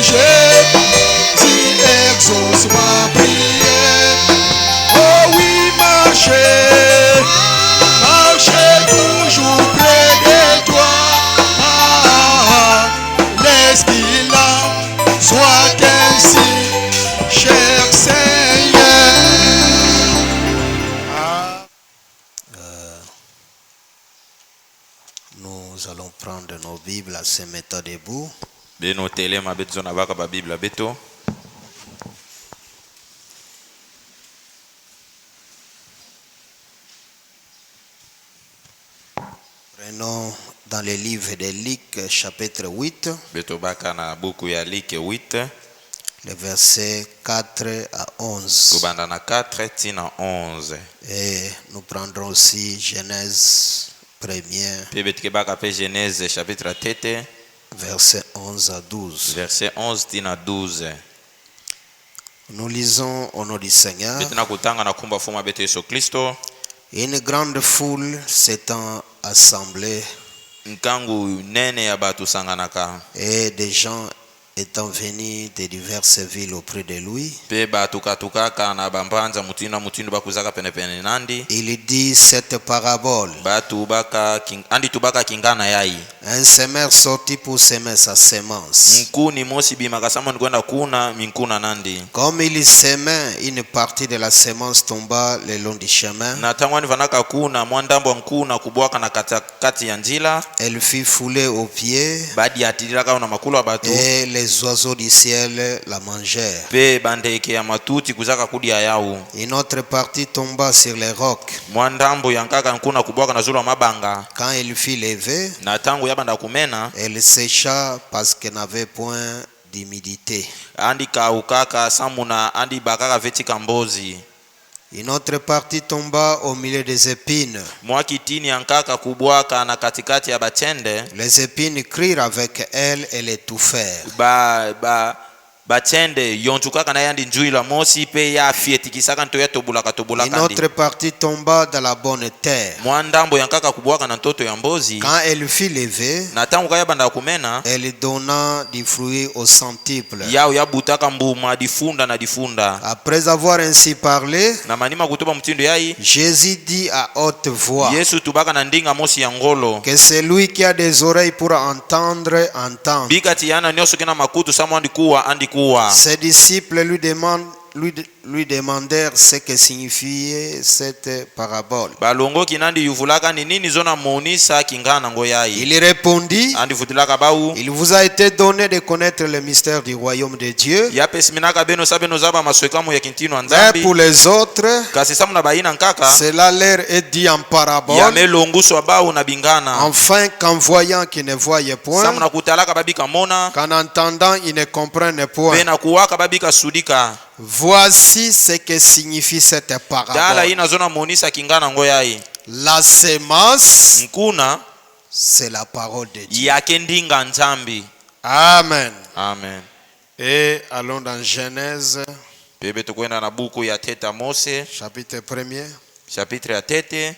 Jésus exauce ma prière. Oh oui, marchez toujours près de toi. Laisse qu'il en soit ainsi, cher Seigneur. Nous allons prendre nos Bibles à se mettre debout. Beno telema beto na baka ba Bible beto. Prenons dans le livre de Luc, chapitre 8, Beto baka na buku ya Luc 8. les versets 4 à 11. Kubanda na 4 tina 11. Et nous prendrons aussi Genèse 1er, Pe betike baka pe Genèse chapitre 7 verset 11 à 12. verset 11 tina 12. Nous lisons au nom du Seigneur. Betina kutanga na kumba fuma beto Yesu Kristo. Une grande foule s'étant assemblée Nkangu nene ya batu sanganaka. et des gens étant venus de diverses villes auprès de lui. Pe batu katukaka na bambanza mutindu bakuzaka penepene nandi. Il dit cette parabole. Batu baka andi tubaka kingana yai. Un semeur sortit pour semer sa semence. Mkuni mosi bimaka sama kwenda kuna minkuna nandi. Comme il semait, une partie de la semence tomba le long du chemin. Na tangwani vanaka kuna mwandambo nkuna kubwaka na kati ya njila. Elle fut foulée aux pieds. Badi atilaka na makulu wa batu. Et les oiseaux du ciel la mangèrent. Pe bandeke ya matuti kuzaka kudia yao. Une autre partie tomba sur les rocs. Mwandambo yankaka nkuna kubwaka na zulu wa mabanga. Quand elle fut levée, Na tangu yabanda kumena. elle sécha parce qu'elle n'avait point d'humidité. Andi kaukaka samuna andi bakaka vetika mbozi. Une autre partie tomba au milieu des épines. Mwakitini yankaka kubwaka na katikati ya batende. Les épines crirent avec elle et l'étouffèrent. Batende yontukaka na yandi njuila mosi pe ya fietikisaka nto ya tobulaka Une autre partie tomba dans la bonne terre. Mwandambo yankaka kubwaka na ntoto ya mbozi. Quand elle fut levée, Na tangu kaya banda kumena. elle donna du fruit au centuple. Yao ya butaka mbuma difunda na difunda. Après avoir ainsi parlé, Na manima kutuba mtindo yai. Jésus dit à haute voix Yesu tubaka na ndinga mosi ya ngolo. que celui qui a des oreilles pour entendre, entende. Bikati yana nyoso kina makutu samu andikuwa. Ses disciples lui demandèrent ce que signifiait cette parabole. Balongo kinandi yuvulaka ni nini zona monisa kingana ngoyai. Il répondit: Andi futilaka bau. il vous a été donné de connaître le mystère du royaume de Dieu. Ya pesiminaka beno sabeno zaba maswekamu ya kintino Mais anzambi. pour les autres, Kasi samu na baina nkaka. cela leur est dit en Ya parabole, melonguso bau na bingana. afin qu'en voyant qu'ils ne voyaient point, Samu na kutalaka babika mona. qu'en entendant ils ne comprennent point. Bena kuwaka babika sudika. Voici ce que signifie cette Dala parabole. ina zona monisa kingana ngoyai. La semence, Nkuna c'est la parole de Dieu. yake ndinga nzambi. Amen. Amen. Et allons dans Genèse, Bebe tukwenda na buku ya Teta Mose, chapitre 1er, chapitre ya Tete.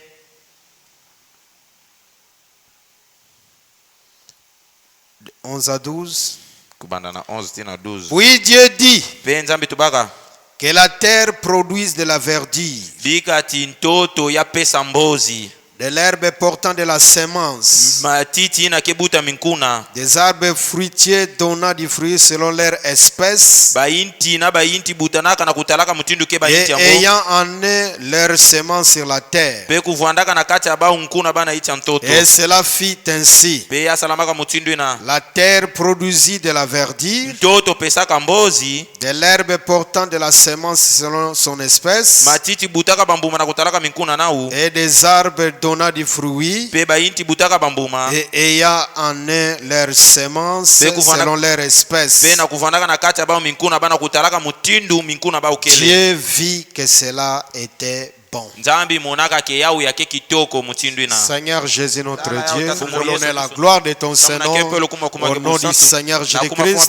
11 à 12. Kubanda na 11 tina 12. Puis Dieu dit Pe nzambi tubaka. que la terre produise de la verdure, Bika tintoto ya pesa mbozi. de l'herbe portant de la semence, Matiti na kebuta minkuna. des arbres fruitiers donnant du fruit selon leur espèce, Bainti na bainti butanaka na kutalaka mutindu ke et bainti yango. ayant en eux leur semence sur la terre. Pe kuvuandaka na kati ya bau nkuna bana iti ya mtoto. Et cela fit ainsi. Pe ya salamaka mutindu ina. La terre produisit de la verdure, Mtoto pesaka mbozi. de l'herbe portant de la semence selon son espèce, Matiti butaka bambuma na kutalaka minkuna nau. et des arbres donnant du fruit, Pe bainti butaka bambuma. et ayant en eux leur semence selon leur espèce. Pe na kuvandaka na kati ya bau minkuna bana kutalaka mutindu minkuna bau kele. Dieu vit que cela était bon. Nzambi monaka ke yau yake kitoko mutindu ina. Seigneur Jésus notre Dieu, Yesu nous voulons la gloire de ton Saint-Nom, Au au nom du Seigneur Jésus-Christ,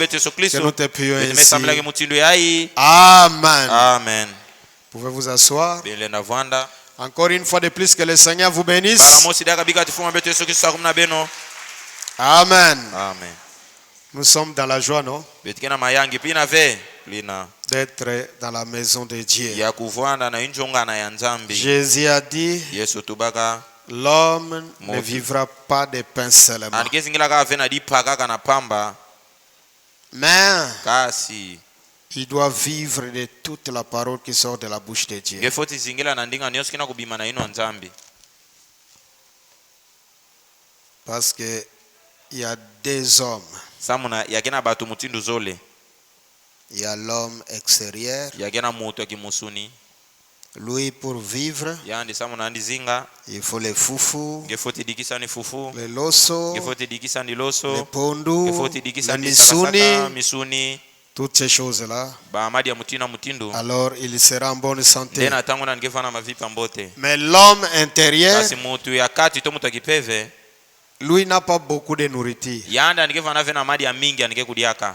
que nous te prions ainsi. Amen. Amen. Pouvez-vous asseoir. Bele na vanda. Encore une fois de plus, que le Seigneur vous bénisse. Baramosi daga bika tifuma beto Yesu Kristo akumna beno. Amen. Amen. Nous sommes dans la joie, non? betikena mayangi pina ve lina D'être dans la maison de Dieu. ya kuvanda na injongana ya nzambi. Jésus a dit, Yesu tubaka l'homme ne Mon- vivra pas de pain seulement, anikizingila kaka ve na dipa kaka na pamba mais kasi il doit vivre de toute la parole qui sort de la bouche de Dieu. ngefoti zingila na ndinga nyonso kina kubima na ino nzambi. Parce que il y a deux hommes. Samuna yakena batu mutindu zole Il y a l'homme extérieur. yakena mutu ya kimusuni Lui, pour vivre, yandi samuna andi zinga il faut le foufou, ngefoti dikisa ni fufu le loso, ngefoti dikisa ni le loso pondu, ngefoti le dikisa ni sakasaka misuni, misuni toutes ces choses-là. baamadi ya mutina mutindu Alors, il sera en bonne santé. ndena tangu na ngefana mavipa mbote. Mais l'homme intérieur, Kasi mutu ya kati to mutu akipeve lui, n'a pas beaucoup de nourriture. yanda nikefana ve na madi ya mingi anike kudiaka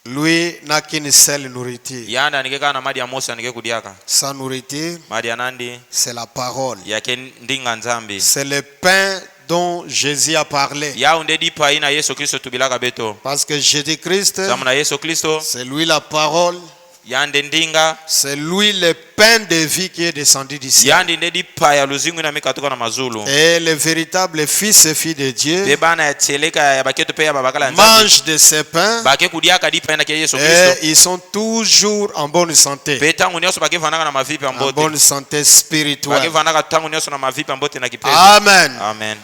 Lui n'a qu'une seule nourriture. yanda nikeka na madi ya mosi anike kudiaka Sa nourriture, madi ya nandi c'est la parole. yake ndinga nzambi C'est le pain dont Jésus a parlé. yau nde dipa ina Yesu Kristo tubilaka beto Parce que Jésus-Christ, samu na Yesu Kristo c'est lui la parole. yande ndinga C'est lui le pain de vie qui est descendu du ciel. yandi nde dipa ya luzingu ina mikatoka na mazulu Et le véritable fils et fille de Dieu pe bana ya tseleka ya baketo pe ya babakala ya nzambi mange de ces pains bake kudiaka dipa ina ke Yesu et Kristo ils sont toujours en bonne santé. pe tangu nyonso bakevanaka na mavipi ya En mbote bonne santé spirituelle. bakevanaka tangu nyonso na mavipi ya mbote na kipepe. Amen. Amen.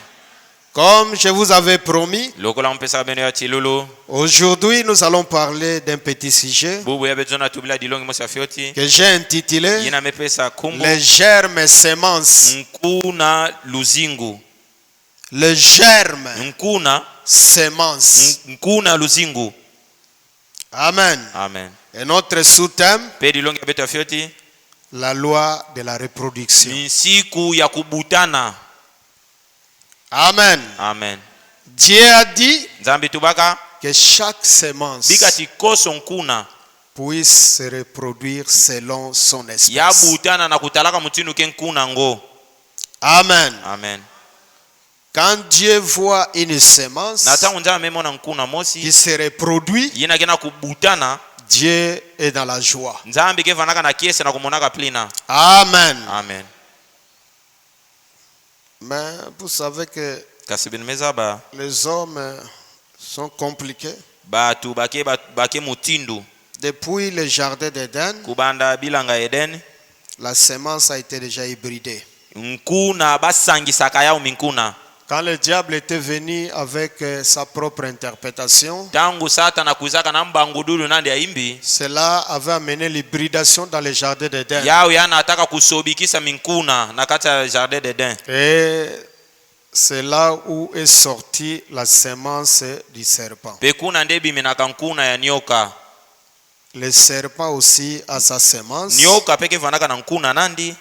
Comme je vous avais promis, Lokola mpesaka beno ya chilulu aujourd'hui nous allons parler d'un petit sujet bubu ya bedzona tubila dilongi mosi ya fioti que j'ai intitulé yina mepesa kumbu les germes semences. nkuna luzingu Les germes nkuna semences. nkuna luzingu. Amen. Amen. Et notre sous-thème, Pe dilongi ya beto ya fioti la loi de la reproduction. ni siku ya kubutana. Amen. Amen. Dieu a dit Nzambi tubaka que chaque semence bikati koso nkuna puisse se reproduire selon son ya espèce. butana na kutalaka mutinu ke nkuna ngo. Amen. Amen. Quand Dieu voit une semence Na tangu nzambi memona nkuna qui mosi se reproduit, yina kena kubutana Dieu est dans la joie. nzambi kevanaka na kiese na kumonaka plina. Amen. Amen. Mais vous savez que Kasi benimeza ba les hommes sont compliqués. batu bake mutindu Depuis le jardin d'Éden, kubanda bilanga Eden la semence a été déjà hybridée. nkuna basangisaka yao minkuna. Quand le diable était venu avec sa propre interprétation, Tangu satana kuzaka na mbangudulu nandi ya imbi cela avait amené l'hybridation dans le jardin d'Éden. yao yana ataka kusobikisa minkuna na kati ya jardin d'Eden. Et c'est là où est sortie la semence du serpent. Pekuna nde biminaka nkuna ya nyoka. Le serpent aussi a sa semence. Nyoka peke vanaka na nkuna nandi.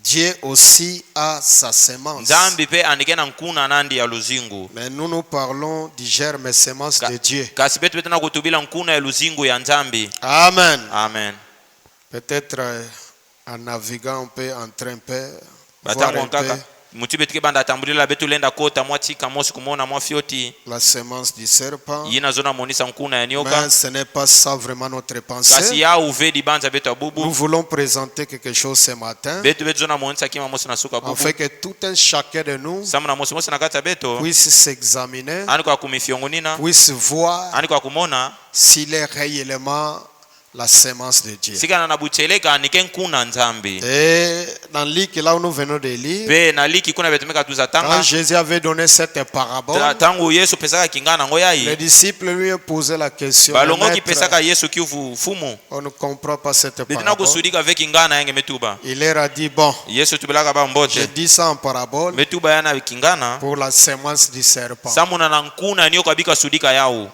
Dieu aussi a sa semence. Nzambi pe andike na nkuna nandi ya luzingu. Mais nous parlons du germe semence de Dieu. Kasi betu betuna kutubila nkuna ya luzingu ya nzambi. Amen. Amen. Peut-être en naviguant on peut entrer un peu, voir Batangu un peu nkaka mutu betu kebanda atambulila betu lenda kota mwa tika mosi kumona mwa fioti la semence du serpent. yina zona monisa nkuna ya nyoka. Mais ce n'est pas ça vraiment notre Kasi pensée. ya uvedi banza betu Nous abubu voulons présenter quelque chose ce matin, betu betu zona monisa kima mosi na suka bubu afin que tout un chacun de nous samu na mosi mosi na kata beto puisse s'examiner, ani kwa kumifyongunina puisse voir ani kwa kumona s'il est réellement la semence de Dieu. sikana na bucheleka nike nkuna nzambi. Et dans Luc, là où nous venons de lire, Pe na liki kuna betumeka tuza quand tanga Jésus avait donné cette parabole, tangu Yesu pesaka kingana ngo les yai disciples lui ont posé la question, balongo ki Maître, pesaka Yesu kiufu fumu on ne comprend pas cette betina parabole. kusudika ve kingana yange metuba Il leur a dit, bon, Yesu tubelaka ba je mbote dis ça en parabole metuba yana kingana pour la semence du serpent. samuna na nkuna nioka bika sudika yao.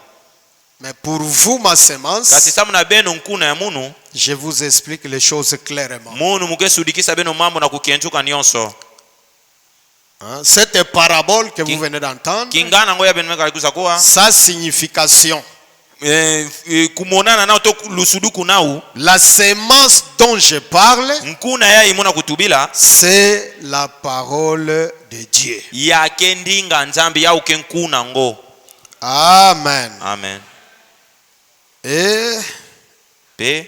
Mais pour vous, ma Kasi semence, samuna beno nkuna ya munu je vous explique les choses clairement. munu muke sudikisa beno mambo na kukienjuka nyonso. Hein, cette parabole que vous venez d'entendre, Kingana ngoya beno meka kuza kwa sa signification, kumonana nao to lusuduku nao la semence dont je parle, nkuna ya imuna kutubila c'est la parole de Dieu. ya kendinga nzambi ya uke nkuna ngo. Amen. Amen. Et Pe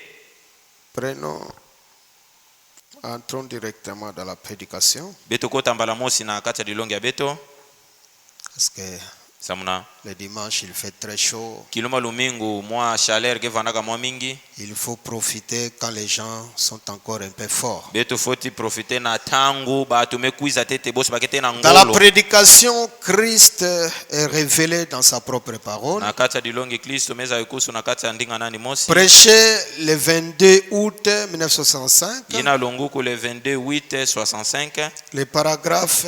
entrons directement dans la prédication. beto kota mbala mosi na kati ya lilongi ya beto. Parce que Samuna le dimanche, il fait très chaud. kiloma lumingu mwa chaleur ke vanaka mwa mingi. Il faut profiter quand les gens sont encore un peu forts. Beto foti profiter na tangu batu mekuiza tete bosi bakete na Dans la ngolo. prédication, Christ est révélé dans sa propre parole. Na kati ya lilongi Kristo meza yukusu na kati ya ndinga nani mosi. Prêché le 22 août 1965. Yina lunguku le 22/8/65. Le paragraphe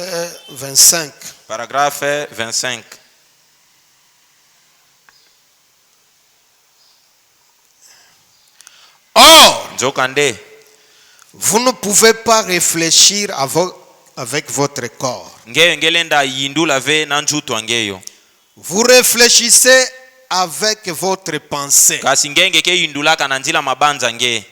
25. Paragraphe 25. Or, Nzokande vous ne pouvez pas réfléchir avec votre corps. ngeyo ngelenda yindula ve na njutu angeyo. Vous réfléchissez avec votre pensée. Kasi ngenge ke yindulaka na njila mabanza nge.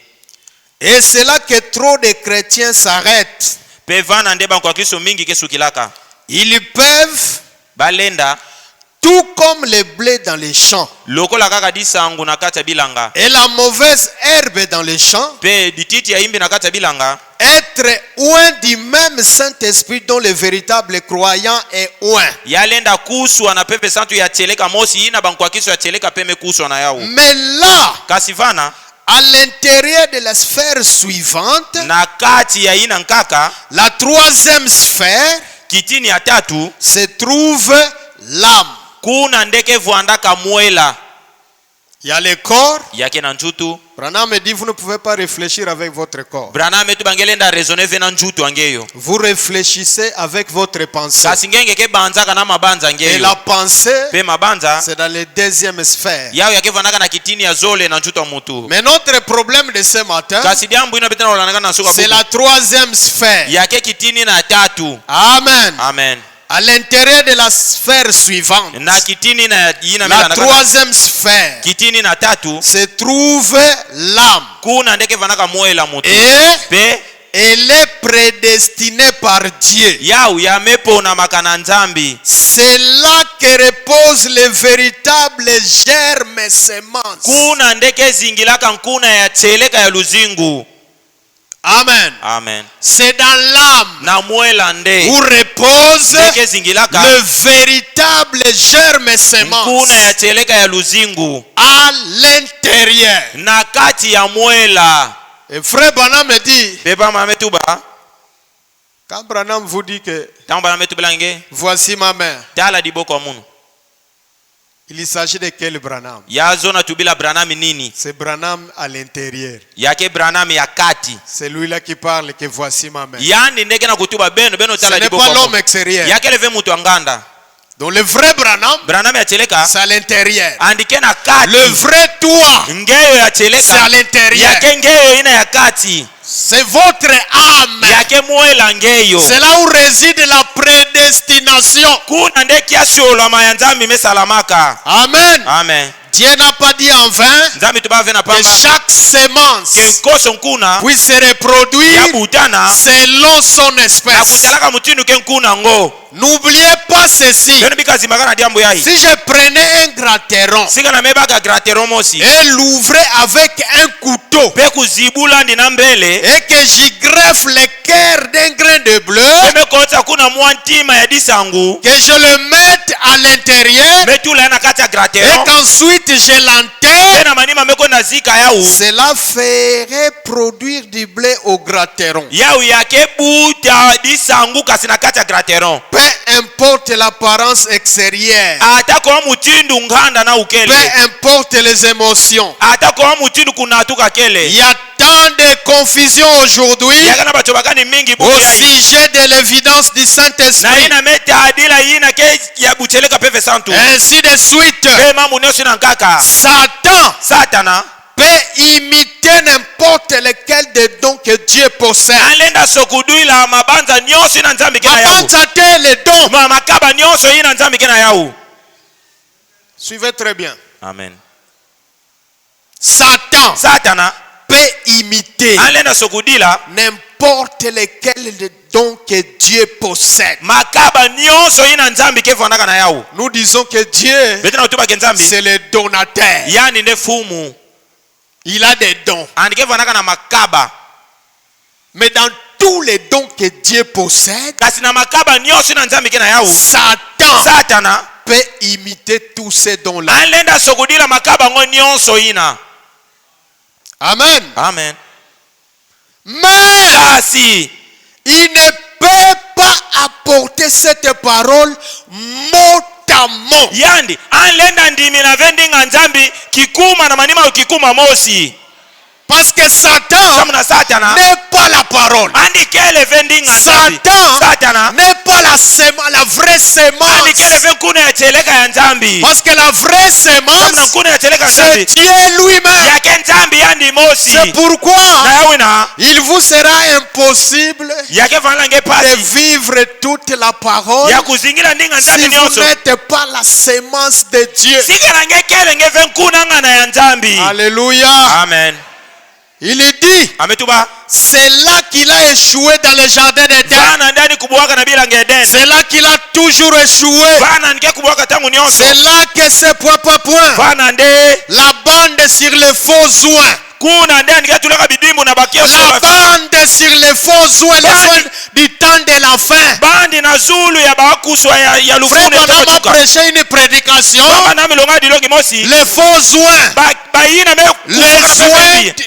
Et c'est là que trop de chrétiens s'arrêtent. Pe vana ndeba kwa Kristo mingi ke sukilaka. Ils peuvent, Balenda tout comme les blés dans les champs lokola kaka disangu na kati ya bilanga. et la mauvaise herbe dans les champs, Pe dititi ya imbi na kati ya bilanga. être oint du même Saint-Esprit dont le véritable croyant est oint. Yalenda kuswa na pepe santu ya cheleka mosi ina bankwa Kristo ya cheleka peme kuswa na yao. Mais là, Kasi vana à l'intérieur de la sphère suivante, na kati ya ina nkaka la troisième sphère, kitini ya tatu se trouve l'âme. kuna ndeke vuandaka mwela Il y a le corps. yake na njutu. Branham me dit, vous ne pouvez pas réfléchir avec votre corps. Branham etu bangelenda raisonner ve na njutu angeyo. Vous réfléchissez avec votre pensée. Kasi ngenge ke banzaka na mabanza Et angeyo. la pensée, Pe mabanza c'est dans les deuxième sphère. yao yake vanaka na kitini ya zole na njutu wa mutu. Mais notre problème de ce matin, Kasi diambu ina betana ulanaka na suka c'est buku. la troisième sphère. Yake kitini na tatu. Amen. Amen. À l'intérieur de la sphère suivante, Na kitini na yina la mila troisième sphère, kitini na tatu se trouve l'âme. kuna ndeke vanaka mwela mutu. Et Pe elle est prédestinée par Dieu. yao yamepona makana nzambi. C'est là que repose le véritable germe semence. Kuna ndeke zingilaka nkuna ya cheleka ya luzingu. Amen. Amen. C'est dans l'âme Na mwela nde où repose ndeke zingilaka le véritable germe semence. nkuna ya cheleka ya luzingu À l'intérieur. na kati ya mwela. Et frère Branham me dit, Beba mametuba quand Branham vous dit que tamba nametubelange voici ma mère, tala diboko munu il s'agit de quel Branham? yazo na tubila Branham nini C'est Branham à l'intérieur. yake Branham ya kati C'est lui-là qui parle que voici ma mère. yani ndeke na kutuba beno Ce tala n'est diboko pas l'homme munu extérieur. yake leve mutu anganda. Donc le vrai Branham, Ya cheleka c'est à l'intérieur. andike na kati. Le vrai toi, Ngeyo ya c'est à cheleka l'intérieur. yake ngeyo ina ya kati C'est votre âme. yake mwela ngeyo. C'est là où réside la prédestination. Kuna ndeke yasiolo mayanzambi mesalamaka. Amen. Amen. Dieu n'a pas dit en vain Nzambi tubave na que pamba chaque semence kenkoso nkuna puisse se reproduire ya butana selon son na espèce. kutalaka mutindu ke nkuna ngo. N'oubliez pas ceci. Beno bikazimaka na diambo yai. Si je prenais un gratteron Sika na mebaka grateron mosi et l'ouvrais avec un couteau pe kuzibula ndina mbele et que j'y greffe le cœur d'un grain de bleu, peme kota kuna mwantima ya disangu que je le mette à l'intérieur metula na kati ya et grateron qu'ensuite je l'enterre, pena manima meko na zika yau cela ferait produire du blé au gratteron. yau yake buta disangu kasi na kati ya grateron. Peu importe l'apparence extérieure, Ata kwa mutindu nganda na peu ukele importe les émotions. ata kwa mutindu kunatuka Il kele y a tant de confusion aujourd'hui yaka na bato bakani mingi au buku yai sujet de l'évidence du na Saint-Esprit. ina meta adila yina ke ya bucheleka peve santu Ainsi de suite, pe mambu nyosi na nkaka Satan satana peut imiter n'importe lequel des dons que Dieu possède. alenda sokuduila mabanza nyonso ina nzambi kena yau Mabanza te les dons. makaba nyonso ina nzambi kena yau. Suivez très bien. Amen. Satan Satana peut imiter alenda sokudila n'importe n'importe lesquels dons que Dieu possède. makaba nyonso ina nzambi kevandaka na yao. Nous disons que Dieu, Betina utuba ke nzambi c'est le donateur. yani nde fumu Il a des dons. andi kevandaka na makaba. Mais dans tous les dons que Dieu possède, Kasi na makaba nyonso ina nzambi ke na yao. Satan Satana peut imiter tous ces dons-là. alenda sokudila makaba ngo nyonso ina. Amen. Amen. Mais Kasi il ne peut pas apporter cette parole mot à mot. yandi alenda ndimi na vendinga nzambi kikuma na manima ukikuma mosi. Parce que Satan Samuna Satana n'est pas la parole. andi kele vendinga nzambi. Satan Satana n'est pas la vraie andi kele sémence. venkuna ya cheleka ya nzambi. Parce que la vraie Samuna sémence, kuna ya cheleka ya c'est nzambi Dieu lui-même. yake nzambi yandi mosi. C'est pourquoi Na yawina il vous sera impossible yake vanlange de pasi vivre toute la parole ya kuzingira ndinga si nzambi vous nyonso. n'êtes pas la sémence de Dieu. Sikalange kele nge venkuna ngana ya nzambi. Alléluia. Amen. Il est dit, Ametuba c'est là qu'il a échoué dans le jardin d'Éden. vana ndani kubuwaka na bila ngeden. C'est là qu'il a toujours échoué. Vana nge kubuwaka tangu nyonso. C'est là que c'est point. Vana nde La bande sur les faux oins. kuna nde nge tulaka bidimbu na bakio La bande sur les faux oins, les oins du temps de la fin. bandi na zulu ya bakuswa ya Frère lufune Branham a toka. prêché une prédication. Baba na milonga dilongi mosi. Les faux oins. Bayina me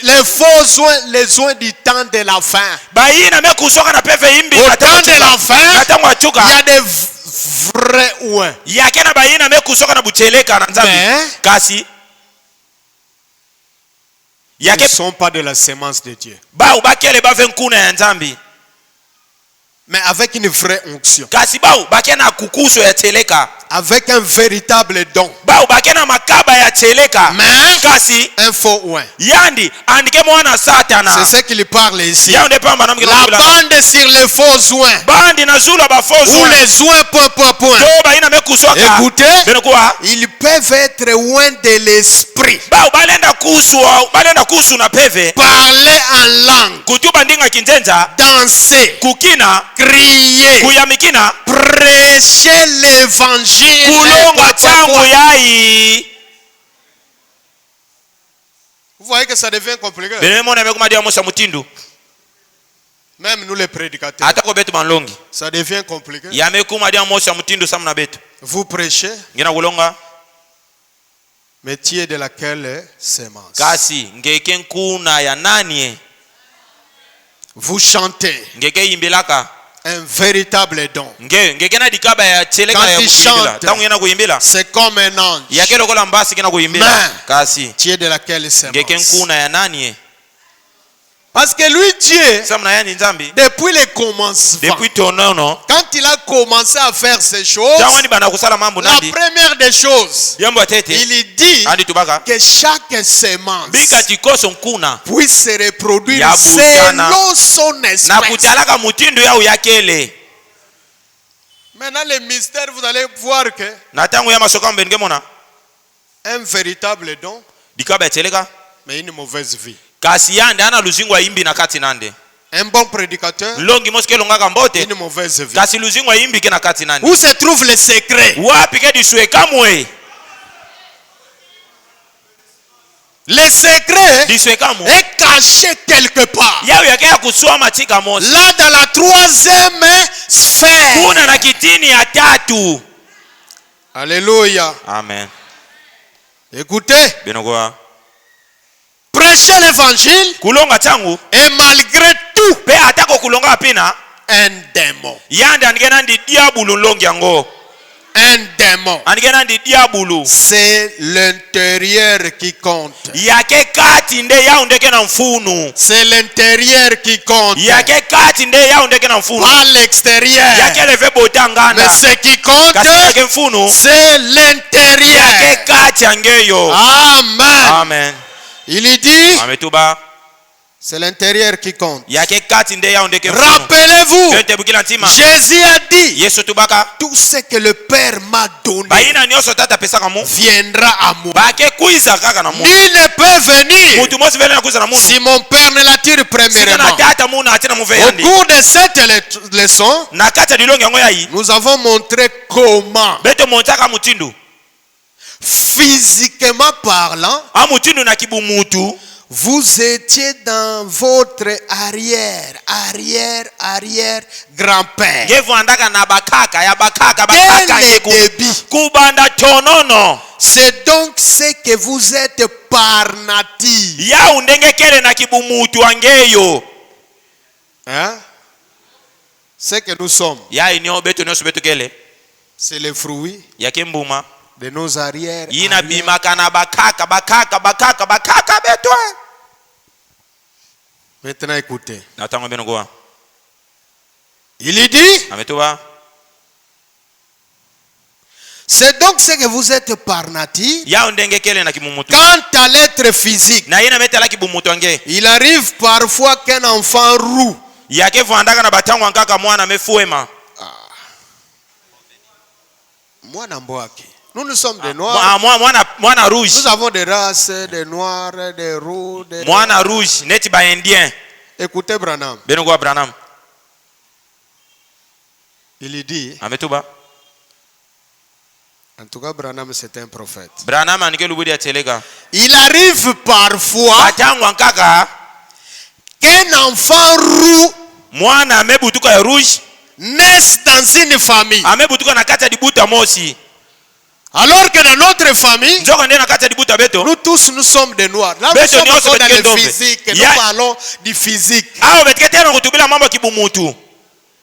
Les faux oins, les oins du temps de la fin. bayina me kusoka na peve imbi Au na temps de la fin, tangu achuka. il y a des vrais oins. Yake na bayina me kusoka na bucheleka na nzambi. Mais Kasi ils ne yake sont pas de la sémence de Dieu. ba ubakele ba venkuna ya nzambi. Mais avec une vraie onction. Kasi ba ubakena kukuso ya cheleka. Avec un véritable don. Ba ubakena makaba ya cheleka. Mais Kasi un faux oin. yandi andike mwana Satana. C'est ce qu'il parle ici. Yande pamba na mkila La kubila. bande sur les faux oins. Bandi na zulu ba Ou fozu. les oins point. Jo bayina me kusoka. Écoutez, Benekuwa. ils peuvent être oins de l'esprit. Ba balenda kusu na peve. Parler en langue. Kutuba ndinga kinzenza. Danser. Kukina. Crier. Kuyamikina. Prêcher l'évangile. Kulonga changu yai. Vous voyez que ça devient compliqué. Benemona mekumadia mosa mutindu. Même nous les prédicateurs. Atako betu manlongi. Ça devient compliqué. Yamekumadia mosa mutindu samna betu. Vous prêchez, Ngina kulonga. métier de laquelle sémence. Kasi ngeke nkuna ya nani. Vous chantez Ngeke imbilaka. un véritable don. Ngeke na dikaba ya cheleka Quand ya il kuimbila. chante, Tangu yana kuimbila. c'est comme un ange. Yake lokola mbasi kina kuimbila. Mais Kasi métier de laquelle ngeke sémence. nkuna ya nani. Parce que lui, Dieu, Samna yani nzambi. depuis le commencement, Depuis tonono. quand il a commencé à faire ces choses, Tangu ni bana kusala mambo la nandi. première des choses, Jambo atete. il dit Andi tubaka. que chaque sémence Bika tikoso nkuna. puisse se reproduire Ya butana. selon son Na esprit. kutalaka mutindu yao yakele. Maintenant, le mystère, vous allez voir que Na tangu ya masoka mbenge mona. un véritable don, Dikaba cheleka. mais une mauvaise vie. Kasi yande ana luzingwa imbi na kati nande. Un bon prédicateur, Longi moske longaka mbote. une mauvaise vie. Kasi luzingwa imbi kina kati nande. Où se trouve le secret? Wapi ke diswe kamwe. Le secret Diswe kamwe. est caché quelque part. Yao yake ya kusua matika mosi. Là, dans la troisième sphère. Kuna na kitini ya tatu. Alléluia. Amen. Écoutez, Benogoa. prêcher l'évangile Kulonga changu. et malgré tout, Pe atako kulonga apina. un démon. Yande anigena ndi diabulu longi yango. Un démon. Anigena ndi diabulu. C'est l'intérieur qui compte. Yake kati nde yao ndeke na mfunu. C'est l'intérieur qui compte. Yake kati nde yao ndeke na mfunu. Pas l'extérieur. Yake leve botangana. Mais ce qui compte, Kasi yake mfunu. c'est l'intérieur. Yake kati angeyo. Amen. Amen. Il dit, Ametuba. C'est l'intérieur qui compte. yake kati nde yao ndeke mfumu Rappelez-vous, yote bukila ntima Jésus a dit, yesu tubaka tout ce que le Père m'a donné bayina nyonso tata pesaka mu viendra à moi. bake kuiza kaka na mu Nul ne peut venir mutu mosi vele na kuiza na mu si mon Père ne l'attire sika na premièrement. tata mu na atina mu Au veyandi cours de cette leçon, na kati ya dilongi yango yayi nous avons montré comment, beto montaka mutindu physiquement parlant, amutindu na kibumutu vous étiez dans votre arrière grand-père. ngevandaka na bakaka ya bakaka Dès bakaka les yeku débuts. kubanda chonono C'est donc ce que vous êtes par nature. ya ndenge kele na kibumutu angeyo Hein? Ce que nous sommes, ya inyo beto nyonso beto kele c'est le fruit yake mbuma de nos arrières. yina bimaka na bakaka beto Maintenant écoutez. na tango beno kwa Il dit, ametoba c'est donc ce que vous êtes par nature. ya ndenge kele na kibumutu Quant à l'être physique, na yina metala kibumutu ange il arrive parfois qu'un enfant roux, yake vandaka na batango ankaka mwana mefuema nous sommes des noirs. mwana rouge Nous avons des races, des noirs, des roux. mwana rouge neti ba indien Écoutez Branham. beno kwa Branham Il dit, ametoba en tout cas Branham c'est un prophète. Branham anike lubudi ya telega Il arrive parfois batango ankaka qu'un enfant roux mwana amebutuka ya rouge naisse dans une famille. amebutuka na kati ya dibuta mosi Alors que dans notre famille, nzoko nde na kati ya dibuta beto nous tous nous sommes des noirs. Là, nous Beto sommes nyonso encore dans betike le ndombe. physique. Nous Ya- parlons du physique. awo betike tena kutubila mambo ya kibumutu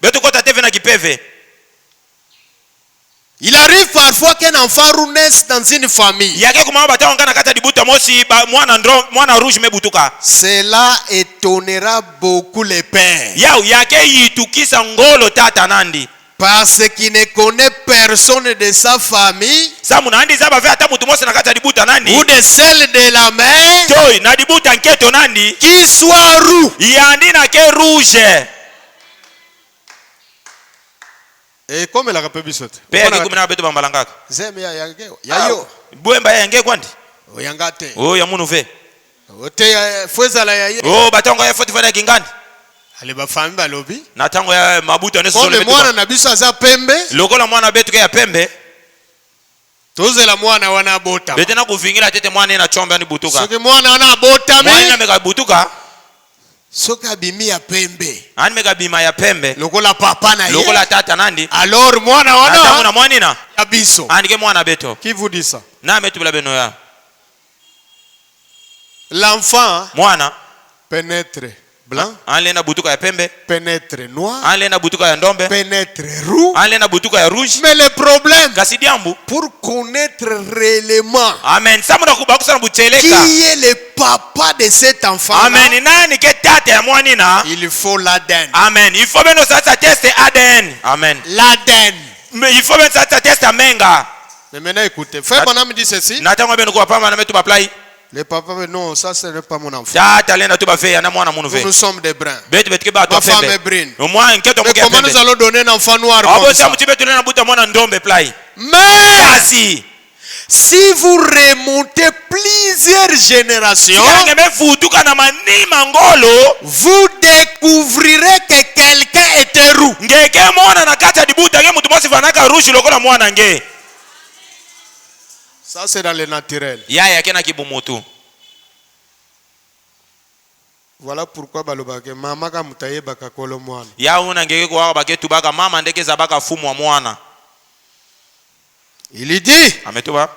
beto kota teve na kipeve Il arrive parfois qu'un enfant roux naisse dans une famille. yake kumama batango nga na kati ya dibuta mosi mwana rouge mebutuka Cela étonnera beaucoup les pères. yao yake yitukisa ngolo tata nandi Parce qu'il ne connaît personne de sa famille sa munandi za bave ata mutu mosi na kati ya dibuta nandi ou de celle de la mère toi na dibuta nketo nandi qui soit roux. yandi na ke rouge Et comme la rappelle bisote. pe yake kumina beto bambalangaka Zeme ya yo. bwemba ya yange kwandi Oyangate. oh ya munu ve Ote fweza la ya. oh batango ya 45 ya kingani Ale ba famille ba lobi. na tango ya mabuta neso Comme mwana na biso aza pembe, lokola mwana betu ke ya pembe tozela mwana wana bota. bete na kuvingira tete mwana ina chombe ni butuka Soki mwana wana bota mwana me, meka butuka soki abimi ya pembe. ani meka bima ya pembe Lokola papa na ye. lokola tata nandi Alors mwana atango wana na mwanina ya biso. andike mwana beto Qui vous dit ça? na metubila beno ya L'enfant mwana pénètre blanc, anlenda butuka ya pembe pénètre noir, anlenda butuka ya ndombe pénètre roux. anlenda butuka ya rouge Mais le problème, kasi diambu pour connaître réellement amen samuna kubakusana buteleka qui est le papa de cet enfant, amen nani ke tata ya mwanina il faut l'ADN. amen il faut beno sasa teste ADN amen L'ADN. mais il faut beno sasa teste menga Mais maintenant écoutez, frère Bonhomme dit ceci. na tango beno kwa pama na metu baplai Le papa, mais non, ça ce n'est pas mon enfant. tata lenda tu bafe na mwana munu Nous, ve nous sommes des bruns. betu betu ke ba to Ma femme est pembe brune. au moins nketo Mais moke comment pembe nous allons donner un enfant noir abo comme sa ça? muti betu lenda buta mwana ndombe plai Mais kasi si vous remontez plusieurs générations, yange mefutuka na manima ngolo vous découvrirez que quelqu'un était roux. ngeke mwana na kati ya dibuta nge mutu mosi vanaka rouge lokola mwana nge Ça c'est dans le naturel. ya yake na kibumutu Voilà pourquoi balobake mama ka mutaye baka kolo mwana. ya una ngeke kwa baketu baka mama ndeke za baka fumu wa mwana Il dit, ametuba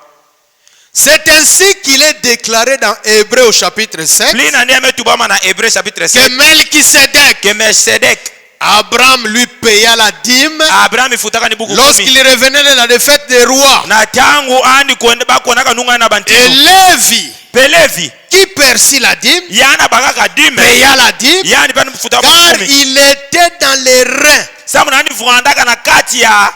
c'est ainsi qu'il est déclaré dans Hébreux au chapitre 7 plina ndiye ametuba na Hébreux chapitre que 7 Melchisedec, que Melchisedec Abraham lui paya la dîme Abraham ifutaka ni buku kumi lorsqu'il revenait de la défaite des rois. na tangu andi kwenda bakonaka nunga na Et bantiso Lévi, pelevi qui perçut la dîme, yana bakaka dime paya la dîme, yani bani mfuta car kumi il était dans les reins samu nandi fuandaka na kati ya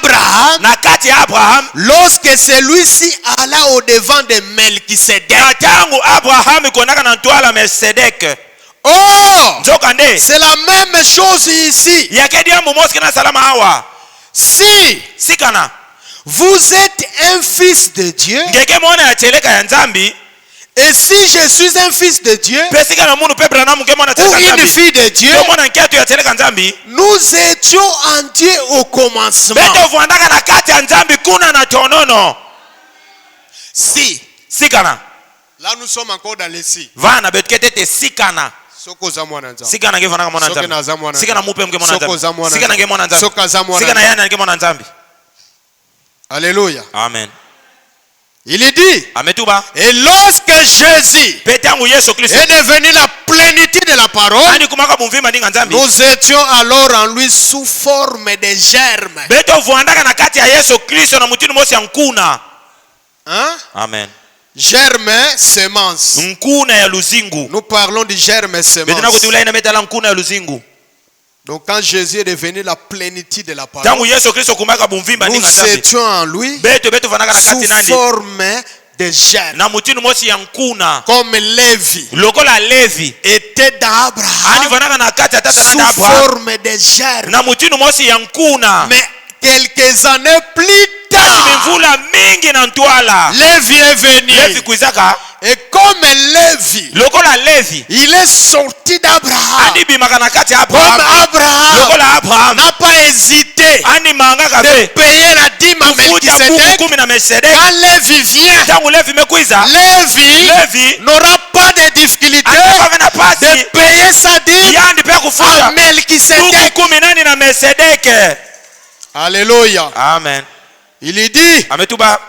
d'Abraham, na kati ya Abraham, lorsque celui-ci alla au devant de Melchisedec. na tangu Abraham konaka na ntwala Melkisedek. Oh, Nzokande c'est la même chose ici. yakedia mumoski na salama hawa. Si Sikana vous êtes un fils de Dieu, ngeke mona ya cheleka ya Nzambi, et si je suis un fils de Dieu pesika na munu pe Branham ngeke mona ou cheleka une Nzambi, fille de Dieu, mona nketu ya cheleka Nzambi, nous étions en Dieu au commencement. beto vuandaka na kati ya Nzambi kuna na tonono. Si, Sikana là nous sommes encore dans les si. vana betu ketete sikana. Soko za mwana nzambe. Sikana nge vana mwana Soki na za Nzambi. mwana Sikana mupe nge mwana Soko za Nzambi. mwana Sikana nge mwana Nzambi. Soka za mwana Sikana Nzambe. yana nge mwana Nzambi. Alléluia. Amen. Il est dit, Ametuba. et lorsque Jésus Petangu Yesu Kristo. est devenu la plénitude de la parole, Ani kumaka bumvima ndinga Nzambi. nous étions alors en lui sous forme de germes. Beto vuandaka na kati ya Yesu Kristo na mutini mosi ya nkuna. Hein? Amen. Germe, semence. Nkuna ya luzingu. Nous parlons du germe Beto na semence. kutula ina metala nkuna ya luzingu. Donc quand Jésus est devenu la plénitude de la Tangu parole, Yesu Kristo kumaka bumvimba ndinga nous Nzambi. étions en lui Beto vanaka na kati sous nandi. forme de germe. Na mutini mosi ya nkuna. Comme Lévi Lokola Levi. était dans Ani Abraham vanaka na kati ya tata sous nanda Abraham. forme de germe. Na mutini mosi ya nkuna. Mais quelques années plus tard, Mivula mingi na ntwala. Lévi est venu. Levi kuizaka. Et comme Lévi, Lokola Levi. il est sorti d'Abraham. Ani bimaka na kati ya Comme Abraham. Abraham Lokola Abraham. n'a pas hésité Ani manga de kafe. payer la dîme à Kuja kuku Melchisedec. kumi na Melkisedek. Quand Lévi vient, Tangu Levi mekuiza. Lévi Levi. n'aura pas de difficulté Atapave na pasi. de payer sa dîme Yandi pe à kufuta. Kuku Melchisedec. kumi nani na Melkisedek. Alléluia. Amen. Il est dit, Ametuba.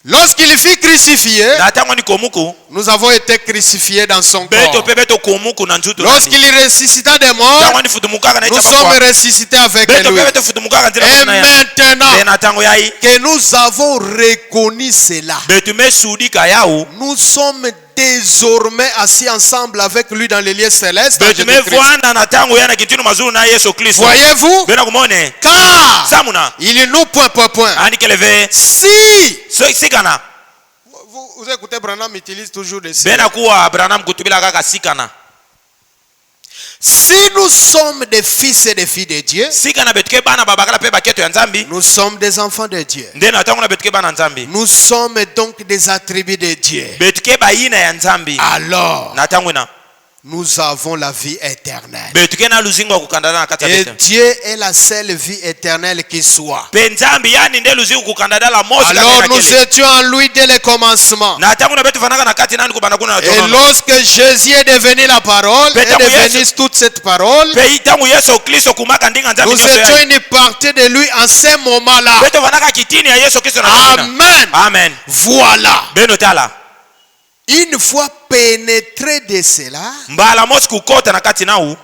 lorsqu'il fut crucifié, Na tangu ni komuku. nous avons été crucifiés dans son Beto corps. pe beto komuku na njutu. Lorsqu'il ressuscita des morts, Tangu ni futumukaka na nous icha sommes bakwa. ressuscités avec Beto lui. pe beto futumukaka nzira Et kuna ya. maintenant Tena tangu yai. que nous avons reconnu cela, Betu mesudika yao. nous sommes désormais assis ensemble avec lui dans les lieux célestes. dans Betu Jésus-Christ. mevuana na tangu yana kitinu mazuri na Yesu Kristo. Voyez-vous? Bena kumone. Car Samuna. il nous point. Ani keleve. Si So sikana. vous écoutez, Branham utilise toujours des si. Bena kuwa Branham kutubila kaka sikana. Si nous sommes des fils et des filles de Dieu, Sikana betuke bana babakala pe baketo ya Nzambi. nous sommes des enfants de Dieu. Ndena tangu na betuke bana Nzambi. Nous sommes donc des attributs de Dieu. Betuke baina ya Nzambi. Alors, Na tangu na. nous avons la vie éternelle. Betuke na luzingo kukandana na kati ya Et bete. Dieu est la seule vie éternelle qui soit. Pe Nzambi yani nde luzingo kukandana la mosi Alors kati nous ya kele. étions en lui dès le commencement. Na tangu na betu fanaka na kati nani kubana kuna Et tonono. lorsque Jésus est devenu la parole, est Pétanque, devenu Yesu. toute cette parole, Pe tangu Yesu Kristo kumaka ndinga Nzambi nous nyoso étions ya. une partie de lui en ce moment-là. Betu fanaka kitini ya Yesu Kristo na tina. Amen. Amen. Voilà. Beno tala. Une fois pénétré de cela, Mbala mosi kukota na kati na u.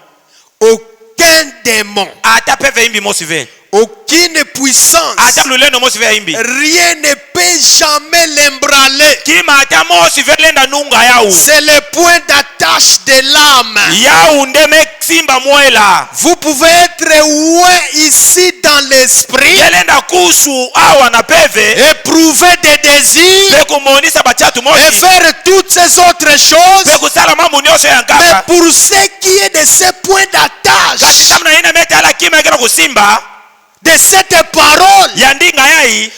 aucun démon, Ata peve imbi mosi ve. aucune puissance, Ata luleno mosi ve imbi. rien ne peut jamais l'embraler. Kima ata mosi ve lenda nunga yau. C'est le point d'attache de l'âme. Yau ndeme simba mwela. Vous pouvez être loin ici dans l'esprit, Yelenda kusu awa na peve. éprouver des désirs Pe kumonisa bachatu et mosi. faire toutes ces autres choses. Pe kusala mamu nyoso ya Mais nkaka. pour ce qui est de ce point Kati d'attache, namna ina mete ala kima kena kusimba. de cette parole, Ya ndinga yai.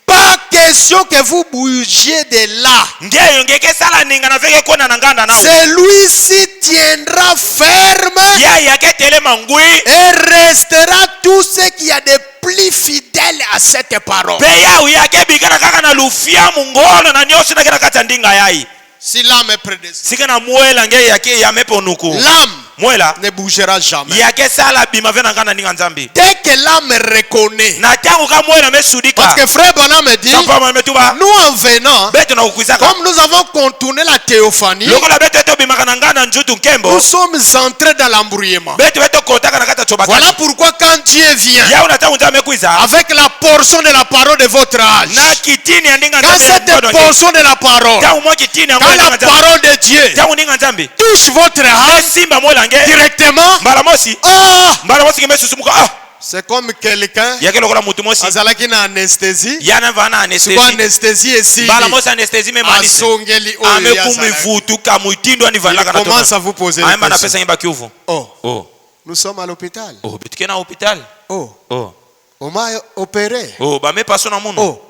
pas question que vous bougiez de là. Ngeyo ngeke sala ninga na veke kona na nganda nao. Celui-ci tiendra ferme Ya yake tele mangui. et restera tout ce qu'il y a de plus fidèle à cette parole. Pe yau yake bikana kaka na lufia mungolo na nyosi na kena kata ndinga yai. Si l'âme est prédestinée, Sika na mwela nge yake ya mepo nuku. l'âme Mwela. ne bougera jamais. Yake sala bima vena nganda ninga Nzambi. Dès que l'âme reconnaît, Na tangu ka mwela mesudika. parce que frère Bonhomme dit, Sapa mametuba. nous en venant, Beto na kukwizaka. comme nous avons contourné la théophanie, Lokola beto eto bima kana nganda njutu nkembo. nous sommes entrés dans l'embrouillement. Beto eto kotaka na kata chobakani. Voilà pourquoi quand Dieu vient Ya una tangu Nzambi kuiza. avec la portion de la parole de votre âge, Na kitini ya ndinga quand Nzambi ya cette mkono wake. portion de la parole, Tangu mwa kitini ya quand mwela la ndinga Nzambi. parole de Dieu Tangu ndinga Nzambi. touche votre âme Simba mwela nge. directement, Mbala mosi. oh, Mbala mosi kime susumuka. Ah. C'est comme quelqu'un yake lokola mutu mosi azalaki na anesthésie. yana vana Kwa anestesi anesthésie esili. bala mosi anestesi me malisi Asongeli oyo ame yazalaki. kumivutuka muitindo ani Il valaka na commence à tona vous poser des ayamba na questions. pesa ngeba kiuvu Oh, nous sommes à l'hôpital. bitike na hôpital On m'a opéré. ba me paso na muno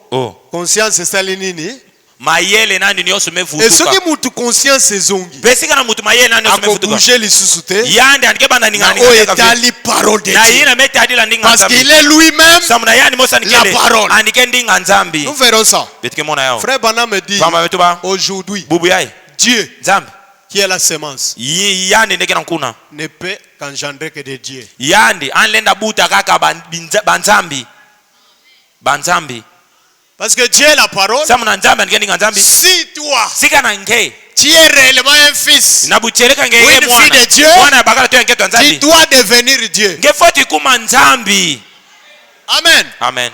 Conscience esali nini? mayele nani nyonso Et mevutuka soki mutu conscience ezongi. pesika na mutu mayele nani nyonso mevutuka Akobouger lisusu te. yande andike banda ninga O ninga etali parole de na Dieu. yina meti adila ndinga Parce nzambi qu'il est lui-même. samuna yani mosa La nikele parole. andike ndinga nzambi Nous verrons ça. bitike mona yao Frère Bana me dit pamba betu ba aujourd'hui, bubu yai Dieu nzambi qui est la sémence yande ndeke na nkuna ne peut qu'engendrer que de Dieu. yande anlenda buta kaka banzambi banzambi Parce que Dieu est la parole. samuna nzambi andike ndinga nzambi Si toi, sika na nke tu es réellement un fils, na buchereka nge Oui, ye une mwana fille de Dieu. mwana bakala to yanke to tu nzambi dois devenir Dieu. nge foti kuma nzambi Amen. amen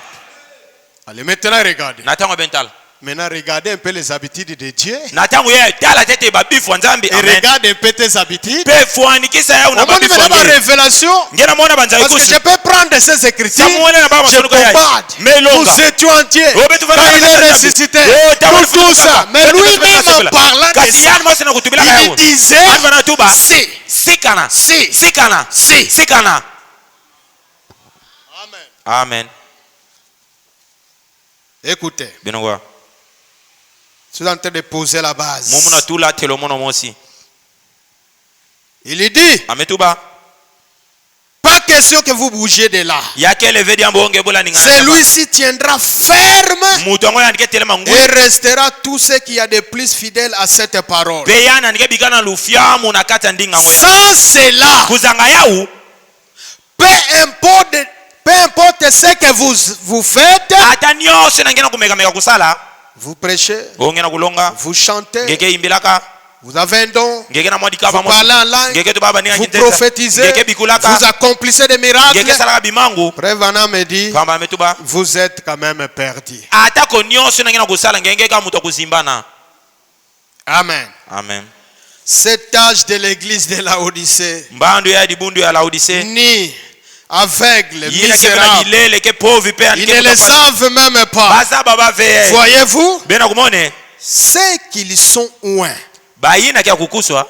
Allez, maintenant regardez. natango bentala Maintenant regardez un peu les habitudes de Dieu. natango ye tala tete babifu nzambi Et amen regarde un peu tes habitudes. pe fuanikisa ya una Au moment babifu de la nge révélation, ngena mona banzai parce que kusu je peux prendre ces écritures, samuele na baba je sonuka yai combats. melonga Nous étions entiers. Robe tu vas Quand faire il la est nzambi. ressuscité, Oh, tout ça. Mais lui-même en parlant de kasi ça, yani mosi na kutubila il kayo disait, alvana tuba si, sikana si, sikana si. sikana Amen. amen Écoutez, binongwa je suis en train de poser la base. mumuna tula telo mono mosi Il dit, ametuba pas question que vous bougiez de là. yake leve diambo onge bola ninga Celui-ci tiendra ferme mutu ango yandike telema ngui et restera tout ce qui a de plus fidèle à cette parole. pe yana andike bikana lufiamu na kata ndinga ngwe Sans cela, kuzanga yau peu importe ce que vous faites, ata nyonso na ngena kumekameka kusala vous prêchez, ongena kulonga vous chantez, ngeke imbilaka vous avez un don, ngeke na mwadika vous parlez en langue, ngeke to baba ninga vous kitesa prophétisez, ngeke bikulaka vous accomplissez des miracles. ngeke salaka bimangu Frère Vanna me dit, pamba ametuba vous êtes quand même perdu. ata ko nyonso na ngena kusala ngenge ka mutu kuzimbana Amen. amen Cet âge de l'église de la Odyssée, mbando ya dibundu ya Laodicée ni aveugle, yina ke bana misérable, bilele ke pauvre pe ils ne le savent même pas. baza baba veye Voyez-vous, bena kumone ceux qu'ils sont loin, bayina ke kukuswa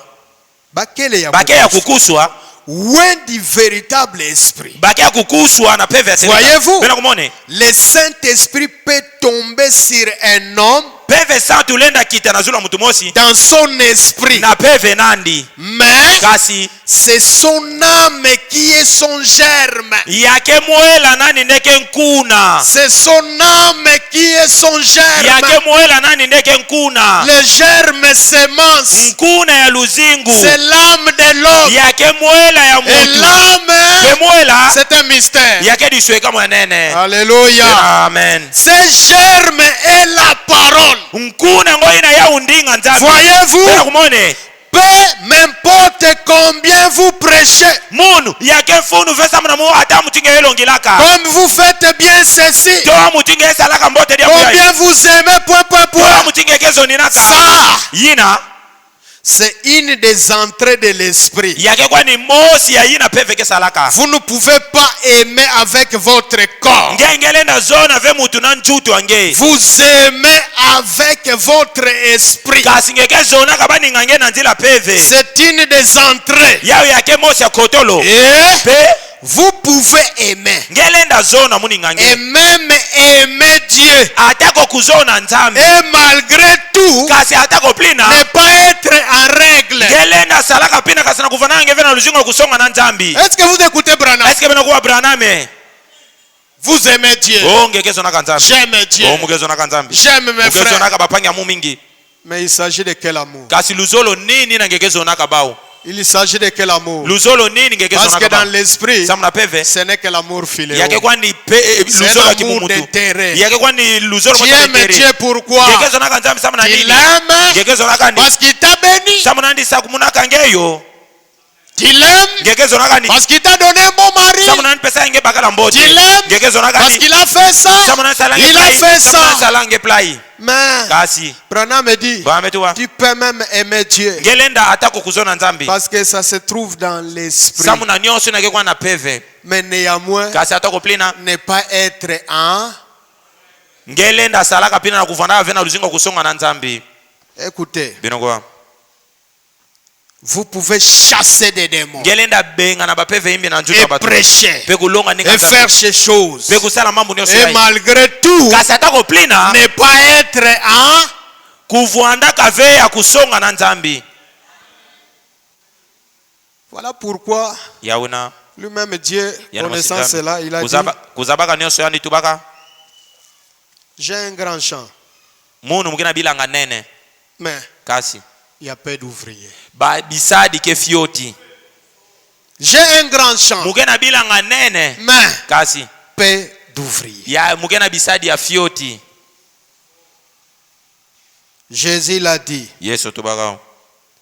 bakele ya bake ya kukuswa loin du véritable esprit. bake ya kukuswa na peve Voyez-vous, bena kumone le Saint-Esprit peut tomber sur un homme peve sa tulenda kita na zula mutu mosi dans son esprit, na peve nandi mais kasi c'est son âme qui est son germe. yake mwela nani ndeke nkuna C'est son âme qui est son germe. yake mwela nani ndeke nkuna Le germe semence, nkuna ya luzingu c'est l'âme de l'homme. yake mwela ya Et mutu l'âme, pe mwela c'est un mystère. yake disweka mwenene Alléluia. amen Ce germe est la parole. nkuna ngo ina ya undinga nzambi Voyez-vous, bena kumone peu m'importe combien vous prêchez, munu yake mfunu vesa mna mu ata mutinge elongilaka comme vous faites bien ceci, to mutinge esalaka mbote dia combien vous aimez, to mutinge kezo ninaka Ça, yina c'est une des entrées de l'esprit. yake kwa ni mosi ya yina peve kesalaka Vous ne pouvez pas aimer avec votre corps. ngengele na zona ve mutu na nchutu ange Vous aimez avec votre esprit. kasi ngeke zona kabani ngange na nzila peve C'est une des entrées. yao yake mosi ya kotolo Et pe vous pouvez aimer. ngelenda zona muni Et ngange même aimer Dieu. atako kuzona nzambi Et malgré tout, kasi atako plina ne pas être en règle. ngelenda salaka pina kasi na kuvana ngeve na luzingo kusonga na nzambi Est-ce que vous écoutez Branham? eske bena kuwa braname Vous aimez Dieu. o ngeke zona kanzambi J'aime Dieu. o muke zona kanzambi J'aime mes muke zona frères. ka bapangi mu mingi Mais il s'agit de quel amour? kasi luzolo nini na ngeke zona ka bao Il s'agit de quel amour? luzolo nini ngeke Parce zona que ka dans bao l'esprit, samna peve ce n'est que l'amour filial. yake kwani C'est luzolo ya l'amour kibumutu d'intérêt. yake kwani luzolo Tu moto aimes tere Dieu pourquoi? ngeke zona kanzambi samna Tu nini l'aimes ngeke zona kandi parce qu'il t'a béni. samna ndi sakumunaka ngeyo Tu l'aimes ngeke zona kandi parce qu'il t'a donné un bon mari. samna pesa nge bakala mbote Tu l'aimes ngeke zona parce kandi qu'il a fait ça. samna salange Il a fait ça. salange play Mais kasi Branham me dit, bametuwa tu peux même aimer Dieu. ngelenda atako kuzona nzambi Parce que ça se trouve dans l'esprit. samuna nyonso nake kwa na peve mais néanmoins kasi atakoplina ne pas être en... ngelenda salaka pina na kuvanda vena luzinga kusonga na nzambi. Écoutez, Binokwa. vous pouvez chasser des démons Ngelenda benga na bapeve imbi na njuta et batu. prêcher Pe kulonga ninga et faire ces choses. Pe kusala mambo nyonso Et ya. malgré tout, Kasi atakoplina ne pas être en... kuvanda kave ya kusonga na nzambi. Voilà pourquoi Yauna. lui-même Dieu, Yana connaissant masikami. cela, il a dit, Kuzabaka nyonso yani tubaka. j'ai un grand champ, Munu mugina bilanga nene. mais Kasi. il y a peu d'ouvriers. Ba bisadi ke fioti. J'ai un grand champ, Mugina bilanga nene. mais Kasi. peu d'ouvriers. Ya mugina bisadi ya fioti. Jésus l'a dit. Yesu tubaka.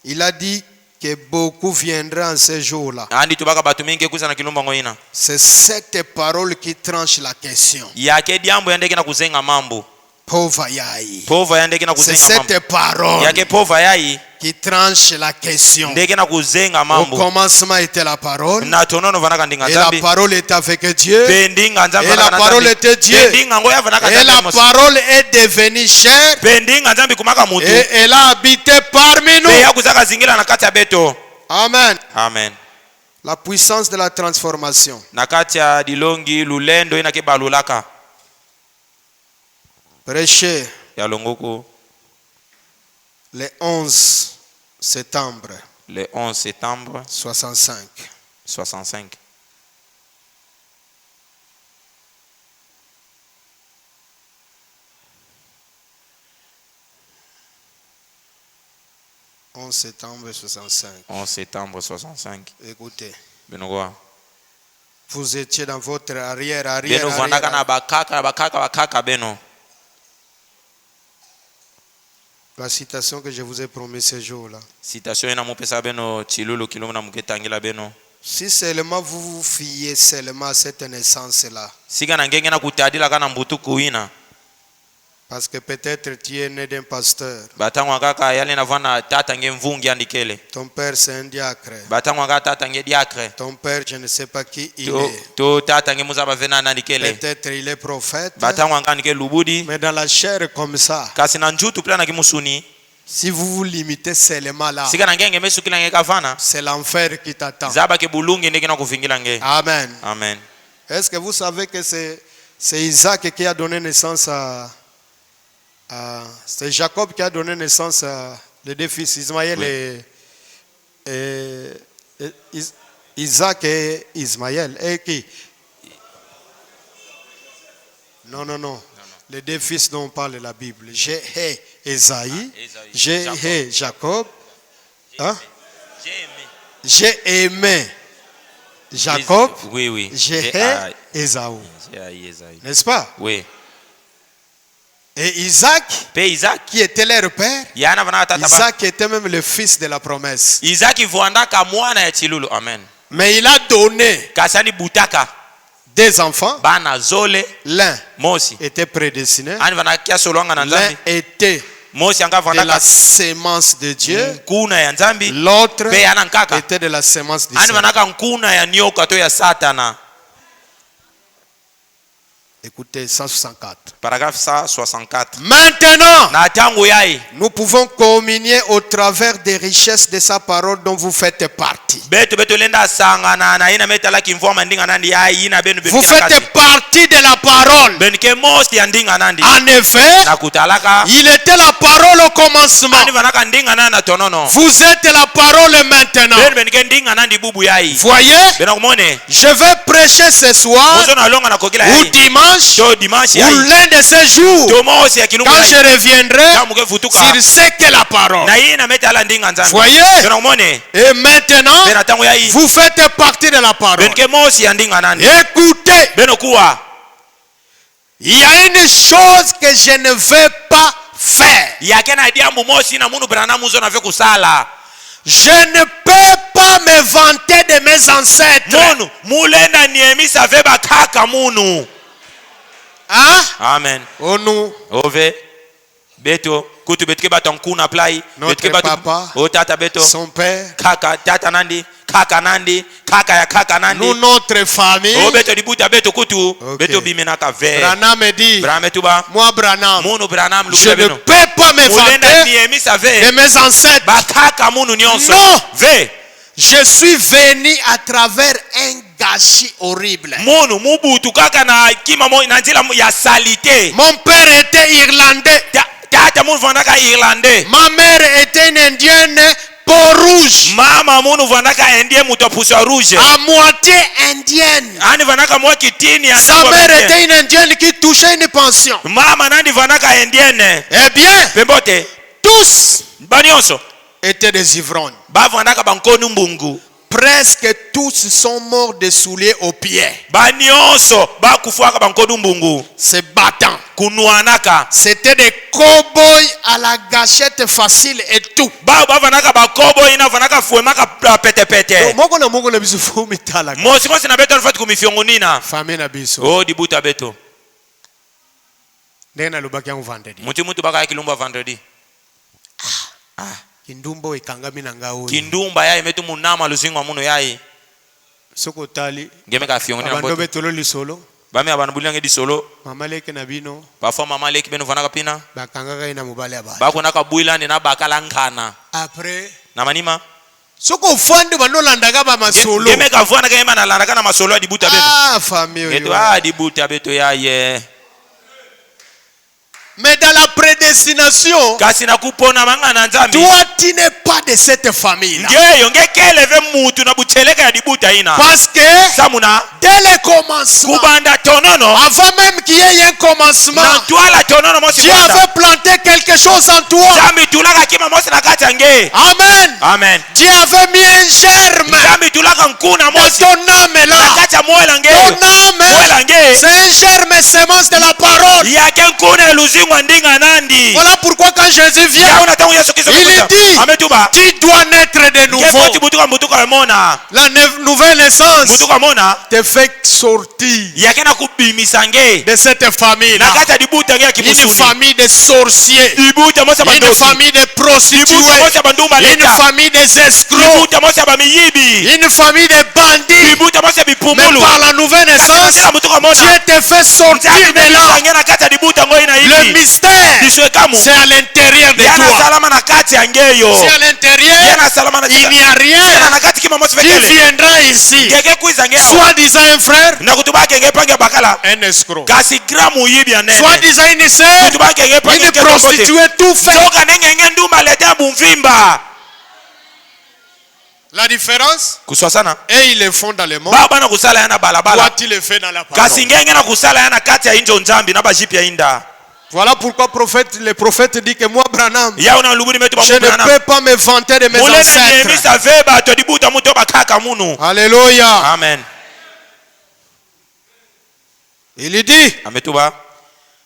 Il a dit que beaucoup viendraient en ces jours-là. Andi tubaka batu mingi kuza na kilumba ngoina. C'est cette parole qui tranche la question. Yake diambo yandeke na kuzenga mambo. Pauvre yai. Pova yandeke na C'est kuzenga mambo. cette parole Yake pova yai qui tranche la question. ndeke na kuzenga Au mambo. commencement était la parole. Na tonono vanaka ndinga Et la nzambi. parole était avec Dieu. Pendinga nzambi Et la vanaka parole nzambi. était Dieu. Pendinga ngoya vanaka Et la nzambi. parole est devenue chair. Pendinga nzambi kumaka mutu. Et elle a habité parmi nous. Pe ya kuzaka zingila na kati ya beto. Amen. Amen. La puissance de la transformation. Na kati ya dilongi lulendo ina ke balulaka. Prêché Ya longoku le 11 septembre le 11 septembre 65. 65. « 11 septembre 65. 11 septembre 65. Écoutez, Binogwa. vous étiez dans votre arrière. Beno vandaka na bakaka beno. La citation que je vous ai promis ce jour-là. Citation ina mupesa beno chilulu kilumu na muketangila beno. Si seulement vous vous fiez seulement à cette naissance-là, Siga na ngenge na kutadila kana mbutu kuina. parce que peut-être tu es né d'un pasteur, Batangwa kaka yale na vana tata nge mvungi andikele. ton père c'est un diacre, Batangwa kaka tata nge diakre. ton père je ne sais pas qui il est, To tata nge muzaba vena andikele. peut-être il est prophète, Batangwa kaka nge lubudi. mais dans la chair comme ça, Kasi na njutu plana kimusuni. si vous vous limitez seulement là, Siga na ngenge mesu kila nge kavana. c'est l'enfer qui t'attend. Zaba ke bulungi ndeke na kuvingila nge. Amen. Amen. Est-ce que vous savez que c'est Isaac qui a donné naissance c'est Jacob qui a donné naissance à les deux fils, Ismaël Oui. et Isaac et Ismaël. Et qui? Non. Les deux fils dont parle la Bible. J'ai Esaïe, j'ai Jacob. Hein? J'ai aimé Jacob, Oui. j'ai Esaü. N'est-ce pas? Oui. Et Isaac, Pe Isaac. qui était leur père, Yana vana tata ba. Isaac était même le fils de la promesse. Isaac vuandaka mwana ya chilulu. Amen. Mais il a donné Kasani butaka. des enfants. Bana zole. L'un Mosi. était prédestiné. Ani vana kia solonga na L'un nzambi. était Mosi anga de la vandaka sémence de Dieu. kuna ya nzambi. L'autre Pe yana nkaka. était de la sémence de Ani Dieu. vanaka nkuna ya nyoka to ya satana. Écoutez, 164. Paragraphe 164. Maintenant, Na tangu yai. nous pouvons communier au travers des richesses de sa parole dont vous faites partie. Beto lenda sanga na ina metala kimvoma ndinga nandi yai ina benu Vous faites partie de la parole. Benke mosi ya ndinga nandi. En effet, Na kutalaka. il était la parole au commencement. Ani vanaka ndinga na tonono. Vous êtes la parole maintenant. Benke ndinga nandi bubu yai. Voyez, Bena kumone. je vais prêcher ce soir Mozo na longa na kokila ou yai. dimanche To dimanche ou yai. l'un de ces jours To mosi ya kilungu quand je yai. reviendrai Kamuke futuka. sur ce qu'est la parole. Na ina metala ndinga nzambi. Voyez, Bena kumone. et maintenant, Bena tangu yai. vous faites partie de la parole. Benke mosi ya ndinga nandi. Écoutez, Beno kuwa. il y a une chose que je ne veux pas faire. Yake na diambu mosi na munu brana muzo na ve kusala. Je ne peux pas me vanter de mes ancêtres. Munu mulenda niemisa veba kaka munu. Hein? Amen. Oh nous, Ove. beto kutu betike bato nkuna plai Notre papa, o tata beto son père, kaka tata nandi kaka ya kaka nandi nous, notre famille. o beto dibuta beto kutu Ok. beto bimenaka ve Branham me dit, Branham tuba moi Branham, munu Branham je ne lukabeno peux pas me mulenda vanter niemisa de ve mes ancêtres. bakaka munu nyonso Non. ve Je suis venu à travers un gâchis horrible. munu mubutu kaka na kima mo na nzela ya salite Mon père était irlandais. tata munu vandaka irlandais Ma mère était une indienne peau rouge. mama munu vandaka indie muto pusa rouge À moitié indienne. ani vandaka mwa kitini ya Sa ndako mère indien. était une indienne qui touchait une pension. mama nandi vandaka indienne Eh bien, pembote tous banionso étaient des ivrognes. bavandaka bankonu mbungu Presque tous sont morts des souliers aux pieds. banionso bakufwaka bankonu mbungu Se battant. kunuanaka C'était des cow-boys à la gâchette facile et tout. bao bavandaka bakobo ina vandaka fuemaka petepete Moko na moko na biso fo mitala. mosimosi na beto alifati kumifyongo nina Famille na biso. o dibuta beto Ndenge nalobaki yango vendredi. mutu bakaya kilumba vendredi Kindumba ekangami na nga oyo. kindumba yayi metu munama luzingo muno yayi Soko tali. ngemeka fyongo nina Abando boto betolo lisolo. bami abantu buliange disolo Mama leke na bino. bafwa mama leki beno vanaka pina Bakangaka ina mobali ya batu. bakonaka bwilani na bakala nkana Après. na manima Soko fwande banolandaka ba masolo. ngemeka vwana kayema nalandaka na masolo ya dibuta beto Ah, famille ngeto oyo. dibuta beto yaye Mais dans la prédestination, kasi nakupona manga na nzambi toi tu n'es pas de cette famille-là. ngeyo ngekeleve mutu na bucheleka ya dibuta ina Parce que samuna dès le commencement, kubanda tonono avant même qu'il y ait un commencement, na twala tonono mosi Dieu kwanza avait planté quelque chose en toi. nzambi tulaka kima mosi na kati yange Amen. amen Dieu avait mis un germe nzambi tulaka nkuna dans mosi ton âme na là. kati ya moyo Ton langeyo âme, moyo lange c'est un germe sémence de la parole. yake nkuna eluzingwa ndinga nandi Voilà pourquoi quand Jésus vient, yaona tangu yesu kristo il kuja. dit, ametuba tu dois naître de nouveau. ngefoti butuka mbutuka mona La nouvelle naissance mbutuka mona te fait sortir yake na kubimisa nge de cette famille na là. kati ya dibuta nge ya Une kibusuni famille de sorciers, dibuta mosi ya une bandoki famille de dibuta prostituées, mosi ya bandumba une leta famille des escrocs, dibuta mosi ya bamiyibi une famille de bandits. dibuta mosi ya Mais bipumbulu par la nouvelle naissance, Kasi mbutuka mona Dieu te fait sortir de là. nge na kati ya dibuta ngo ina Le hivi mystère, diswekamu c'est à l'intérieur de yana toi. salama na kati ya ngeyo C'est à l'intérieur, yana salama na il n'y a yana rien na kati kima mosi qui fekele viendra ici. ngeke kwiza nge Soi-disant un frère, na kutubake nge pange bakala un escroc. kasi gramu yibi ya nene Soi-disant une sœur, kutubake nge pange une nge tokote prostituée, tout fait. soka nenge nge ndumba leta bumvimba La différence, kuswa sana et ils le font dans le monde. baba na kusala yana balabala Toi, tu le fais dans la parole. kasi ngenge na kusala yana kati ya injo nzambi na bajipi ya inda Voilà pourquoi le prophète dit que moi, Branham, yauna lubuni metu je ne bamupana peux pas me vanter de mes mulena ancêtres. niemisa ve bato dibuta muto bakaka munu Alléluia. amen Il dit, ametuba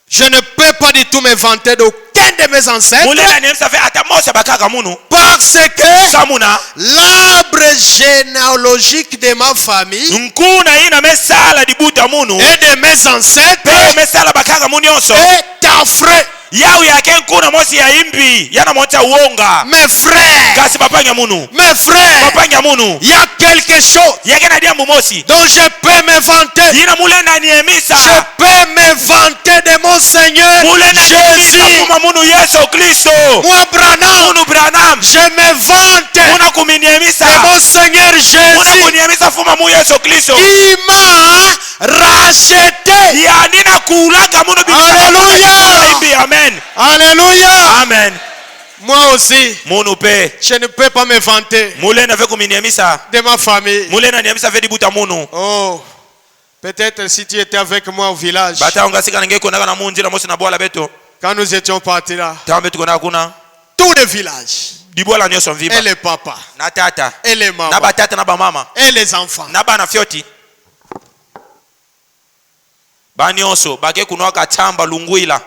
je ne peux pas du tout me vanter d'aucun de mes ancêtres mulena niemisa ve ata mosa bakaka munu parce que samuna l'arbre généalogique de ma famille nkuna ina mesala dibuta munu et de mes ancêtres pe mesala bakaka munu yonso est affreux. yau yake nkuna mosi ya imbi yana monta uonga Mes frères, kasi bapanya munu mes frères, bapanya munu il y a quelque chose yake na diambu mosi dont je peux me vanter. yina mulena niemisa Je peux me vanter de mon Seigneur mulena niemisa Jésus. kuma munu yesu kristo Moi, Branham, munu branam je me vante muna kuminiemisa de mon Seigneur muna Jésus kuniemisa fuma mu yesu kristo qui m'a racheté. yanina kulaka munu Alléluia. imbi amen Alléluia. amen Moi aussi, munu pe je ne peux pas me vanter mulena ve kuminiemisa de ma famille. mulena niemisa ve dibuta munu Oh, peut-être si tu étais avec moi au village, bata ungasika nange konaka na munjira mosi na bwala beto quand nous étions partis là, tambe tukona kuna tout le village, dibwala nyonso et mvimba les papas, na tata et les na mamans, batata na bamama et les enfants, na bana fyoti banyonso bake kunwaka chamba lungwila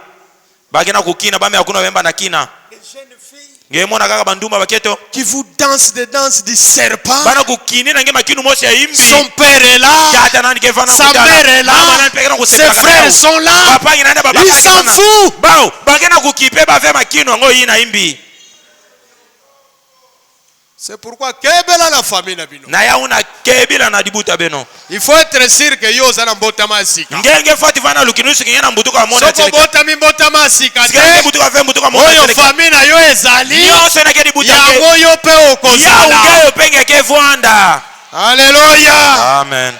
bake na kukina bame hakuna wemba na kina les jeunes filles ngemona kaka bandumba baketo qui vous dansent des danses du serpent. bana kukini na nge makinu mosi ya imbi Son père est là, tata tata nani kefana sa kutala. mère est Mama là, nani pekena ses kusepela na frères yao. sont là, Papa ngina baba il s'en fout. bao bakena kukipe bave makino ngo yina imbi. C'est pourquoi kebela la famille na bino. Na ya una kebila na dibuta beno. Il faut être sûr que yo zana mbotama sika. Ngenge fati vana lukinusu ngena mbutuka mona Soko teleka. botami mbotama sika Sikenge te. mbutuka ve mbutuka mona Oyo teleka. famille na yo ezali. Nyonso na kedi buta. Yango yo pe Ya okozala. ungeyo penge kevwanda. Alléluia. Amen.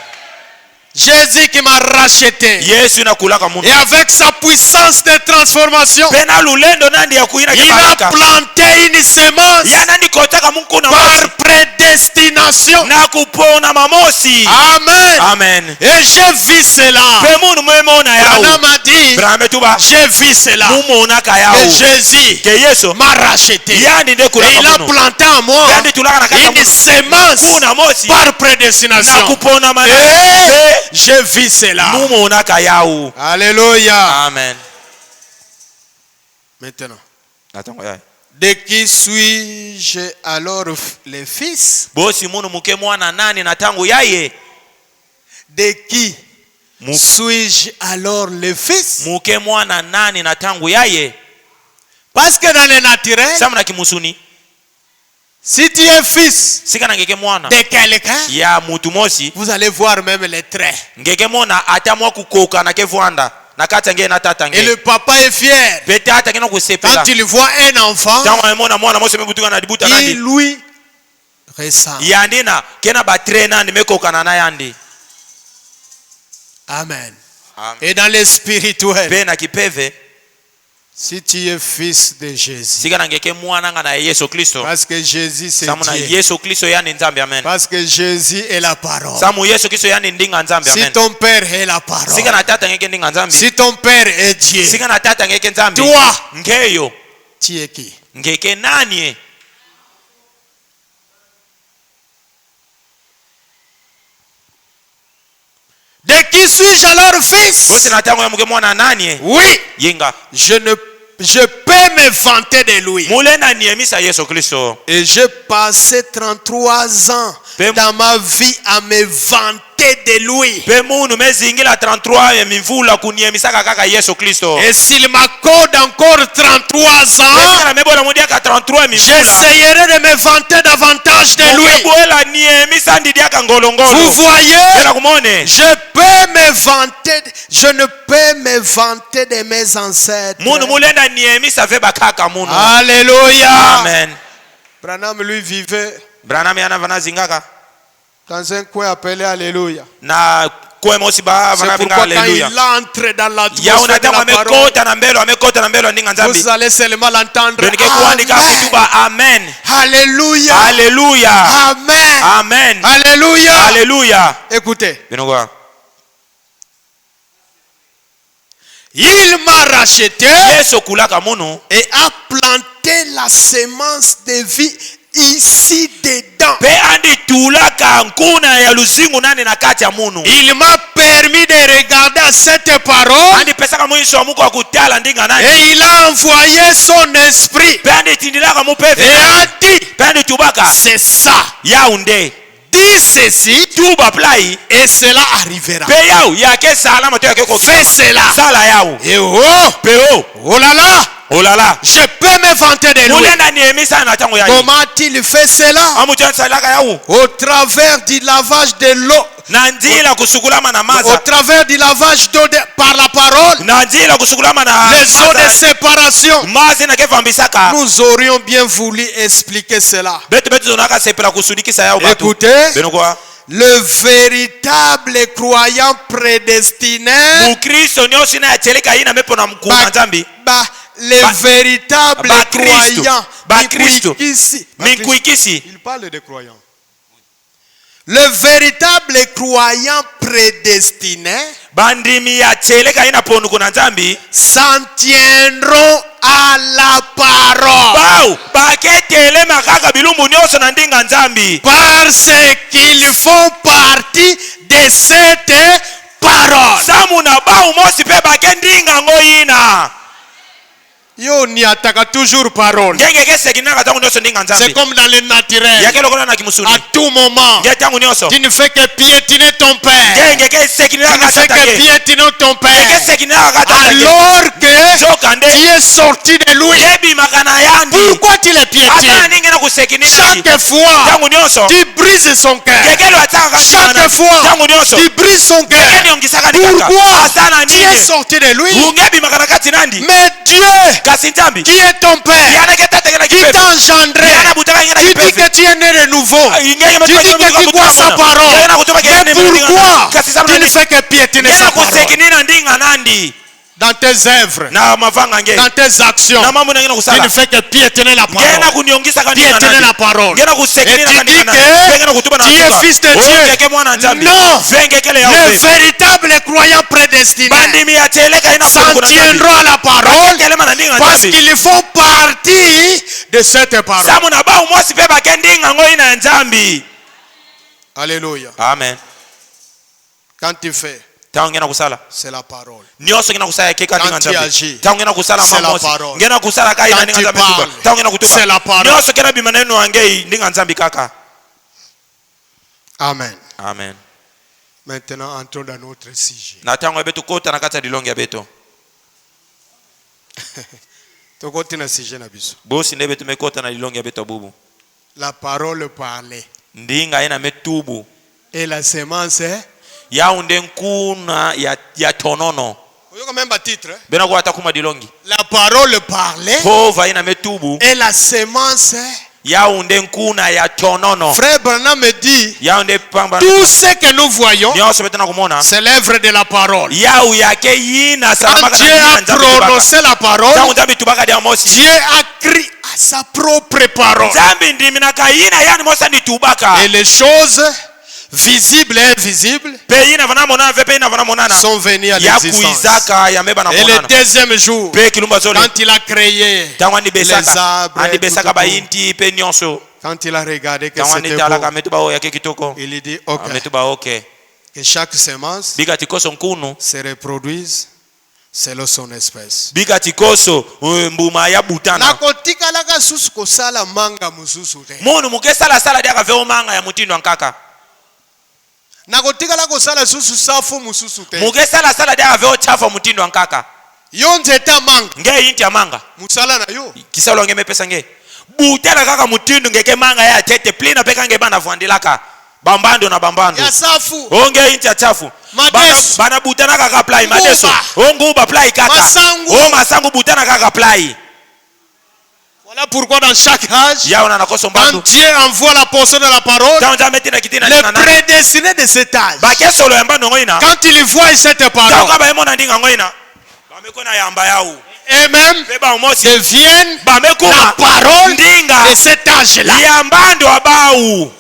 Jésus qui m'a racheté. Yesu na kulaka mundu. Et avec sa puissance de transformation, Pena lulendo nandi ya kuina il a kebaraka. planté une semence Ya nandi kotaka mukuna par mosi. prédestination. Na kupona mamosi. Amen. Amen. Et j'ai vu cela. Pe mundu mwemona Branham yao. m'a dit, Brame tuba. j'ai vu cela. Mumona ka yao. Et Jésus Ke Yesu. m'a racheté. Yani nde Et kulaka il a mundu. planté en moi Yandi tulaka na kata une mundu. semence Kuna mosi. par Na prédestination. kupona mana. Et j'ai vu cela. Mumona ka yao. Alléluia. Amen. Maintenant, Natango yai. de qui suis-je alors le fils? Bosi munu muke mwana nani na tangu yaye. De qui Mu- suis-je alors le fils? Muke mwana nani na tangu yaye. Parce que dans le naturel, Samuna kimusuni. si tu es fils Sika na ngeke mwana. de quelqu'un, Ya mutu mosi. vous allez voir même les traits. Ngeke mwana atamwa kukoka na kevwanda. Na kata nge na tata Et nge. le papa est fier. Pete hata kena kusepela. Quand il voit un enfant Tangu amemona mwana mosi mebutuka na dibuta qui nandi. lui ressemble. Yandina kena batre nandi mekoka na yandi. Amen. Amen. Et dans le spirituel, Pe na kipeve. si tu es fils de Jésus, Sika na ngeke mwana nga na Yesu Kristo. parce que Jésus c'est Samuna Dieu, Yesu Kristo yani nzambe amen. parce que Jésus est la parole. Samu Yesu Kristo yani ndinga nzambe Si amen. ton père est la Sika parole, na tata ngeke ndinga nzambe. si ton père est Dieu, Sika na tata ngeke nzambe. toi, Ngeyo. tu es qui? Ngeke nani? De qui suis-je alors fils? Bosi na tangu ya muke mwana nani? Oui, Yenga. je peux me vanter de lui. Mulena niemisa Yesu Kristo. Et j'ai passé 33 ans Pe- dans ma vie à me vanter de lui. Pe munu mezingila 33 ya mivula kuniemisaka kaka Yesu Kristo. Et s'il m'accorde encore 33 ans, Esa mebola mudiaka 33 mivula. j'essayerai de me vanter davantage de lui. Mukebola niemisa ndidiaka Vous ngolongolo. voyez, Pela kumone. je peux me vanter, je ne peux me vanter de mes ancêtres. Munu mulenda niemisa veba kaka munu. Alléluia. Amen. Branham lui vivait Branham yana vana zingaka. dans un coin appelé Alléluia. Na kwe mosi ba C'est vana vinga pourquoi quand haleluya. il entre dans Ya l'atmosphère de unataka la parole, amekota na mbelo ndinga nzambi. vous allez seulement l'entendre. Benike kuandika Amen. kutuba amen. Alléluia. Haleluya. Amen. Amen. Alléluia. Haleluya. Écoutez, Binogwa. il m'a racheté Yesu kulaka munu. et a planté la semence de vie ici dedans. Pe andi tulaka nkuna ya luzingu nani na kati ya munu. Il m'a permis de regarder à cette parole Andi pesaka mwisho wa muko wa kutala ndinga nani. et il a envoyé son esprit Pe andi tindilaka mupefe. et a dit, Pe andi tubaka. c'est ça. Yaunde. Dis ceci Tuba plai. et cela arrivera. Pe yau yake sala mato yake ko. Fais cela. Sala yau. Et oh, Pe o. oh là là, Oh là là. je peux me vanter de lui. Mulenda niemisa na tango ya. Comment a-t-il fait cela? Amujan salaka yau. Au travers du lavage de l'eau, Na njila kusukulama na au maza. travers du lavage d'eau par la parole, Na njila kusukulama na les eaux de maza. séparation. Mazi na kevambisaka. Nous aurions bien voulu expliquer cela. Betu betu zonaka sepela kusudikisa yao batu. Écoutez, Benokwa. le véritable croyant prédestiné, Mukristo nyosi na yacheleka ina mepo na mkuu na nzambi. le véritable Kristo. croyant, Kristo. Minkuikisi. il parle de croyants. Le véritable croyant prédestiné Bandimi yacheleka ina ponu kuna nzambi. s'en tiendront à la parole. Bao. Baketele makaka bilumbu nyoso na ndinga nzambi. Parce qu'ils font partie de cette parole. Samu na bao mosi pe bakendinga ngoyina. Yo n'y attaque toujours parole. ngenge kesekinaka ntango nyonso ndinga C'est nzambe comme dans le naturel. yake lokola na kimusuni À tout moment, nge ntango nyonso tu ne fais que piétiner ton père. ngenge Tu ne kesekinaka fais que tatake piétiner ton père. kesekinaka tatake Alors que Nzokande. tu es sorti de lui. yebimaka na yandi Pourquoi tu le ata piétines? ningi na kusekiniki Chaque fois, ntango nyonso tu brises son cœur. ngekelo atakaka Chaque fois, ntango nyonso tu brises son cœur. ngekelo ongisaka nikaka Pourquoi? asana Tu es nini sorti de lui. ungebimaka na kati nandi Mais Dieu, kasi nzambi qui est ton père, yana ketateke qui t'a engendré, yana butaka ngena tu dis que tu es né de nouveau. Tu dis que tu crois sa parole. Mais pourquoi tu ne fais que piétiner sa parole? kusekinina ndinga nandi Dans tes œuvres, na mavanga nge dans tes actions, na mambo nangena tu ne kusala fais que piétiner la ngena parole. kuniongisaka Piétiner ndinga la nandi parole. ngena Et kusekinina tu dis ndinga nandi ngena que kutuba na tu es fils de Dieu. ngeke mwana nzambi Non. vengekele ya Les uve véritables croyants prédestinés bandimi ya teleka ina s'en tiendront à la parole kelema na ndinga parce nzambi qu'ils font partie de cette parole. samu na bao mwasi pe bakendinga ngo ina nzambi Alléluia. amen Quand tu fais, tangu ngena kusala c'est la parole. nyonso ngena kusala keka ndinga Quand tu nzambi agis, tangu ngena kusala c'est la mamosi parole. ngena kusala kai na Quand ndinga tu nzambi tuba parles, tangu ngena kutuba c'est la parole. nyonso kena bimaneno angei ndinga nzambi kaka Amen. amen Maintenant, entrons dans notre sujet. na tango betu kota na kati ya dilongi ya beto Tokoti na sujet na biso. bosi nde betu mekota na dilongi ya beto bubu La parole parlée. ndinga ina metubu Et la semence, yaunde nkuna ya tonono vous avez même un titre. bena kwa atakuma dilongi La parole parlée pova ina metubu et la semence. yaunde nkuna ya tonono Frère Branham me dit, yaunde pamba tout ce que nous voyons, nyonso betena kumona c'est l'œuvre de la parole. yau yake yina Quand salamaka Dieu a prononcé la parole, tangu nzambi tubaka dia mosi Dieu a crié à sa propre parole. nzambi ndimi na kayina yani mosa ndi tubaka Et les choses visibles et invisibles pe yina vana monana ve pe yina vana monana sont venues à ya l'existence. kuizaka ya meba na Et le monana deuxième jour, pe kilumba zole quand il a créé tangu andi les besaka arbres, andi tout, besaka tout, bainti pe nyonso quand il a regardé que tangu andi c'était talaka beau, metuba o yake kitoko il dit ok, metuba okay que chaque semence bika tikoso nkunu se reproduise selon son espèce. bika tikoso mbuma ya butana Nakotikalaka susu kosala manga mususu te. munu mukesala sala dia kave omanga ya mutindo nkaka Nakotikala kosala susu safu mususu te. mukesala sala dia kave ochafa mutindo nkaka Yo nzeta manga nge yinti ya manga musala na yo. kisalo nge mepesa nge butela kaka mutindo ngeke manga ya tete plina peka nge bana vandilaka bambando na bambando Ya safu. onge inti ya chafu Madesu. bana butana kaka plai Nguba. madeso onguba plai kaka Masangu. o masangu butana kaka plai Voilà pourquoi dans chaque âge, ya na nakoso quand mbandu Dieu envoie la portion de la parole, tanja metina kitina les na nani prédestinés de cet âge, ba kesolo ya mbando ngoina quand ils voient cette tanga parole, ba emona ndinga ngoina ba mekona yamba yao eux-mêmes pe ba mosi deviennent ba la mekuma parole ndinga de cet âge-là. ya mbando abau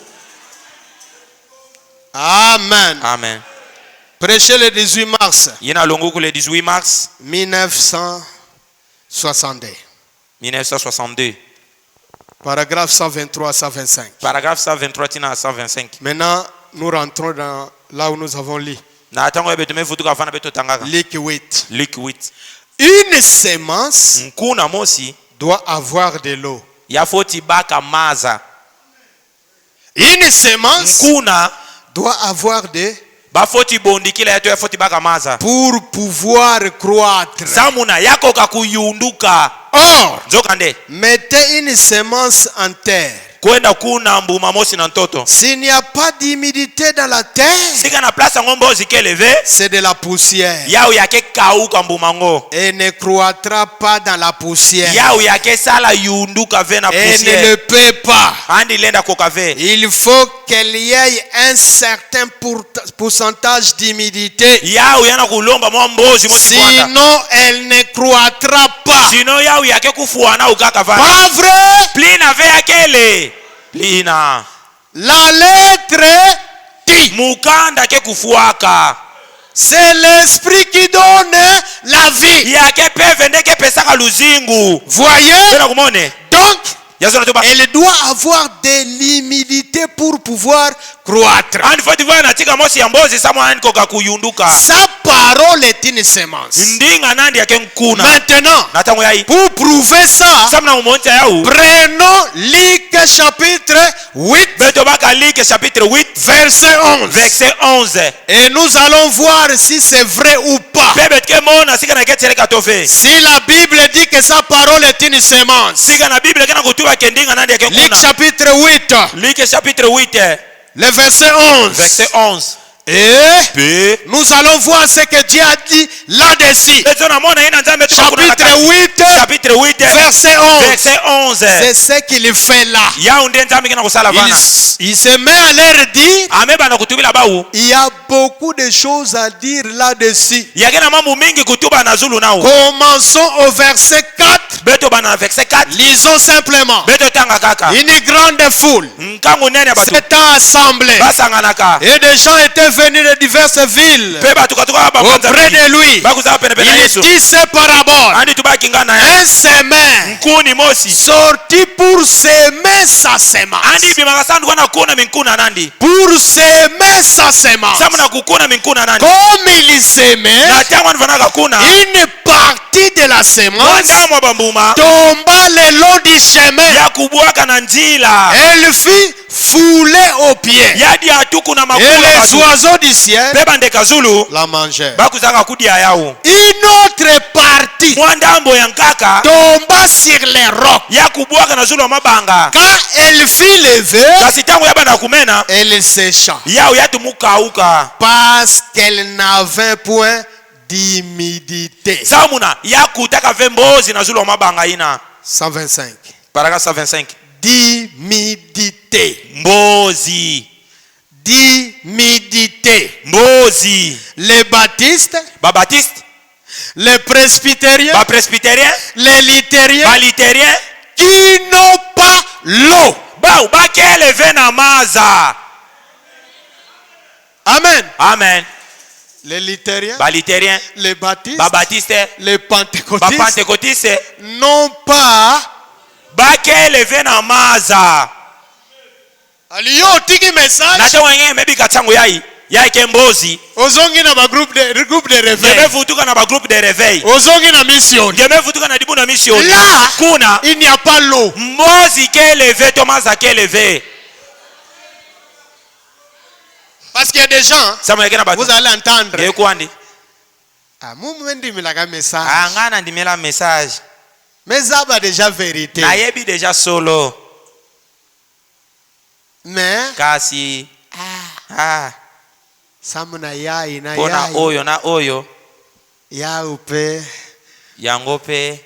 Amen. amen Prêchez le 18 mars yina longuku le 18 mars 1962. 1962 Paragraphe 123 à 125. paragraphe 123 tina 125 Maintenant, nous rentrons dans là où nous avons lu. na tango ebe tumevutuka fana beto tangaka Luc 8. Luke 8 Une semence nkuna mosi doit avoir de l'eau. ya foti baka maza Une semence nkuna doit avoir de bafoti bondikila yetu ya foti baka maza pour pouvoir croître. samuna yakoka kuyunduka Or, nzokande mettez une semence en terre. kwenda kuna mbuma mosi na ntoto S'il n'y a pas d'humidité dans la terre, sika na place ngombe ozikeleve c'est de la poussière. yao yake kauka mbuma ngo Et ne croîtra pas dans la poussière. yao yake sala yunduka ve na Et ne pusiere le peut pas. andi lenda koka ve Il faut qu'il y ait un certain pourcentage d'humidité. yao yana kulomba mwa mbozi mosi kwanda Sinon, elle ne croîtra pas. sino yao yake kufuana ukaka vana Pas vrai? plina ve yakele plina La lettre T. mukanda ke kufuaka C'est l'esprit qui donne la vie. yake peve ndeke pesaka luzingu Voyez? tena kumone Donc, yazona tuba elle doit avoir de l'humidité pour pouvoir croître. andi foti vana natika mosi ya mbozi samwa andi koka kuyunduka Sa parole est une semence. ndinga nandi yake nkuna Maintenant, na tango yai pour prouver ça, samna umonta yau prenons Luc chapitre 8, beto baka Luc chapitre 8 verset 11. verset 11 Et nous allons voir si c'est vrai ou pas. bebe tke mona sika na ketsereka tofe Si la Bible dit que sa parole est une semence. sika na bible kana kutuba kendinga nandi yake Luc nkuna chapitre 8, Luc chapitre 8 le verset 11. verset 11 Et pe nous allons voir ce que Dieu a dit là-dessus. beto na mona ina nzambe tuba kuna Chapitre 8, chapitre 8 verset 11. verset 11 C'est ce qu'il fait là. yau ndi nzambe kina kusala Il, vana il se met à leur dire, ameba na kutubila bau il y a beaucoup de choses à dire là-dessus. yake na mambo mingi kutuba na zulu nao Commençons au verset 4. beto bana verset 4 Lisons simplement. beto tanga kaka Une grande foule nkangu nene ya batu s'étant assemblée. basanganaka Et des gens étaient venus de diverses villes pe batu katuka auprès de lui. bakuzaka penepene Il yesu dit ces paraboles. andi tubakingana ya Un semer nkuni mosi sorti pour semer sa semence. andi bimaka sandu wana kuna minkuna nandi Pour semer sa semence. samu na kukuna minkuna nandi Comme il semait, na tangu andi vanaka kuna une partie de la semence mwanda mwa bambuma tomba le long du chemin. ya kubwaka na njila Elle fut foulée aux pieds. yadi atuku na Et makula les batu oiseaux du ciel pe bandeka zulu la mangèrent. bakuzaka kudia yao Une autre partie mwandambo ya nkaka tomba sur les rocs. ya kubwaka na zulu wa mabanga Quand elle fut levée, kasi tangu yabanda kumena elle sécha. yao yatumukauka Parce qu'elle n'avait point d'humidité. samuna yakutaka ve mbozi na zulu wa mabanga ina 125. baraka 125 D'humidité. mbozi D'humidité. mbozi Les baptistes, babatiste les presbytériens, bapresbyterien les luthériens baliterien qui n'ont pas l'eau. bau bakeleve na maza Amen. amen Les luthériens, baliterien les baptistes, babatiste les pentecôtistes bapentekotiste n'ont pas. bakeleve na maza Aliyo tiki message. nate wengine mebika tangu yaike mbozi Ozongi na ba groupe de réveil. ngemevutuka na bagroupe de réveil Ozongi na mission. ngemevutuka na dibu na mission Là, kuna il n'y a pas l'eau. mbozi keleve tomaza keleve Parce qu'il y a des gens, samu yake na batu vous allez entendre. yekwandi Ah, mumendi milaka message. angana ndimela message Mais ça va déjà vérité. nayebi deja solo Mais kasi samuna yai na mpona yai. oyo na oyo Ya upe. yango mpe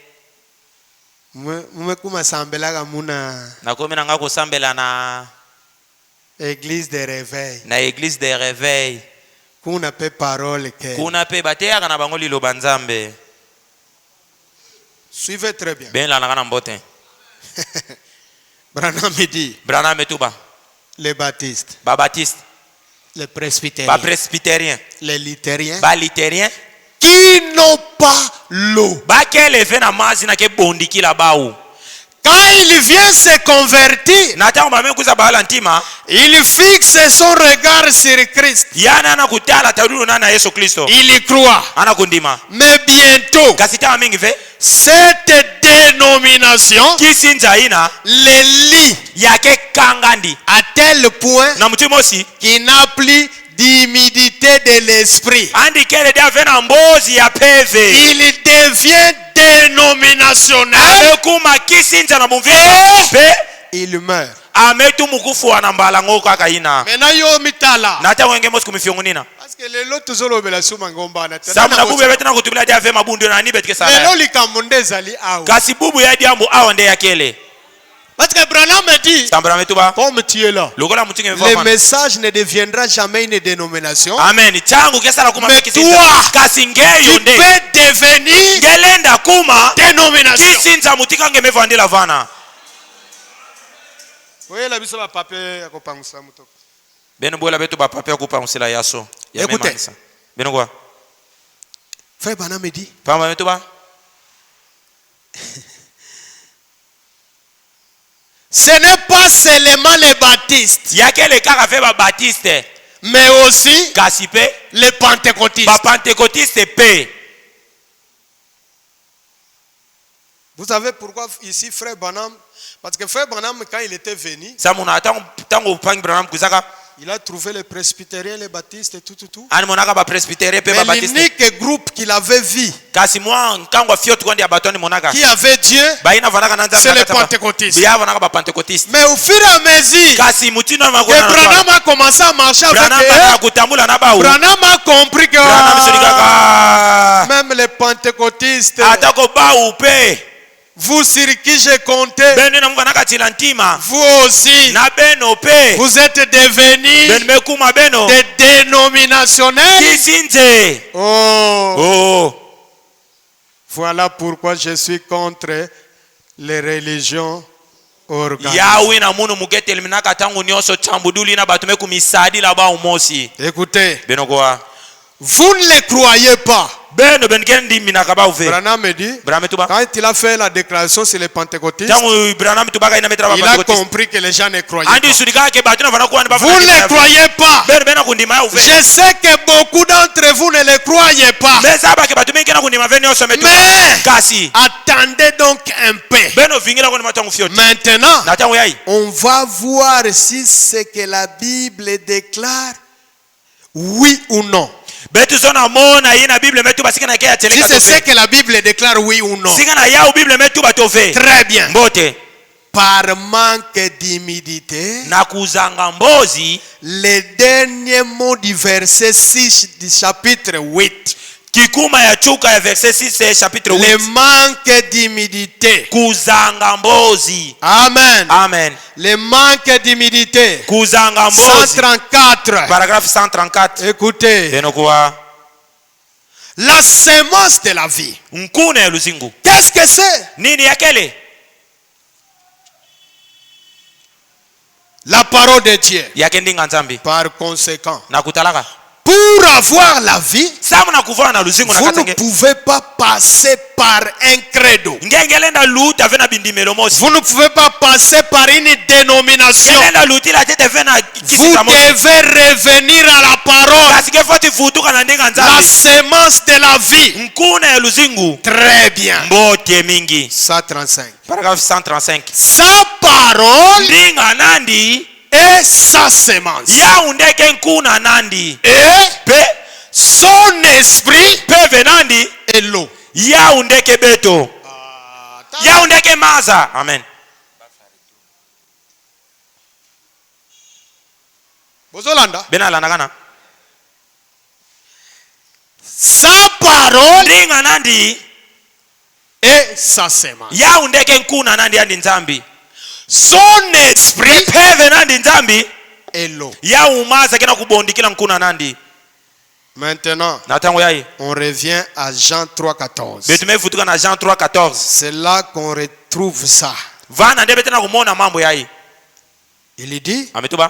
Mumekuma sambelaka muna nakomi nanga kosambela na église de réveil. na église de réveil Kuna pe parole ke. kuna mpe bateyaka na bango liloba nzambe Suivez très bien. benlanaka na mbote Branham dit brana metuba les baptistes, babatiste les presbytériens, bapresbyterien les luthériens baliterien qui n'ont pas l'eau. bakeleve na mazi na kebondikila bau Quand il vient se convertir, na ntango bamekuza bahala ntima il fixe son regard sur Christ. yana ana kutala tadulu na yesu kristo Il y croit. ana kundima Mais bientôt, kasi ntango mingi ve cette dénomination kisinza ina les lie yake kangandi à tel point na mutu mosi qu'il n'a plus d'humidité de l'esprit. andi kelede ave na mbozi ya peve Il devient dénominationnel. amekuma kisinza na mumvisa Eh! pe Il meurt. ametu mukufuwa na mbalango kaka ina Maintenant, yo mitala. na ntango wenge mosi kumifyongo nina Parce que les lots tous olobela suma ngomba na samu na bubu yabete na kutubila di ave mabundo na ani betike Les sala lots likamunda zali awo. kasi bubu ya diambo awa nde yakele Parce que Branham me dit, sambara metuba comme tu es là, lokola mutu nge le mfafana message ne deviendra jamais une dénomination. amen changu kesala kuma Mais kisinza toi, kasi ngeyo Tu nde peux devenir ngelenda kuma dénomination. kisinza mutika nge mevandela vana Oui, la biso ba papier akopangisa mutoko. beno bola betu ba pape kupamusela yaso ya Écoutez. memanisa beno kwa Frère Branham me dit, pamba metuba Ce n'est pas seulement les baptistes, yake le kaka fe ba baptiste mais aussi kasi pe les pentecôtistes. ba pentecôtiste pe. Vous savez pourquoi ici Frère Branham? Parce que Frère Branham, quand il était venu, Sa muna tango pangi Branham kuzaka il a trouvé les presbytériens, les baptistes et tout. ani monaka ba presbytérien pe ba Mais baptiste l'unique groupe qu'il avait vu, kasi moi nkango fio tukondi abatoni monaka qui avait Dieu, ba ina vanaka nanza c'est les pentecôtistes. biya vanaka ba pentecôtiste Mais au fur et à mesure kasi mutino que makona Branham a commencé à marcher avec Branham eux, ba kutambula na ba Branham a compris que Branham selikaka même les pentecôtistes, atako ba upe vous sur qui j'ai compté, beno na mvanaka tilantima vous aussi, na beno pe vous êtes devenus beno mekuma beno des dénominationnels. kisinze. Oh, Oh, voilà pourquoi je suis contre les religions organisées. yawe na munu mugete eliminaka tangu nyoso chambuduli na batume kumisadi la ba umosi Écoutez, beno kwa vous ne les croyez pas. beno benkendi minaka ba uve Branham me dit, Branham tuba quand il a fait la déclaration sur les pentecôtistes, tangu Branham tuba ina metra ba il a pentecôtiste compris que les gens ne croyaient andi pas. surika ke batuna vana kwa ba Vous ne les croyez pas. beno kundima ya uve Je sais que beaucoup d'entre vous ne les croyez pas. meza ba ke batume kena kundima veni oso metu Mais kasi attendez donc un peu. beno vingira kwa matangu fioti Maintenant, na tangu yai on va voir si ce que la Bible déclare, oui ou non. betu zona mona ina bible metu basika na ke ya Si teleka c'est ce que la Bible déclare, oui ou non. sika na ya bible metu batove Très bien. mbote Par manque d'humilité, na kuzanga mbozi les derniers mots du verset 6 du chapitre 8. kikuma ya chuka ya verset 6 chapitre Le 8 manque d'humilité. kuzanga mbozi. Amen. Amen. Le manque d'humilité. Kuzanga mbozi 134. paragraphe 134 Écoutez. beno kwa La sémence de la vie. nkuna ya luzingu Qu'est-ce que c'est? nini yakele La parole de Dieu. yake ndinga nzambi Par conséquent, na kutalaka pour avoir la vie, samu na kuvana na luzingu na vous ne katenge pouvez pas passer par un credo. ngengelenda luta vena bindimelo mosi Vous ne pouvez pas passer par une dénomination. ngelenda lutila tete vena Vous kisika mosi devez revenir à la parole. kasi ke foti futuka na ndinga La nzambi sémence de la vie. nkuna ya luzingu Très bien. mbote mingi 135. paragraphe 135 Sa parole ndinga nandi est sa sémence. yaundeke nkuna nandi Et pe son esprit peve nandi est l'eau. yaundeke beto yaundeke maza amen Bozolanda. benalandakana Sa parole ndinga nandi est sa sémence. yaundeke nkuna nandi andi nzambi Son esprit peve nandi nzambi est l'eau. yaumaza kena kubondikila nkuna nandi Maintenant, na tango yai on revient à Jean 3,14. betumefutuka na Jean 3:14 C'est là qu'on retrouve ça. vana nde betena kumona mambo yai Il dit, ametuba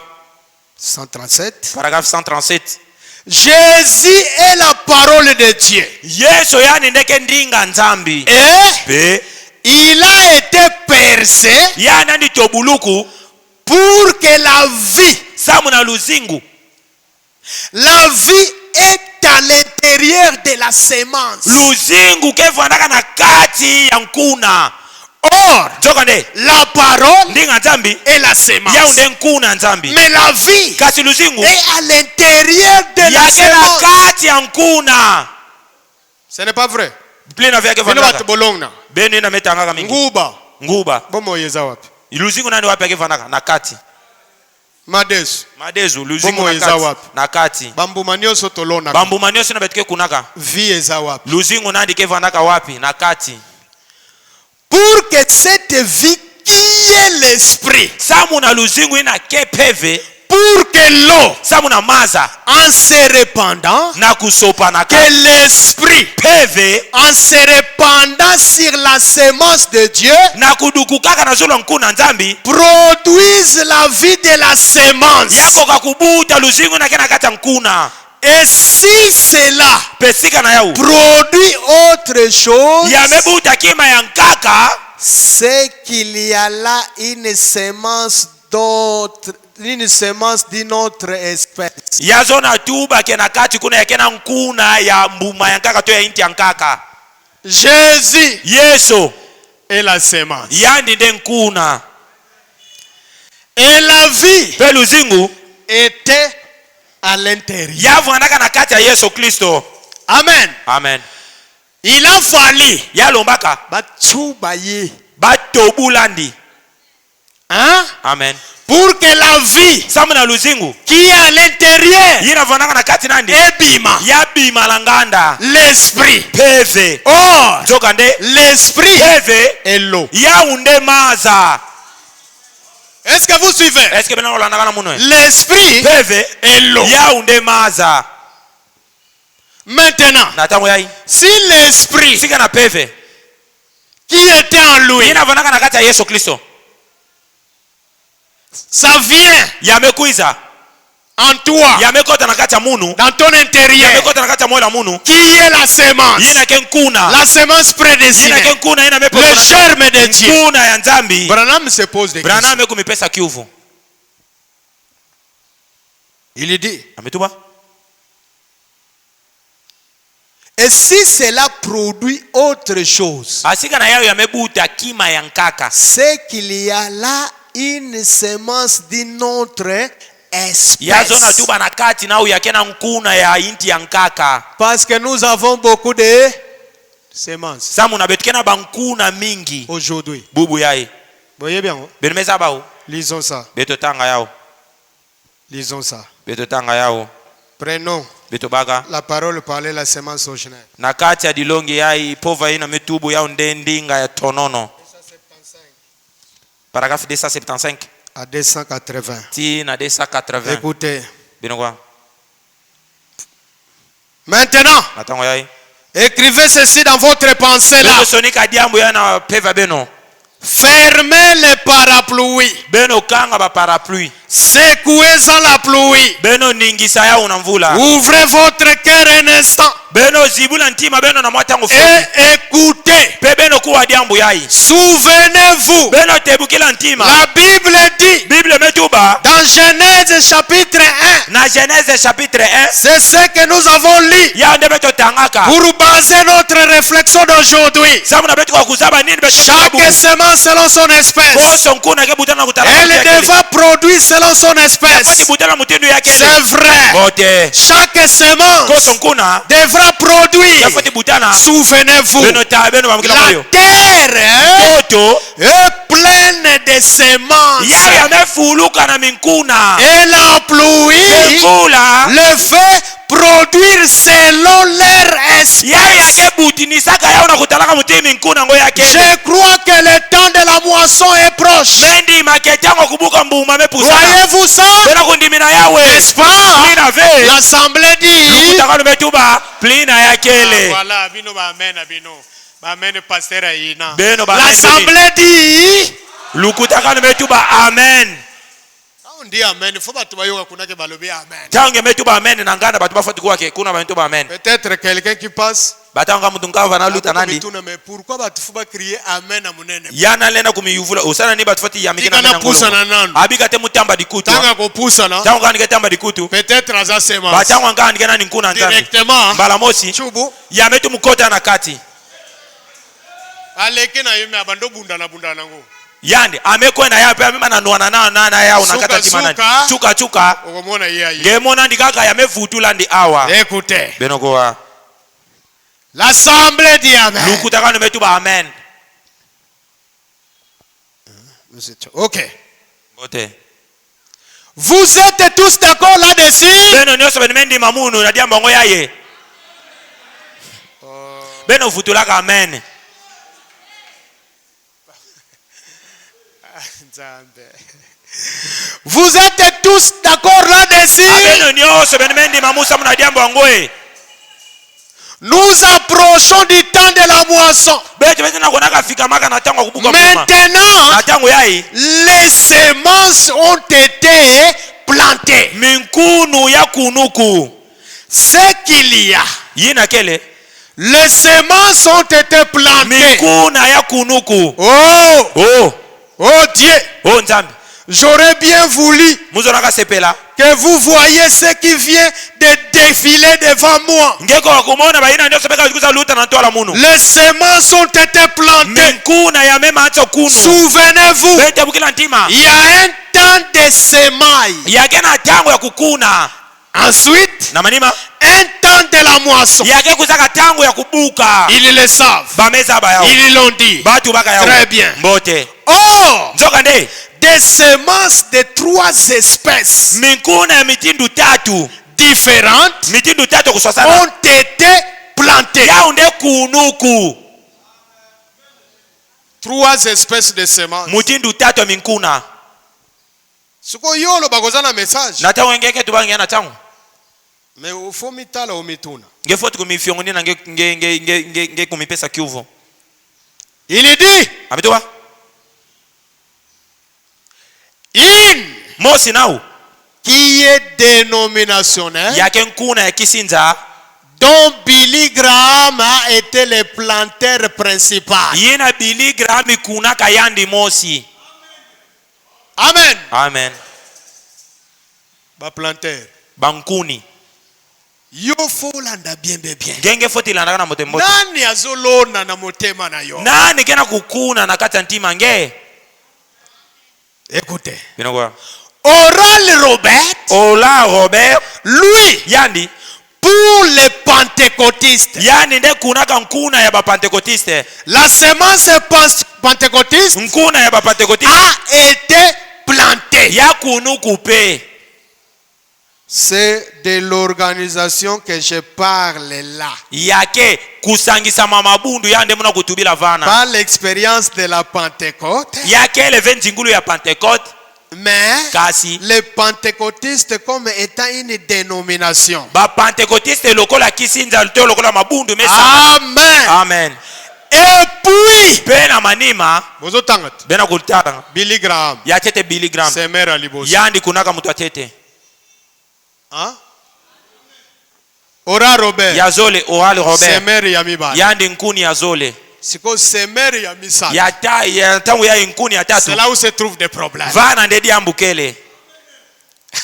137, paragraphe 137 Jésus est la parole de Dieu. yesu yani ndeke ndinga nzambi Et pe il a été percé yani andi tobuluku pour que la vie, samu na luzingu la vie est à l'intérieur de la sémence. luzingu kevandaka na kati ya nkuna Or, joka nde la parole ndinga nzambi est la sémence. yaunde nkuna nzambi Mais la vie kasi luzingu est à l'intérieur de la yake na sémence. kati ya nkuna Ce n'est pas vrai. plena vyake Vino vandaka watu bolongna. benu ina metangaka mingi Nguba. nguba Bomo yeza wapi? luzingu nani wapi akevandaka na kati Madesu. madezu luzingu Bomo na eza kati wapi? na kati Bambuma nyonso tolona. bambuma nyonso na betuke kunaka Vie eza wapi? luzingu nandi kevandaka wapi na kati Pour que cette vie qui est l'esprit, samu na luzingu ina ke peve pour que l'eau, samu na maza en se répandant, na kusopa na que kati l'esprit, peve en se répandant sur la sémence de Dieu, na kudukukaka na zolo nkuna nzambi produise la vie de la sémence. yako kakubuta luzingu na kena kata nkuna Et si cela pesika na yau produit autre chose, yamebuta kima ya nkaka c'est qu'il y a là une semence d'une autre espèce. yazona tuba kena kati kuna yakena nkuna ya mbuma yankaka to ya inti yankaka. Jésus Yesu est la semence. yandi nde nkuna. Et la vie Pe luzingu était à l'intérieur. yavwanaka na kati ya Yesu Kristo. Amen. Amen. Il a fallu Yalombaka batsubaye. batobulandi. Hein? Amen. Pour que la vie Samuna luzingu qui est à l'intérieur yinavwanaka na kati nandi ebima. yabima langanda. L'esprit. Peve Or, nzoka nde l'esprit peve est l'eau. yaunde maza. Est-ce que vous suivez? Est-ce que bena olandaka na muno L'esprit peve est l'eau. yaunde maza. Maintenant, Na tango yai si l'esprit sika na peve qui était en lui, yinavwanaka na kati ya Yesu Kristo ça vient yamekuiza en toi, yamekota na kati ya munu dans ton intérieur, yamekota na kati ya moyo la munu qui est la semence, yina ke nkuna la semence yina prédestinée, ke nkuna yina mepo le germe de Dieu. nkuna ya nzambi. Branham se pose des questions. Branham mekumipesa kiuvu Il dit, ametuba. et si cela produit autre chose, Asika na yayo yamebuta kima ya nkaka c'est qu'il y a là une semence d'une autre yazona espèce. tuba na kati na yakena nkuna ya inti ya nkaka. Parce que nous avons beaucoup de semences Samu na betukena bankuna mingi aujourd'hui. bubu yae Voyez bien, hein? benmeza bao Lisons ça. beto tanga yao Lisons ça. beto tanga yao Prenons beto baga la parole parler la semence originale. na kati ya dilongi yai pova ina metubu yao nde ndinga ya tonono. Paragraphe 275 À 280. ti na 280 Écoutez. binokwa Maintenant, na tango yai écrivez ceci dans votre pensée là. beno sonika diambu ya na peva beno Fermez les parapluies. beno kanga ba parapluie Secouez-en la pluie. beno ningisa yao na mvula Ouvrez votre cœur un instant beno zibula ntima beno na mwatango fupi et écoutez. pe beno kuwa diambu yai Souvenez-vous. beno tebukila ntima. La Bible dit Bible metuba dans Genèse chapitre 1. na Genèse chapitre 1 C'est ce que nous avons lu ya nde beto tangaka pour baser notre réflexion d'aujourd'hui. sabu na beto kwa kuzaba nini beto Chaque semence selon son espèce. boso nkuna ke butana kutala Elle devra produire selon son espèce. butana mutindu yake C'est vrai. bote Chaque koso semence nkuna devra produire. yafati butana Souvenez-vous, beno ta beno bamukila la moyo terre toto est pleine de semences. ya yamefuluka na minkuna Et la pluie mvula le fait produire selon leur espèce. ya yake butinisaka yao na kutalaka mutimi minkuna ngo yake Je crois que le temps de la moisson est proche. mendi maketango kubuka mbuma mepusana Voyez-vous ça? beno kundimina yawe N'est-ce pas? plina ve L'assemblée dit. kutakano metuba plina yakele Voilà, bino ba amen bino. Ba amen pasteur Aina. beno ba L'assemblée dit. lukutakano metuba amen On dit amen, il faut pas trouver kuna ke balobi amen. tange metuba amen na nganda batu bafati kwake kuna bantuba amen Peut-être quelqu'un qui passe. batanga mtu ngava na luta nandi Mais pourquoi batu ba crier amen à munene? yana lena kumiyuvula usana ni batu fati yamikina Tika na pusa na nanu. abika te mutamba dikutu Tanga ko pusa na. tango ngani ketamba dikutu Peut-être aza semence. batango ngani kena ni nkuna ntani Directement. mbala mosi Chubu. yametu mukota na kati Aleke na yeme abando bunda nango. yandi amekwenda yape amema na nwana na yao na kata timana chuka Okomona yeye. ngemona ndikaka yamevutula ndi awa Écoutez. benokoa L'assemblée dit amen. lukutakano metuba amen OK. bote Vous êtes tous d'accord là-dessus? beno nyonso benemendi mamunu na diambo ngo yaye beno vutulaka amen Vous êtes tous d'accord là-dessus? beno nyonso benemendi mamusa muna diambo ngoe Nous approchons du temps de la moisson. beto betena konaka fika maka na tango kubuka mbuma Maintenant, na tango yaye les semences ont été minkunu ya kunuku ce qu'il y a yina kele Les semences ont été plantées. mikuna ya kunuku. Oh, oh Dieu, Oh nzambe, j'aurais bien voulu muzonaka sepela que vous voyez ce qui vient de défiler devant moi. ngeko wakumona bayina ndio sebeka kuza luta na ntola munu. Les semences ont été plantées. Mikuna ya mema acho kunu. Souvenez-vous, Bete bukila ntima. il y a un temps de semailles. Yake na tango ya kukuna. Ensuite, Na manima un temps de la moisson. yake kuzaka tango ya kubuka. Ils le savent. Bameza bayao. Ils l'ont dit. Batu baka yao. Très bien. Mbote. Or, Nzoka nde. des semences de 3 espèces Mikuna ya mitindu tatu. différentes Mitindu tatu kuswasana. ont été plantées. Yao nde kunuku. 3 espèces de semences. Mutindu tatu ya minkuna. Siko yolo bakozana message. Na tango ngeke tubangi na tango. Mais au fond mitala au mituna. Ngefoti kumifyongoni na nge kumipesa kiuvo. Il dit Ametoa? une Mosi nao. qui est dénominationnelle, Yake nkuna ya kisinza. dont Billy Graham a été le planteur principal. Yina Billy Graham kuna kayandi mosi. Amen. Amen. Ba planteur. Bankuni. Yo folanda bien bien bien. Genge foti landaka na motembote. Nani azolona na motema na yo? Nani kena kukuna na kata ntima nge? Écoutez. Binogwa. Oral Robert, Ola Robert. lui, Yandi. pour les pentecôtistes, Yani nde kuna nkuna ya ba pentecôtiste. la semence pentecôtiste Nkuna ya ba pentecôtiste. a été plantée. Ya kunu kupe. C'est de l'organisation que je parle là. Yake kusangisa mamabundu yande muna kutubila vana. Pas l'expérience de la Pentecôte, Yake le venzingulu ya Pentecôte. mais Kasi. les pentecôtistes comme étant une dénomination. Ba pentecôtiste lokola kisinza to lokola mabundu mesa. Amen. Amen. Et puis, Pena manima. Bozotangat, Bena kultanga. Billy Graham, Ya tete Billy Graham. c'est mère à Liboso. Yandi kunaka mutu atete. Hein? Ora Robert, Ya zole Oral c'est Robert. mère ya Mibali. Yandi nkuni ya zole. Siko c'est mère ya Misala. Ya tangu ya nkuni ya tatu. C'est là où se trouvent des problèmes. Vana ndedi ambukele.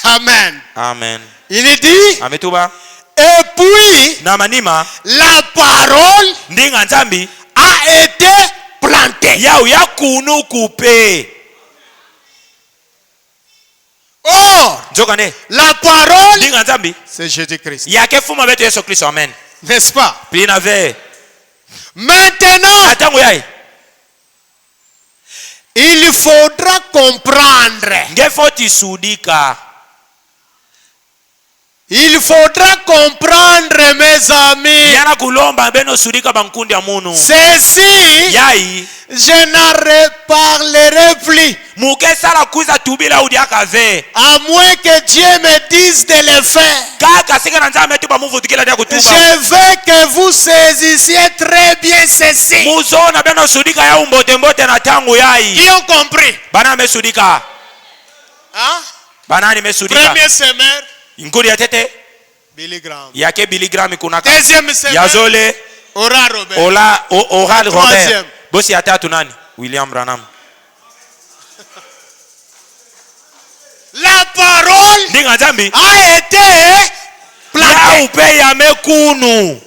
Amen. Amen. Il dit, Ametuba. et puis, Na manima. la parole Ndinga nzambi. a été plantée. Yao ya kunu kupe. Or, Nzoka ne. la parole, Ndinga nzambi. c'est Jésus-Christ. Yake fuma betu Yesu Kristo. Amen. N'est-ce pas? Plina ve. Maintenant, Atangu yai. il faudra comprendre. Ngefoti sudika. Il faudra comprendre, mes amis. Yana kulomba beno sudika bankundi ya munu. Ceci, Yai. je n'en reparlerai plus. Mukesa la kuza tubila udi akave. À moins que Dieu me dise de le faire. Kaka sika na nzambe tu bamuvu dikila dia kutuba. Je veux que vous saisissiez très bien ceci. Muzona beno sudika ya umbote mbote na tangu yai. Qui ont compris? Bana mesudika. Hein? Banani mesudika. Premier semeur, Nkuri ya tete. Billy Graham. Yake Billy Graham kunaka. Deuxième semeur, Yazole. Ora Robert. Oral Troisième. Robert. Bosi ya tatu nani? William Branham. La parole Ndinga nzambi. a été Ya plantée. upe ya mekunu.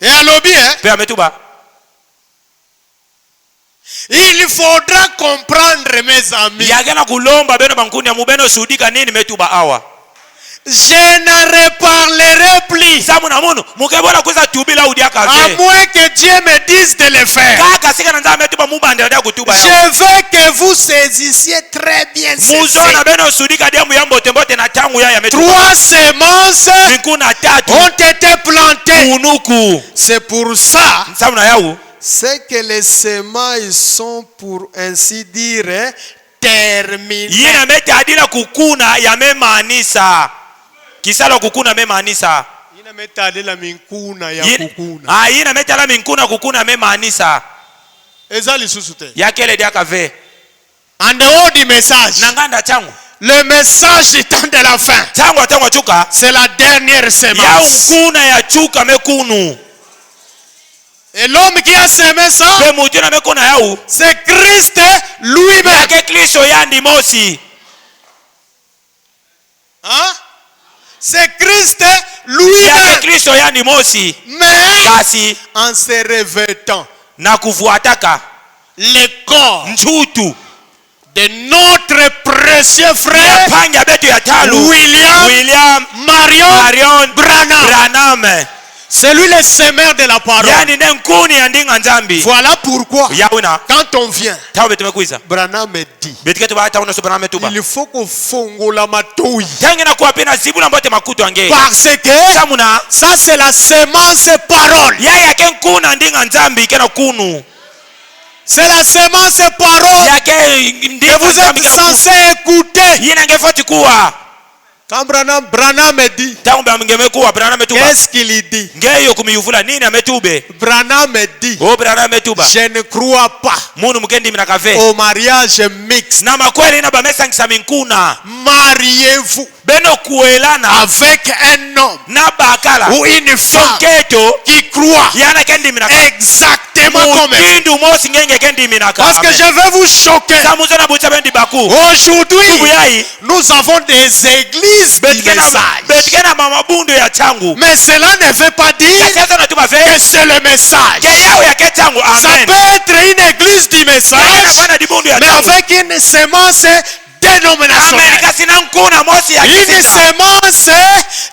Et à l'objet, hein? Pe ametuba. Il faudra comprendre, mes amis. Yake na kulomba beno bankundi ya mubeno sudika nini metuba awa. Je n'en reparlerai plus. Samu na munu. Mukebola kuza tubila udi À akave. moins que Dieu me dise de le faire. Kaka sika na nzambe tuba mubande dia kutuba ya. Je veux que vous saisissiez très bien ceci. Muzona beno sudika dia muyambote mbote na tangu ya metuba. 3 semences Minkuna tatu. ont été plantées. Kunuku. C'est pour ça Samu na yau. c'est que les semailles sont, pour ainsi dire, terminées. Yina mete adila kukuna ya memanisa. Kisalo kukuna memanisa. Yina meta la minkuna ya Yina kukuna. yina mete la minkuna kukuna memanisa. Eza lisusu te. Yakele dia kave. En dehors du message, Nanganda changu. le message du temps de la fin, tangu atangwa chuka c'est la dernière ya semence. nkuna ya chuka mekunu Et l'homme qui a semé ça, pe mutu na mekuna yau c'est Christ lui-même. yake Kristo yandi mosi Hein? C'est Christ yake lui-même. Kristo yandi mosi Mais kasi en se revêtant na kufuataka le corps nchutu de notre précieux frère panga betu ya talu William Marion Branham. C'est lui le semeur de la parole. yani ne nkuni ya ndinga nzambi Voilà pourquoi yauna quand on vient, tawe tumekuiza Branham dit, betike tuba tauna sobana metuba il faut qu'on fongola matouille. tangi na kuwa pena zibula mbote makutu ange Parce que samuna ça c'est la semence parole. ya yake nkuna ndinga nzambi kena kunu C'est la semence parole yake que ndinga vous nzambi êtes kena kunu censé écouter. yina ngefoti kuwa Quand Branham dit, tangu bamngemekuwa brana metuba qu'est-ce qu'il dit? ngeyo kumiyuvula nini ametube Branham dit, o brana metuba je ne crois pas munu mukendi mina kave au mariage mixte. na makweli na bamesangisa minkuna Mariez-vous beno kuelana avec un homme na bakala ou une femme sonketo qui croit yana kendi mina exactement comme elle. mukindu mosi ngenge kendi mina ka Parce que je vais vous choquer. samuzana bucha bendi baku Aujourd'hui, buyai nous avons des églises du message. betikena mama bundu ya changu Mais cela ne veut pas dire sasa na tuba que fe c'est le message. ke yao ya ke changu Ça amen peut être une église du message, bana dibundu ya mais changu avec une semence dénominationnelle. amerika sina nkuna mosi ya Une kisisa semence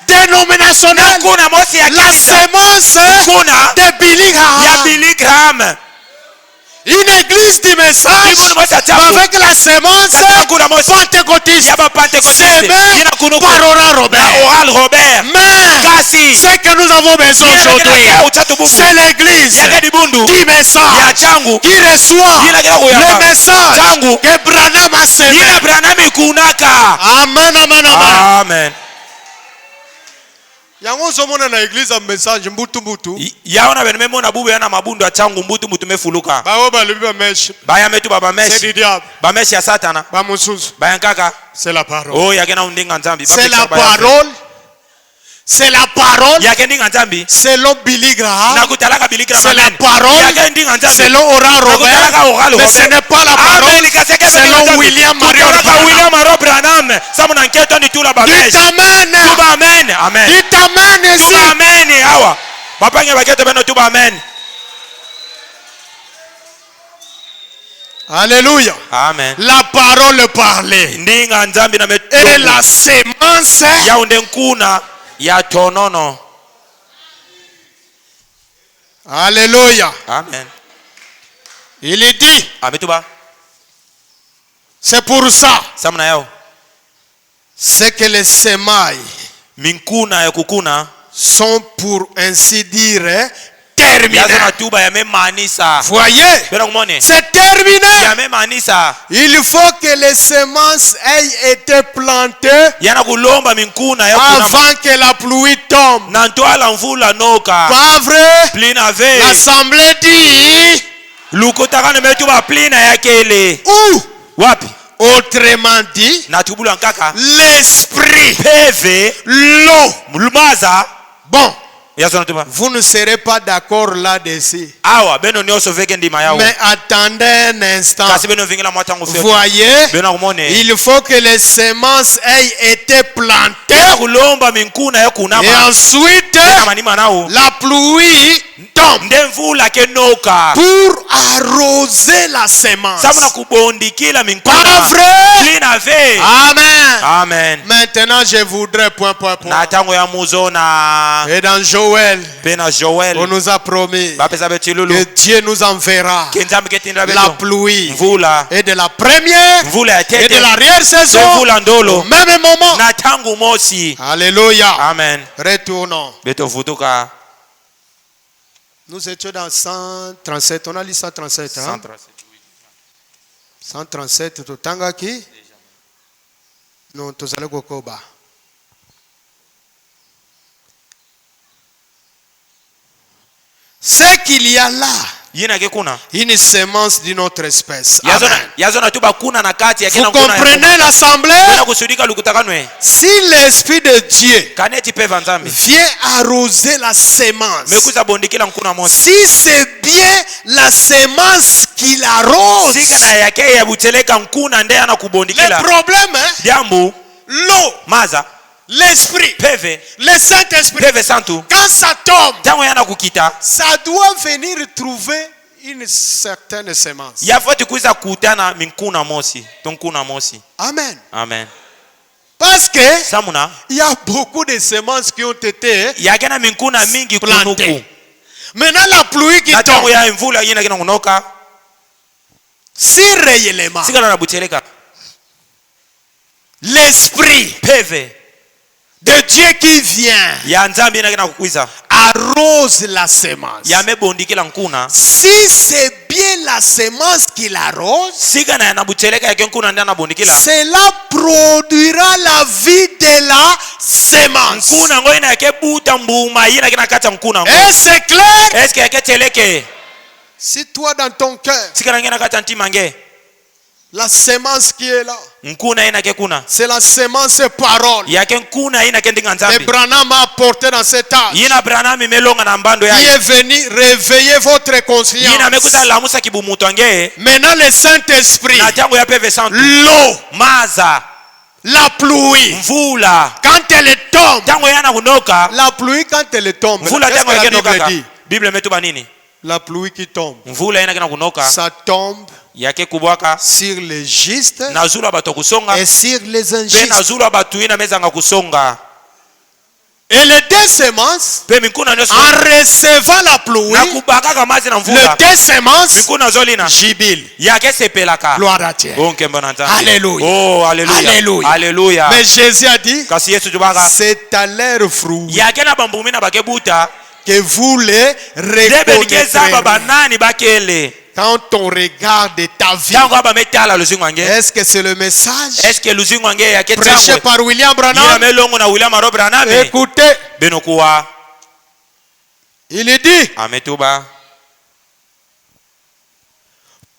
dénominationnelle. nkuna mosi ya La kisisa semence kuna de Billy ya Graham. Billy Graham Une église du message, Dibundu mosi ya mais changu avec la semence kuna mosi pentecôtiste. ya bapentekotiste Semée yina kunuku par Oral na Robert. Oral Robert Mais kasi ce que nous avons besoin aujourd'hui, c'est l'église yake dibundu du ya message changu qui reçoit yina kila kuyamba le message changu que Branham a semé. yina branami kunaka Amen, amen, amen. amen Yango zomona na église ya message mbutu mbutu. yaona bene memona bubu yana mabundu ya changu mbutu mbutu mefuluka Bawo balobi ba mesh. baya metu baba C'est meshi du diable. bameshi ya satana Ba mususu. baya nkaka C'est la parole. oh yake na undinga nzambi C'est la parole. C'est la parole yake ndinga nzambi selon Billy Graham. na kutalaka Billy Graham C'est la amen parole yake ndinga nzambi selon Oral Robert. Mais ce n'est pas la parole selon William Marion Branham. William Marion Branham samuna nketo ndi tula Dites bameshi amen. tuba amen amen Dites amen ici. tuba amen awa bapange baketo beno tuba amen Alléluia. amen La parole parlée ndinga nzambi na et metu la semence. yaunde nkuna ya tonono Alléluia. amen Il dit, ametuba c'est pour ça, samuna yao c'est que les semailles minkuna ya kukuna sont pour ainsi dire terminées. yazona tuba yamemanisa Voyez, bena kumone c'est terminé. yamemanisa Il faut que les semences aient été plantées yana kulomba minkuna ya kuna avant que la pluie tombe. na ntwala mvula noka Pas vrai? plina ve L'assemblée dit, lukutakana metuba plina yakele ou wapi autrement dit, na tubula nkaka l'esprit, peve l'eau. mlumaza Bon, yazona tuba vous ne serez pas d'accord là-dessus. awa beno nyoso veke ndima yao Mais attendez un instant. kasi beno vingila mwatangu fe Voyez, beno kumone il faut que les semences aient été plantées kulomba minkuna ya et kunama ensuite manima nao la pluie tombe nde mvula kenoka pour arroser la semence. samuna kubondikila Pas minkuna vrai? plina ve Amen. amen Maintenant, je voudrais point. na tango ya muzona Et dans Joël, pena on Joel nous a promis bapesa que betshilulu Dieu nous enverra kenzambi ketindra la beto pluie mvula et de la première mvula ya et de tete l'arrière-saison mvula au ndolo même moment. na tangu mosi Alléluia. amen Retournons. beto vutuka Nous étions dans 137. On a lu 137. Hein? 137. Totangaki. Non, tozale kokoba. Ce qu'il y a là, yina ke kuna Une sémence d'une autre espèce. yazona Amen. yazona tu bakuna na kati ya Vous kila kuna comprenez l'assemblée? ya kusudika lukutakanwe Si l'Esprit de Dieu kaneti pe vanzambi vient arroser la sémence, mekuza bondikila nkuna mosi si c'est bien la sémence qui l'arrose, sika na yake ya buteleka nkuna nde ana le kubondikila problème, hein, jambu l'eau, maza l'Esprit, peve le Saint-Esprit, peve santu quand ça tombe, tango yana kukita ça doit venir trouver une certaine sémence. yafoti kuiza kutana minkuna mosi tonkuna mosi Amen. amen Parce que samuna il y a beaucoup de sémences qui ont été yakena minkuna mingi kunuku plantées. Maintenant, la pluie qui na tango tombe, ya mvula yina kina kunoka si réellement sika na buteleka l'Esprit peve de Dieu qui vient ya nzambi yina kina kukuiza arrose la sémence, yamebondikila nkuna si c'est bien la sémence qui l'arrose, sika na yana buteleka yake nkuna nde anabondikila cela produira la vie de la sémence. nkuna ngo ina yake buta mbuma yina kina kata nkuna ngo Et c'est clair. eske yake teleke Si toi dans ton cœur, sika na ngena kata ntimange la sémence qui est là, nkuna ina ke kuna c'est la sémence parole. yake nkuna ina ke ndinga Et nzambi Branham a apporté dans cet âge. yina branami melonga na mbando Il yake est venu réveiller votre yina conscience. mekuza lamusa kibumuto ange Maintenant, le Saint-Esprit, na tango ya peve santu l'eau, maza la pluie, mvula quand elle tombe, tango yana kunoka la pluie quand elle tombe, mvula qu'est-ce tango que la yake Bible nokaka dit? bible metuba nini La pluie qui tombe, mvula ina kina kunoka ça tombe yake kubwaka sur les justes na zulu bato kusonga et sur les pe na injustes. zulu batu ina mezanga kusonga Et les deux semences, pe mikuna nyoso en recevant la na pluie, kubakaka mazi na les mvula deux semences, mikuna zolina jubile. yake sepelaka Gloire à Dieu. bonke mbona nzambi Alléluia. oh alléluia Alléluia. alléluia Mais Jésus a dit, kasi yesu tubaka c'est à leur fruit yake na bambumi na bakebuta que vous les debenike zaba reconnaîtrez. banani bakele Quand on regarde ta vie, tango abametala luzingu ange est-ce que c'est le message eske luzingu ange yake prêché tangwe par William yina Branham? melongo na William Rob Branham Écoutez, benokuwa il est dit, ametuba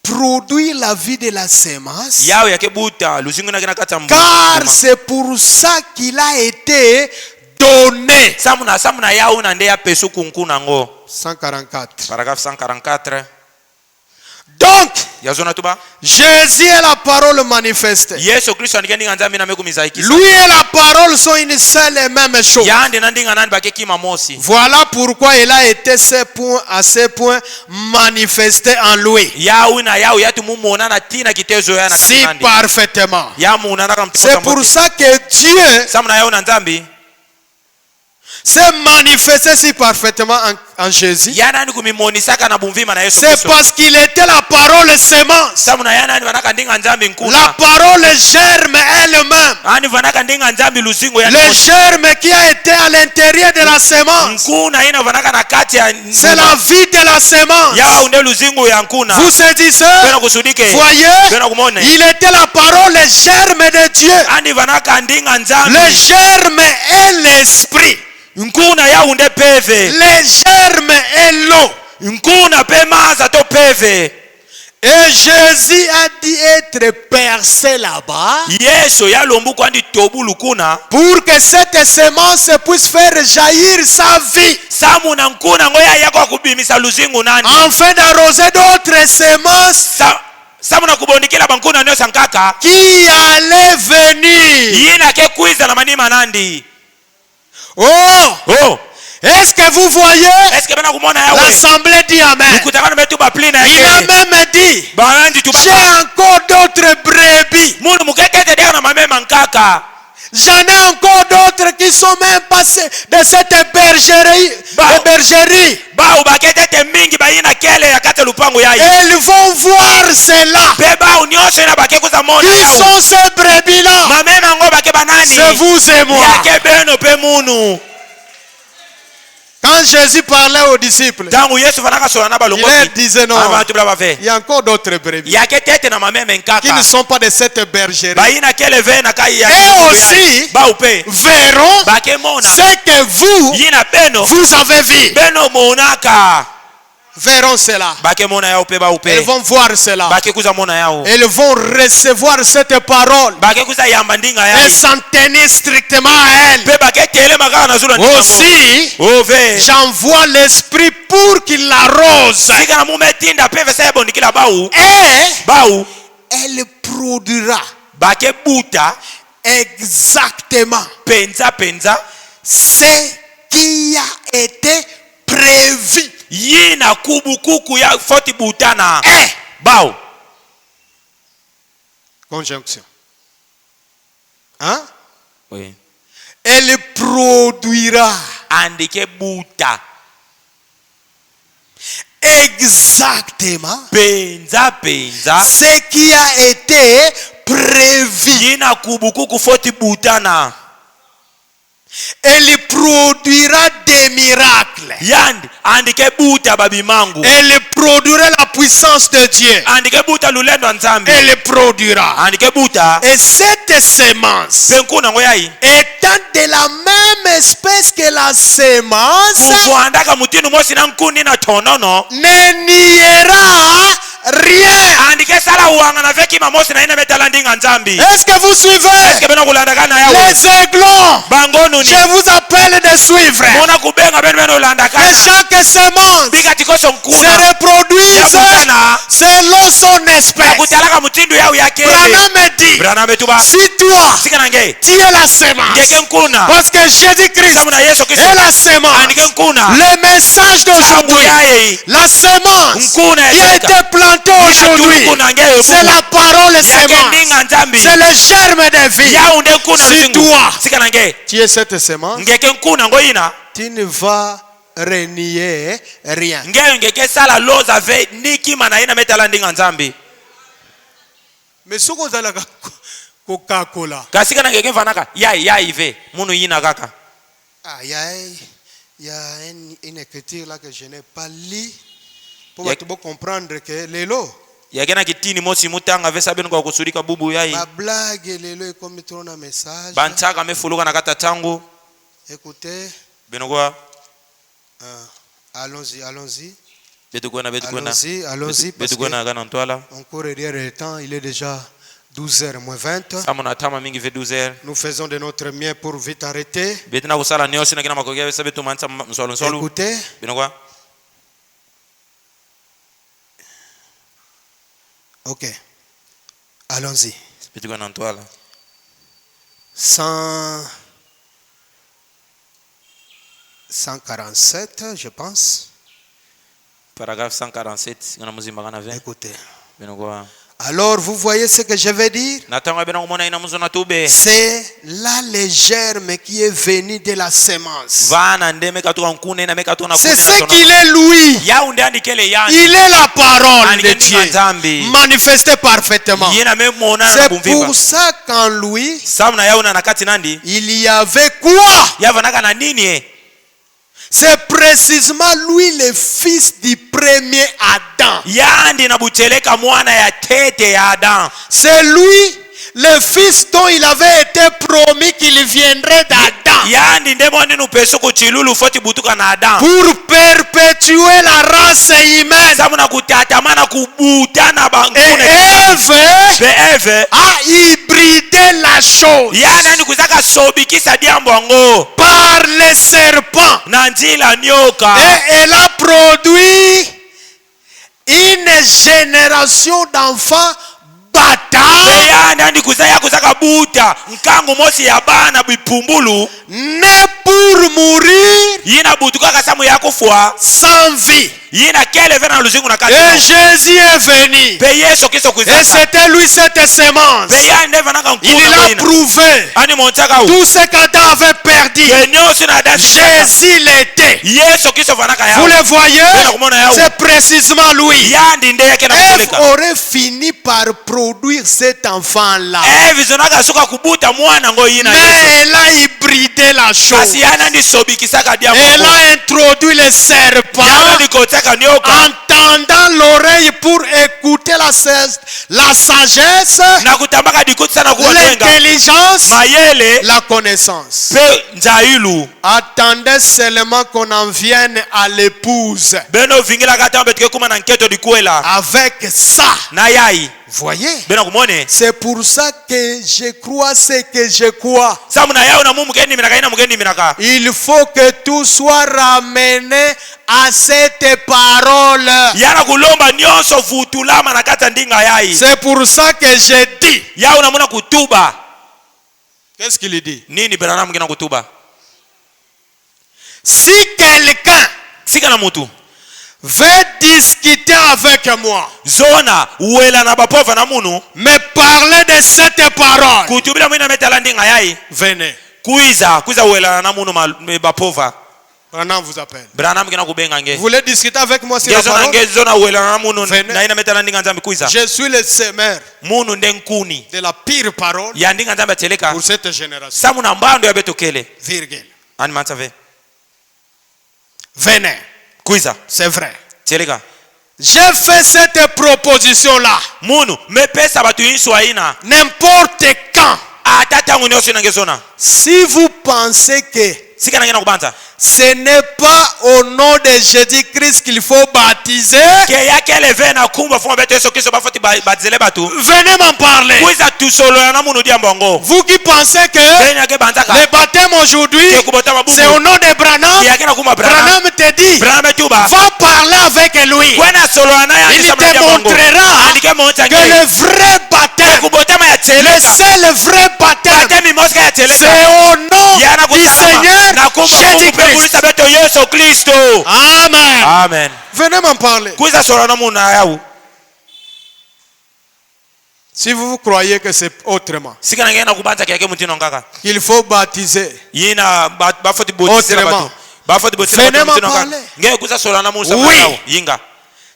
produire la vie de la sémence, yao yake buta luzingu na kina kata car c'est pour ça qu'il a été donné. samuna yao na nde ya pesu kunkuna ngo 144. paragraphe 144 Donc, yazona tuba Jésus est la parole manifestée. yesu kristo andike ndinga nzambi na mekumiza ikisa Lui et la parole sont une seule et même chose. yande na ndinga nani bakekima mosi Voilà pourquoi il a été à ce point manifesté en lui. yao na yao yatu mumona na tina kitezo ya na Si katinandi parfaitement. ya muna na C'est pour ça que Dieu samuna yao na nzambi s'est manifesté si parfaitement en Jésus. yana ni kumimonisaka na bumvima na yesu C'est kristo parce qu'il était la parole sémence. samuna yana ni vanaka ndinga nzambi La nkuna parole germe elle-même. ani vanaka ndinga nzambi luzingo ya Le germe qui a été à l'intérieur de la sémence. nkuna ina vanaka na kati ya C'est la vie de la sémence. yao unde luzingo ya nkuna Vous saisissez? pena kusudike Voyez? pena kumone Il était la parole, le germe de Dieu. ani vanaka ndinga Le nzambi germe est l'esprit. nkuna ya unde peve Le germe est l'eau. nkuna pe maza to peve Et Jésus a dit être percé là-bas yesu yalombuku andi tobulu kuna pour que cette sémence puisse faire jaillir sa vie samuna nkuna ngo yayako kubimisa luzingu nani afin d'arroser d'autres sémences samuna kubondikila bankuna nyo sankaka qui allaient venir. yina ke kwiza na manima nandi Oh! Est-ce que vous voyez? eske bana kumona yawe L'assemblée dit Amen. kutakana metu baplina Il a yake même dit, banandi j'ai tubaka encore d'autres brebis. mundu mukekete deka na mamema nkaka J'en ai encore d'autres qui sont même passés de cette bergerie. Bah. De bergerie. bau baketete mingi bayina kele yakate lupango Et yayi ils vont voir cela. pe bau nyonso ina bakekuza mona Qui yau sont ces brebis-là? mamema ngo bake banani C'est vous et moi. yake beno pe munu Quand Jésus parlait aux disciples, tangu yesu vanaka sola na il leur balongoki disait non. abantu bila bave Il y a encore d'autres brebis yake tete na mameme qui nkaka ne sont pas de cette bergerie. bayina kele ve na kai ya Et aussi, bau pe verront bake mona ce que vous, yina beno vous avez vu. beno monaka verront cela. bakemona yao pe baupe Elles vont voir cela. bakekuza mona yao Elles vont recevoir cette parole bakekuza yamba ndinga et yao s'en tenir strictement à elle. pe baketelema kaka na zula ndinga Aussi, ove j'envoie l'esprit pour qu'il l'arrose. sika na mumetinda pe vesa yabondikila bau Et bau elle produira bakebuta exactement penza penza ce qui a été prévu. yina kubukuku ya foti butana Et bau conjonction. Hein? oui Elle produira andike buta exactement penza penza ce qui a été prévu. yina kubukuku foti butana Elle produira des miracles. yandi andike buta babimangu Elle produira la puissance de Dieu. andike buta lulendo nzambi Elle produira. andike buta Et cette semence, penkuna ngo yayi étant de la même espèce que la semence, kuvuandaka mutinu mosi na nkundi na tonono ne niera rien. andike sala uanga na vekima mosi na ina metala ndinga nzambi Est-ce que vous suivez? eske bena kulandaka na yawe Les aiglons, bangonu ni je vous appelle de suivre. mona kubenga benu bena ulandaka Que chaque semence bikatikoso se nkuna reproduise yakutana selon son espèce. kutalaka mutindu yao yake Branham me dit, brana betuba si toi, sika nange tu es la semence, ngeke nkuna parce que Jésus-Christ samu na Yesu est Kristo la semence, andike nkuna le message samu d'aujourd'hui, yaye la semence nkuna qui a été plantée aujourd'hui, c'est la parole yake semence, ndinga nzambi c'est le germe de vie. yaunde nkuna Si lusingu toi, sika nange tu es cette semence, ngeke nkuna ngo ina tu ne vas renier rien. ngeyo ngeke sala loza ve nikima na ina metala ndinga nzambi Mais ce qu'on a là, Coca-Cola. kasika na ngeke mfanaka yai ve munu yina kaka Ah, il y a une écriture là que je n'ai pas lu pour comprendre que l'élo. yake na kitini mosi mutanga ve sabeni kwa kusurika bubu yai Ma blague, l'élo est comme trop un message. banchaka mefuluka na kata tangu Écoutez, benokwa allons-y. betukwena Allons-y, parce betukwena kana ntwala qu'on court derrière le temps, il est déjà 12h moins 20. samu na tama mingi ve 12h Nous faisons de notre mieux pour vite arrêter. betina kusala nyosi na kina makogea sabe tumanza msolo nsolo Écoutez, benokwa ok. Allons-y. betukwena ntwala 147, je pense. paragraphe 147 ngana muzimba kana ve Écoutez. benokwa Alors, vous voyez ce que je veux dire? natanga bena kumona ina muzona tube C'est là le germe qui est venu de la semence. vana ndeme katuka nkune ina mekatona C'est ce qu'il est, lui. yaunde andikele yani Il est la parole de Andike Dieu, nzambi manifestée parfaitement. yena memona na C'est bumviba pour ça qu'en lui, samu na yauna na kati nandi il y avait quoi? yavanaka na nini C'est précisément lui, le fils du premier Adam. yandi na buteleka mwana ya tete ya Adam C'est lui, le fils dont il avait été promis qu'il viendrait d'Adam. yandi ndemo ninu peso kuchilulu foti butuka na Adam Pour perpétuer la race humaine. samu na kutatamana kubutana Et bangune Ève be eve a hybridé la chose yana ni kuzaka sobikisa diambo ango par les serpents. na njila nyoka Et elle a produit une génération d'enfants bâtards, yani andi kuzaya kuzaka buta nkangu mosi ya bana bipumbulu nés pour mourir yina butuka kasamu ya kufwa sans vie. yina kele vena luzingu na kati Et Jésus est venu. pe Yesu kiso Et kuzaka c'était lui cette semence. pe yande vanaka Il nkuna a moina prouvé ani monchaka u tout ce qu'Adam avait perdu. pe nyosi na dasi Jésus l'était. Yesu kiso vanaka Vous ya le voyez? Bena kumona yao. C'est précisément lui. yandi nde yake na Ève kupeleka aurait fini par produire cet enfant-là. vizonaka suka kubuta mwana ngo yina Mais Yesu elle a hybridé la chose. kasi yana ndi sobikisaka diambo Elle a introduit le serpent yana ndi kotaka nyoka en tendant l'oreille pour écouter ajouter la sagesse, na kutambaka dikuti sana kuwa twenga l'intelligence, mayele la connaissance. pe njailu Attendez seulement qu'on en vienne à l'épouse. beno vingila kata betike kuma na nketo dikuela Avec ça, na yai voyez, beno kumone c'est pour ça que je crois ce que je crois. samu na yao na mumu kendi minaka ina mukendi minaka Il faut que tout soit ramené à cette parole. yana kulomba nyonso futulama na kata ndinga yai C'est pour ça que je dis. yao na muna kutuba Qu'est-ce qu'il dit? nini Branham kina kutuba Si quelqu'un sika na mutu veut discuter avec moi, zona uela na bapova na munu me parler de cette parole, kutubila mwina metala ndinga yai venez. kuiza uela na munu bapova Branham vous appelle. Branham kina kubenga nge Vous voulez discuter avec moi sur la ngezona parole? ngezona uela na munu Venez. na ina metala ndinga nzambi kuiza Je suis le semeur munu ndenkuni de la pire parole ya ndinga nzambi ateleka pour cette génération. samu na mbando ya betokele Virgule. ani matave Venez. kuiza C'est vrai. teleka J'ai fait cette proposition-là. munu mepesa batu insu aina N'importe quand. ata tangu nyonso ina ngezona Si vous pensez que sika na ngena kubanza ce n'est pas au nom de Jésus-Christ qu'il faut baptiser, ke yakele vena kumba fuma beto yesu kristo bafoti bazele batu venez m'en parler. kuiza tusolo na munu dia mbongo Vous qui pensez que benya ke banzaka le baptême aujourd'hui, ke kubota mabubu c'est au nom de Branham, yakena kuma Branham Branham te dit, Branham tuba va parler avec lui. kwena solo na ya Il isa te dia mbongo montrera andike monta que le vrai baptême, kubota ma ya le teleka seul vrai baptême, temi moska ya teleka c'est au nom yana du Seigneur na kumba Jésus-Christ. kulisa beto yesu kristo Amen. amen Venez m'en parler. kuiza solo na munu na yau Si vous croyez que c'est autrement, sika na ngena kubanza kyake mutino ngaka qu'il faut baptiser, yina bafoti botisela Autrement. batu bafoti botisela Venez batu mutino m'en ngaka parler. ngeke kuza solo na munu Oui. sabao yinga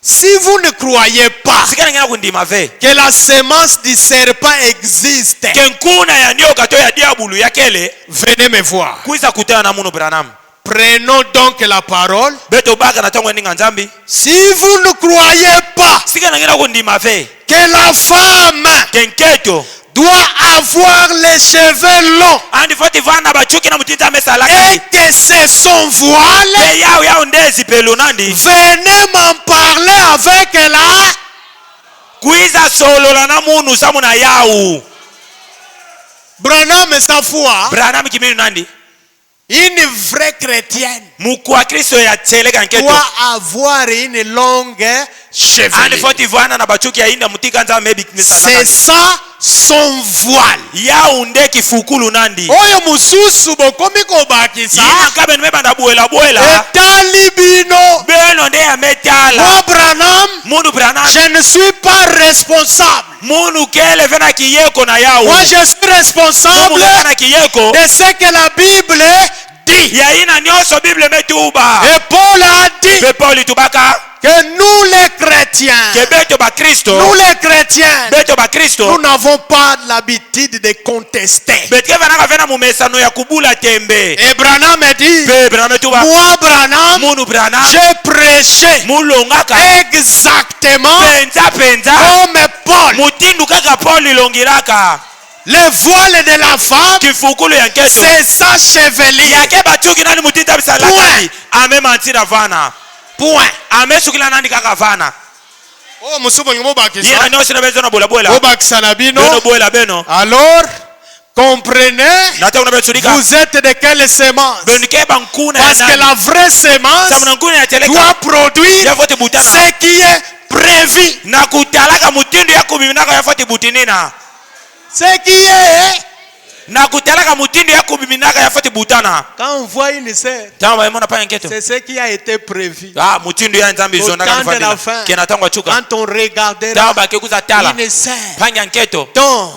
si vous ne croyez pas sika na ngena kundima ve que la semence du serpent existe, kenkuna ya nyoka to ya diabulu yakele venez me voir. kuiza kutana na munu Branham Prenons donc la parole. beto baka na tango ndinga nzambi Si vous ne croyez pas sika na ngena kundima ve que la femme kenketo doit avoir les cheveux longs andi foti vana bachuki na mutinza et mesalaki que c'est son voile, pe yao ndezi pelu nandi venez m'en parler avec la... kuiza solola na munu samu na yau Branham sa foi, Branham kiminu nandi une vraie chrétienne mukwa kristo ya teleka nketo doit avoir une longue andi chevelure. foti vana na bachuki ya inda mutika nza mebi C'est misalaki ça son voile. yau nde kifukulu nandi Oyo mususu bokomi kobakisa yina kabe nimebanda buela etali bino. beno nde ya metala Moi Branham, munu Branham je ne suis pas responsable. munu kele vena kiyeko na yau Moi je suis responsable munu vena kiyeko de ce que la Bible dit. ya ina nyonso bible metuba Et Paul a dit be Pauli tubaka que nous les chrétiens, ke beto ba Kristo nous les chrétiens, beto ba Kristo nous n'avons pas l'habitude de contester. betike vanaka vena mumesano ya kubula tembe Et Branham a dit, be Branham tuba moi Branham, munu Branham j'ai prêché mulongaka exactement penza comme Paul. mutindu kaka Paul ilongiraka Le voile de la femme, kifukulu ya nketo c'est sa chevelure. yake bachuki nani mutinda bisalakati amemantira vana Point. amesukila nandi kaka vana Oh, musubo ngimo yena bakisa. nyonso na bezo na bola Bakisa na bino. beno bola beno Alors, comprenez, nata una betsulika vous êtes de quelle semence? beno keba nkuna ya Parce que nani la vraie semence samuna nkuna ya teleka doit produire yafote butana ce qui est prévu. na kutalaka mutindu ya kubiminaka yafote butinina Ce qui est. na kutalaka mutindu ya kubiminaka yafote butana Quand on voit une sœur, tama yemona pa nketo c'est ce qui a été prévu. mutindu ya nzambi Au zonda temps de kanifadila la fin, kena tango achuka quand on regardera tama bakekuza tala une sœur panya nketo dont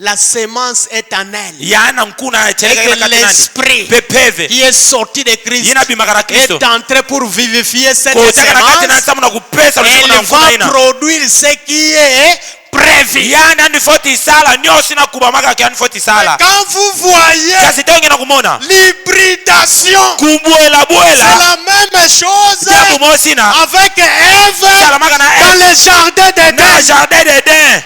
la semence est en elle, yana nkuna ya et teleka que na katinani l'esprit pepeve qui est sorti de Christ yina bimakara Kristo est entré pour vivifier cette kotaka na katinani semence. samu na kupesa Elle lusima na nkuna va ina produire ce qui est prévu. yana ndi foti sala nyosi na kubamaka kyani foti sala Quand vous voyez kasi tonge na kumona l'hybridation, kubwela c'est bwela la même chose jabu mosina avec Ève salamaka na dans le le jardin na d'Éden. jardin d'Eden.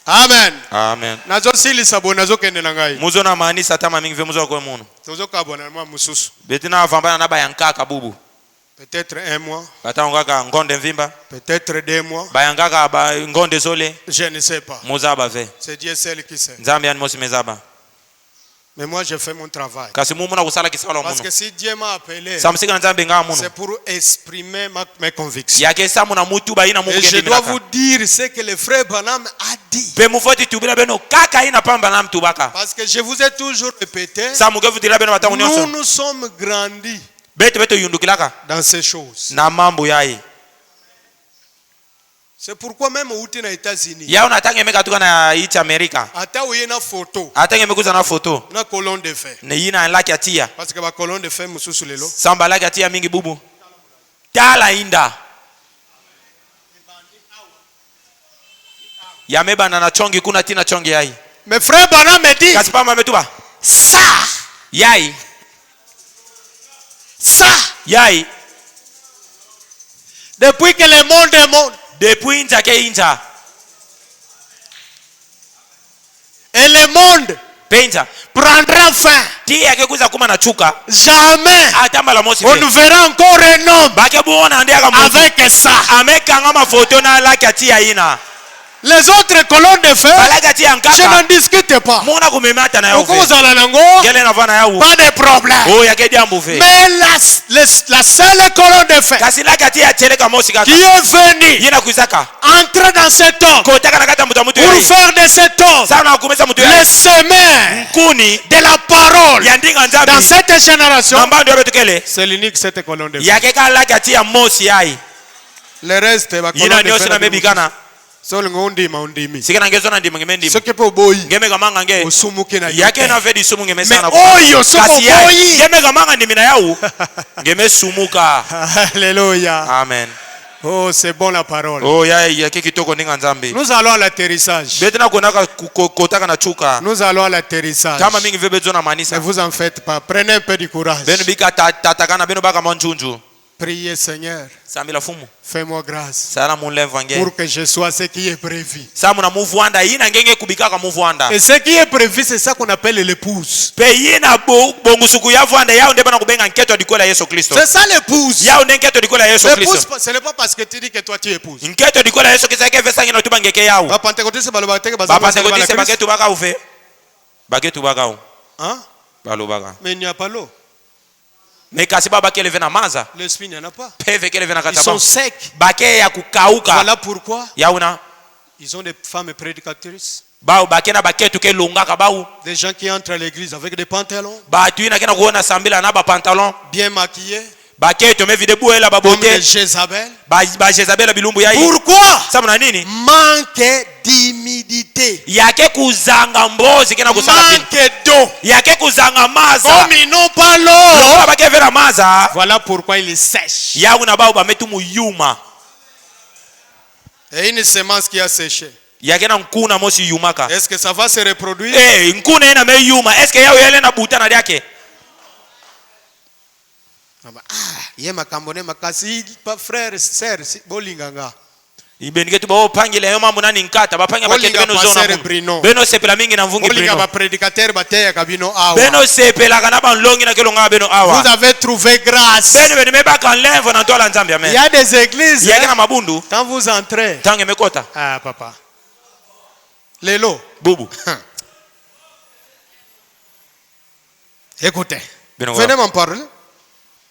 Amen. Amen. Nazosilisa bo nazokende na ngai. Muzona maanisa tama mingi ve muzo kwa muno. Tozokabona mwa mususu. Betina avambana na bayankaka bubu. Peut-être 1 mois, Batangaka ngonde mvimba. peut-être 2 mois. Bayankaka ba ngonde zole. Je ne sais pas. Muzaba ve. C'est Dieu seul qui sait. Nzambi ani mosi mezaba. Mais moi je fais mon travail. Kasi mumu na kusala kisala Parce muno. que si Dieu m'a appelé, Samsika nzambi nga muno. c'est pour exprimer mes convictions. Yake samu na mutu ba ina mungu Et je kendi dois milaka. vous dire ce que le frère Branham a dit. Pe mufoti tubila beno kaka ina pamba na mtubaka. Parce que je vous ai toujours répété, Samu ke futila beno batangu nous nyonso. nous sommes grandis Beto yundukilaka. dans ces choses. Na mambo yayi. C'est pourquoi même au États-Unis, Ya unatanga emeka tuka na iti Amerika. ata uyena photo, Atanga emekuza na foto. na colonne de fer. Ne yina laki atia. Parce que la colonne de fer mususu lelo. Samba laki atia mingi bubu. Tala inda. Yameba na chongi kuna tina chongi yayi. Mais frère Branham me dit, Kasi pamba metuba. ça, Yayi. ça, Yayi. depuis que le monde est monde, Depuis inja ke inja. et le monde Penja. prendra fin, Ti yake kuza kuma na chuka. jamais Atamba la mosi. on ne verra encore un homme Bake buona ndiaka mu. avec ça. Ameka ngama foto na laki atia ina. Les autres colonnes de fer, Balaki atia je nkaka. n'en discute pas. Muna kumemata na Pourquoi yao. vous allez nango? Gele na vana yao. Pas de problème. Oh yake diambu fe. Mais la seule colonne de fer Kasi laki atia cheleka mosi kaka. qui est venue Yina kuizaka. entrer dans cet homme Kotaka na kata mutamutu pour yayi. faire de cet homme Sana kumeza mutu le yayi. semer Kuni. de la parole Yandinga dans nzabi. cette génération. Namba ndio betukele. C'est l'unique cette colonne de fer. Yake ka laki atia mosi yayi. Le reste, la Yina colonne de nyosi na fer. mebikana. Solo ngondima undimi. Sikana ngezo na ndimo ngemendi. Ce qui peut boy. Ngeme gamanga nge. Osumuke na Yake na vedi sumu ngeme Mais sana. oyo soko Kasi yayi. boy. Ngeme gamanga ndimi na yao. Ngeme sumuka. Alléluia. Amen. Oh, c'est bon la parole. Oh yayi yake kitoko ninga nzambi. Nous allons à l'atterrissage. Betina kunaka kotaka na chuka. Nous allons à l'atterrissage. Kama mingi vebe zona Ne manisa. vous en faites pas. Prenez un peu de courage. Beno bika tatakana beno baka manjunju. Priez, Seigneur. Samila fumu. Fais-moi grâce Sala munlevu nge. pour que je sois ce qui est prévu. Samu na muvuanda yina ngenge kubikaka muvuanda. Et ce qui est prévu, c'est ça qu'on appelle l'épouse. Pe yina bongusuku ya vuanda yao ndeba na kubenga nketo dikola Yesu Kristo. C'est ça l'épouse. Yao nketo dikola Yesu L'épouse, Kristo. ce n'est pas parce que tu dis que toi tu épouses. Nketo dikola Yesu Kristo yake vesa ngina tuba ngeke yao. Ba pentecôtiste balobate ba Ba pentekotiste baketu baka ufe. Baketu baka u. Hein? Balo baka. Mais il n'y a pas l'eau. Me kasi baba kele vena maza. L'esprit, il n'y en a pas. Peve kele vena Ils sont kataba. secs. Bake ya kukauka. Voilà pourquoi Yauna. ils ont des femmes prédicatrices. Bao bakena baketu ke lungaka bau. Des gens qui entrent à l'église avec des pantalons Batu ina kena kuona sambila na ba pantalon. bien maquillés, Baketu me vide buela comme babote. des Jézabel. Ba Jezabel bilumbu yayi. Pourquoi? Samu na nini? Manque d'humidité. Yake kuzanga mbozi kena kusala pini. Manque d'eau. Yake kuzanga maza. Comme ils n'ont pas l'eau. Lola bake vera maza. Voilà pourquoi ils sèchent. Yauna bao bametu muyuma. Et une semence qui a séché. Yake na nkuna mosi yumaka. Est-ce que ça va se reproduire? Eh, nkuna ina me yuma. Eske yao yele na butana yake? Ye makambone makasi pas frère sœur bolinganga. Ibenike tu bao pangile yo mambo nani nkata bapanga bakete beno zona Brino. beno sepela mingi na mvungi Bolinga brino ba prédicateur bateya kabino awa. beno sepela kana banlongi na kelonga beno awa Vous avez trouvé grâce. beno meba kan levo na tola nzambi Il amen y a des églises. yake na mabundu Quand vous entrez. tange mekota Ah papa. Lélo. bubu Écoutez. beno Venez m'en parler.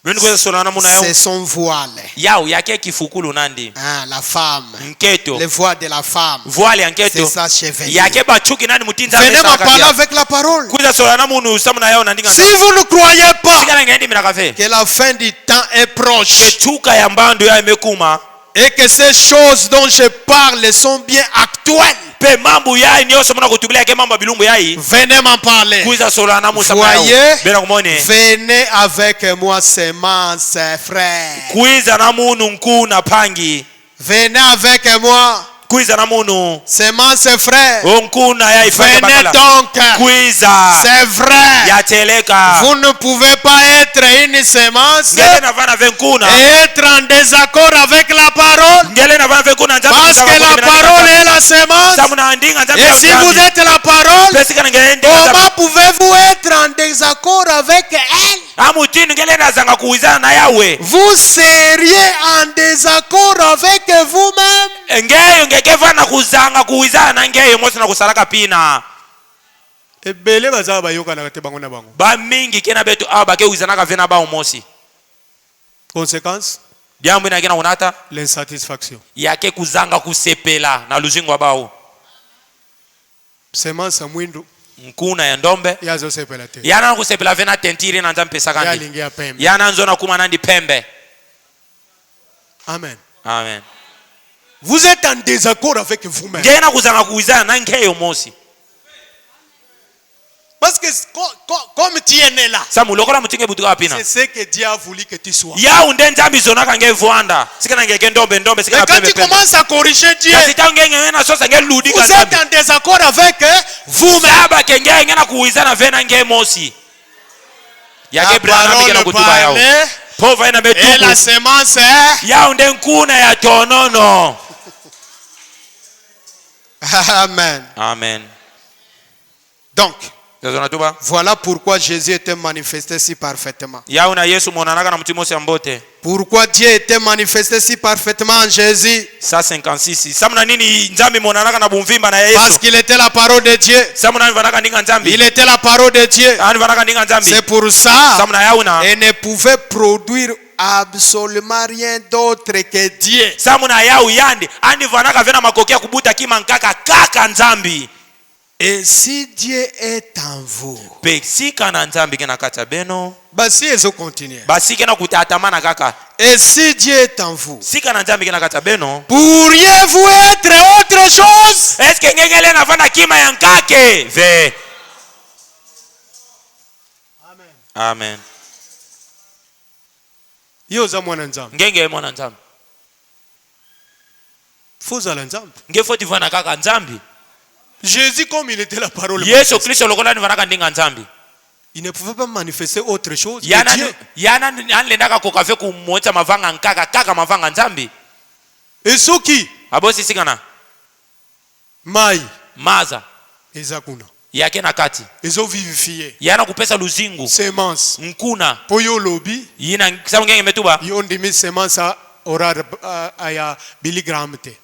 beno kwa sona na muna C'est yao son voile. yao yake kifukulu nandi Ah, la femme. nketo Le voile de la femme. voile C'est nketo ça chevelu. yake bachuki nani mutinza Venez m'en parler amesa avec la parole. kuza sona na munu samuna yao nandinga Si vous ne croyez pas sigana ngendi mina kafe que la fin du temps est proche chuka ya mbando ya imekuma et que ces choses dont je parle sont bien actuelles, pe mambo yayi nyonso muna kutubilia yake mambo bilumbu yayi venez m'en parler. kuza sona na musa Voyez, bena kumone venez avec moi, semence, frère. kuiza na munu nkuu na pangi Venez avec moi. kwiza na munu Semence frère. onkuna ya ifanya Venez bakala donc. kwiza C'est vrai. ya teleka Vous ne pouvez pas être une semence ngele na vana venkuna et être en désaccord avec la parole. ngele na vana venkuna Parce que la parole est la semence. samuna ndinga nzambi Et si vous êtes la parole, pesikana ngele comment pouvez-vous être en désaccord avec elle? amutini ngele na zanga kuizana na yawe Vous seriez en désaccord avec vous-même. ngeyo ngekevana kuzanga kuizana na ngeyo mosi na kusalaka pina Ebele bazaba bayokana te bango na bango. ba mingi kena betu aba bake uizanaka vena ba mosi Conséquence, jambo ina kena unata l'insatisfaction. yake kuzanga kusepela na luzingo bao Semence mwindu nkuna ya ndombe yazo sepela te. yana kusepela vena tentiri na nzambe pesakandi Yalingia pembe. yana nzona kuma nandi pembe. Amen. Amen. Vous êtes en désaccord avec vous-même. ngena kuzanga kuizana na ngeyo mosi Parce que comme tu es né là, samu lokola mutinge butuka pina c'est ce que Dieu a voulu que tu sois. ya unde nzambi zona kange vuanda sikana ngeke ndombe Et sikana quand pembe tu pembe commences à corriger Dieu, kasi tange ngena sosa nge ludi vous êtes en désaccord avec vous-même. saba kenge ngena kuizana vena nge mosi yake La brana ngena parole kutuba yao parle pova ina et la betuku semence est. ya unde nkuna ya tonono. Amen. Amen. Donc, Zazona tuba voilà pourquoi Jésus était manifesté si parfaitement. ya una Yesu monanaka na mtimo se mbote Pourquoi Dieu était manifesté si parfaitement en Jésus? 156 samuna nini nzambi monanaka na bumvimba na Parce Yesu qu'il était la parole de Dieu. samuna vanaka ndinga nzambi Il était la parole de Dieu. ani vanaka ndinga nzambi C'est pour ça samuna yauna et ne pouvait produire absolument rien d'autre que Dieu. samuna yau yandi ani vanaka vena makokia kubuta kima nkaka kaka nzambi. Et si Dieu est en vous, Pesika na nzambi kena kata beno basi ezo continue. basi kena kutatamana kaka Et si Dieu est en vous, sika na nzambi kena kata beno pourriez-vous être autre chose? eske ngengele na vana kima ya nkake ve. Amen. Yo za mwana nzambe. Ngenge mwana nzambi Foza la nzambe. ngefoti vana kaka nzambi Jésus, comme il était la parole, Yesu Kristo lokola ni vanaka ndinga nzambi il ne pouvait pas manifester autre chose que yana Dieu. yana anlendaka kokafe kumwota mavanga nkaka kaka mavanga nzambi Et ce qui abosi sikana mai maza ezakuna yake na kati ezo vivifier yana kupesa luzingu semence nkuna poyo lobi yina samu ngenge metuba yo ndimi semence a orar aya biligram te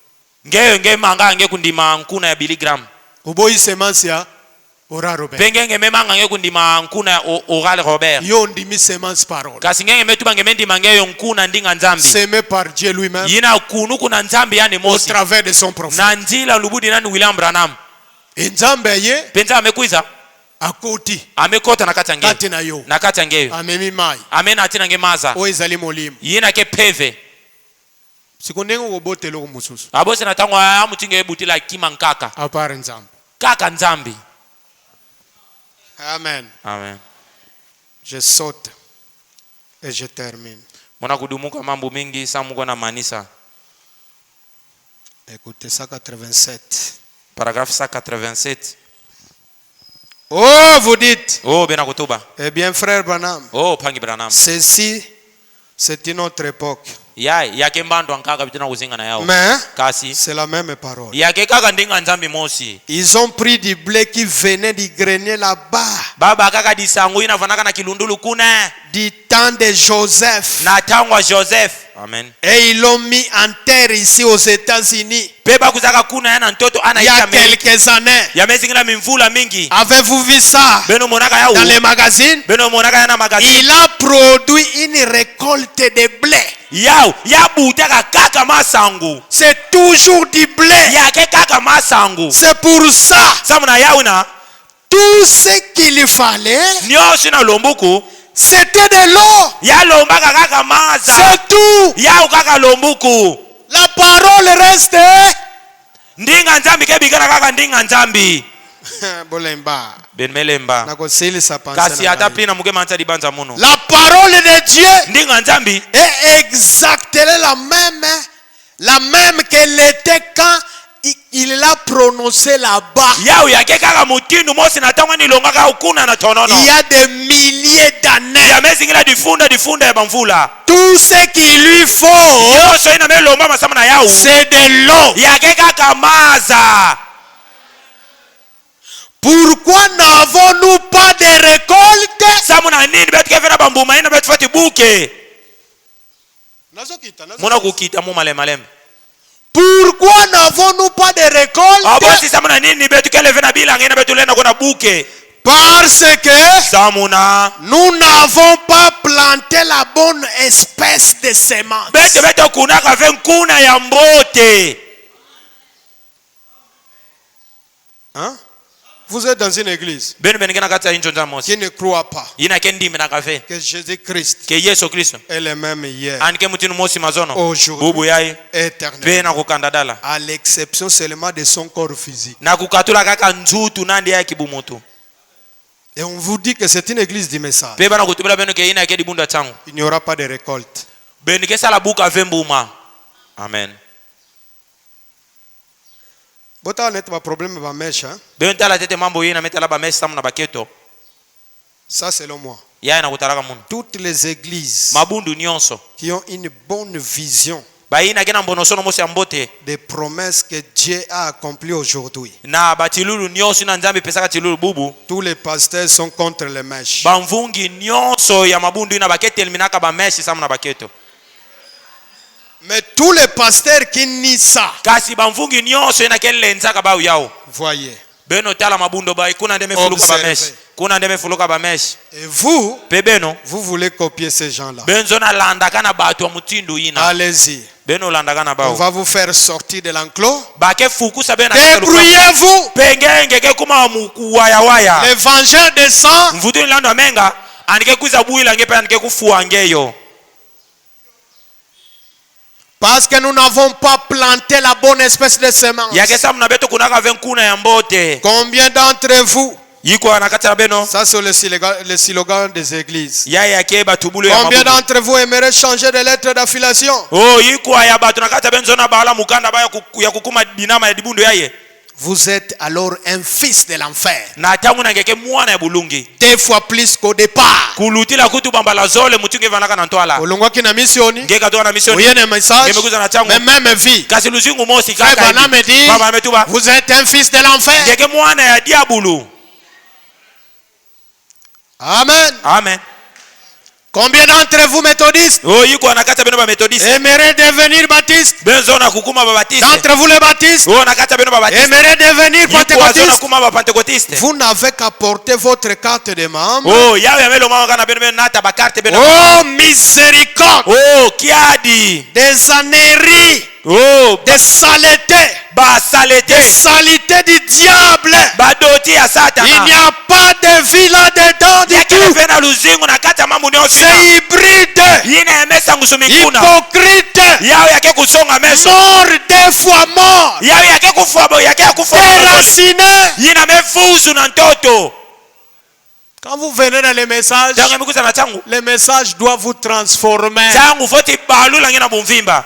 ngeyo nge manga nge kundima nkuna ya biligram oboyi semence ya orar robert pengenge memanga nge kundima nkuna ya oral robert yo ndimi semence parole kasi ngenge metuba nge mendima ngeyo nkuna ndinga nzambi semé par Dieu lui-même yina kunu kuna nzambi yani au mosi travers de son prophète. na njila lubudi nani William Branham Nzambe ye penza amekwiza akoti amekota na kati ya ngeyo kati na yo na kati ya ngeyo amemi mai amena atina nge maza o ezali molimo yina ke peve siko ndenge okobotela oko mosusu abosi na tango amutinga ebutila kima nkaka apart nzambe. kaka nzambi. Amen. Amen. Je saute et je termine. Mwana kudumuka mambo mingi samuko na manisa. Écoutez ça 87. Paragraphe 187. Oh, vous dites. Oh, bena kutuba. Eh bien, frère Branham. Oh, pangi Branham. Ceci, c'est une autre époque. Yake mbando ankaka bitina kuzinga na yao. Mais Kasi. c'est la même parole. Yake kaka ndinga nzambi mosi. Ils ont pris du blé qui venait du grenier là-bas. Baba kaka disangu ina vanaka na kilundulu kuna. Du temps de Joseph. Na tangwa Joseph. Amen. Et ils l'ont mis en terre ici aux États-Unis. Peba kuzaka kuna yana ntoto ana Il y a quelques années. Yamezingila mimvula mingi. Avez-vous vu ça? Beno monaka yao. Dans les magazines. Beno monaka yana magazine. Il a produit une récolte de blé. Yao, ya butaka kaka masangu. C'est toujours du blé. Yake kaka masangu. C'est pour ça. Samuna yauna. Tout ce qu'il fallait, Nyoshi na lombuku. c'était de l'eau. Ya lombaka kaka maza. C'est tout. Ya kaka lombuku. La parole reste. Ndinga nzambi kebikana kaka ndinga nzambi. Bolemba. Benmelemba. Kasi ata pina muke manza dibanza muno. La parole de Dieu Ndinga nzambi est exactement la même qu'elle était quand il l'a prononcé là-bas. yao yake kaka mutindu mosi na tangwa nilongaka ukuna na tonono Il y a des milliers d'années. ya mezingila difunda ya bamvula Tout ce qu'il lui faut, yoso ina melomba masama na yao c'est de l'eau. yake kaka maza. Pourquoi n'avons-nous pas de récolte? Samuna nini betu kevena bambuma ina betu fati buke muna kukita mu malem. Pourquoi n'avons-nous pas de récolte? Abosi samuna nini betu kelevena bilanga ina betu lena kuna buke Parce que samuna nous n'avons pas planté la bonne espèce de semence. betu kunaka venkuna ya mbote. Hein? Vous êtes dans une église Benu benigena kata injo qui mosi ne croit pas ina kendi mina kafe que Jésus-Christ ke Yesu Kristo est le même hier, anike mutinu mosi mazono aujourd'hui, bubu yai éternel. pe na kukanda dala À l'exception seulement de son corps physique. na kukatula kaka nzutu nandi ya kibumutu Et on vous dit que c'est une église du message. pe bana kutubela benu ke ina ke dibunda changu Il n'y aura pas de récolte. benu ke sala buka vembuma. Amen. Bota net pas problème ba mèche, hein? Benu tala tete mambo yina metala ba mesi samu na baketo Ça selon moi. ya na kutaraka munu Toutes les églises mabundu nyonso qui ont une bonne vision ba ina kena mbono sono mosi ambote des promesses que Dieu a accomplies aujourd'hui. na batilulu nyonso na nzambi pesaka tilulu bubu Tous les pasteurs sont contre les mèches. bamvungi nyonso ya mabundu ina bakete eliminaka ba mesi samu na baketo. Mais tous les pasteurs qui nient ça, Kasi bamvungi nyonso ina kele nzaka ba yao voyez. beno tala mabundo ba kuna ndeme fuluka ba Observez. meshi kuna ndeme fuluka ba meshi Et vous, pe beno vous voulez copier ces gens-là. benzo na landaka na batu wa mutindu ina Allez-y. beno landaka na On bao va vous faire sortir de l'enclos. bake fukusa bena Débrouillez-vous. pengenge ke kuma mukuwaya waya L'évangile descend. mvutu lando amenga andike kuza buila ngepe andike kufuwa ngeyo Parce que nous n'avons pas planté la bonne espèce de semence. yake samu na beto kunaka venkuna ya mbote Combien d'entre vous, yiko anakata beno ça c'est le slogan des églises. ya yake batubulu ya Combien mabudu d'entre vous aimeraient changer de lettre d'affiliation? oh yiko ya batu nakata benzo na bala mukanda ba ya kukuma dinama ya dibundo yaye. Vous êtes alors un fils de l'enfer. Na tangu nangeke mwana ya bulungi 2 fois plus qu'au départ. kulutila kutu bambala zole mutunge vanaka na ntwala Olongwaki na missioni. ngeka toa na mission Oyene message. ngemekuza na changu Mais même vie. kasi luzingu mosi Frère kaka Branham me dit, baba ametuba vous êtes un fils de l'enfer. ngeke mwana ya diabulu. Amen. Amen. Combien d'entre vous méthodistes Oh yiko anakata beno ba methodiste aimeraient devenir baptistes? benzo na kukuma ba batiste D'entre vous les baptistes oh nakata beno ba batiste aimeraient devenir yiko azona pentecôtistes? kuma ba pentecôtiste Vous n'avez qu'à porter votre carte de membre. oh yawe amelo mama kana beno beno nata ba carte beno Oh miséricorde, oh kiadi des âneries, oh des saletés, ba des salete saletés du diable. ba doti ya Il satana n'y a pas de vie là-dedans du yake tout. vena luzingu nakata mambo nyonso C'est hybride, yina emesa ngusumikuna hypocrite, yawe yake kusonga meso mort 2 fois mort, yawe yake kufa yake kufa déraciné. yina mefuzu na ntoto Quand vous venez dans les messages, tangu mikuza na changu les messages doivent vous transformer. changu foti balula ngena bumvimba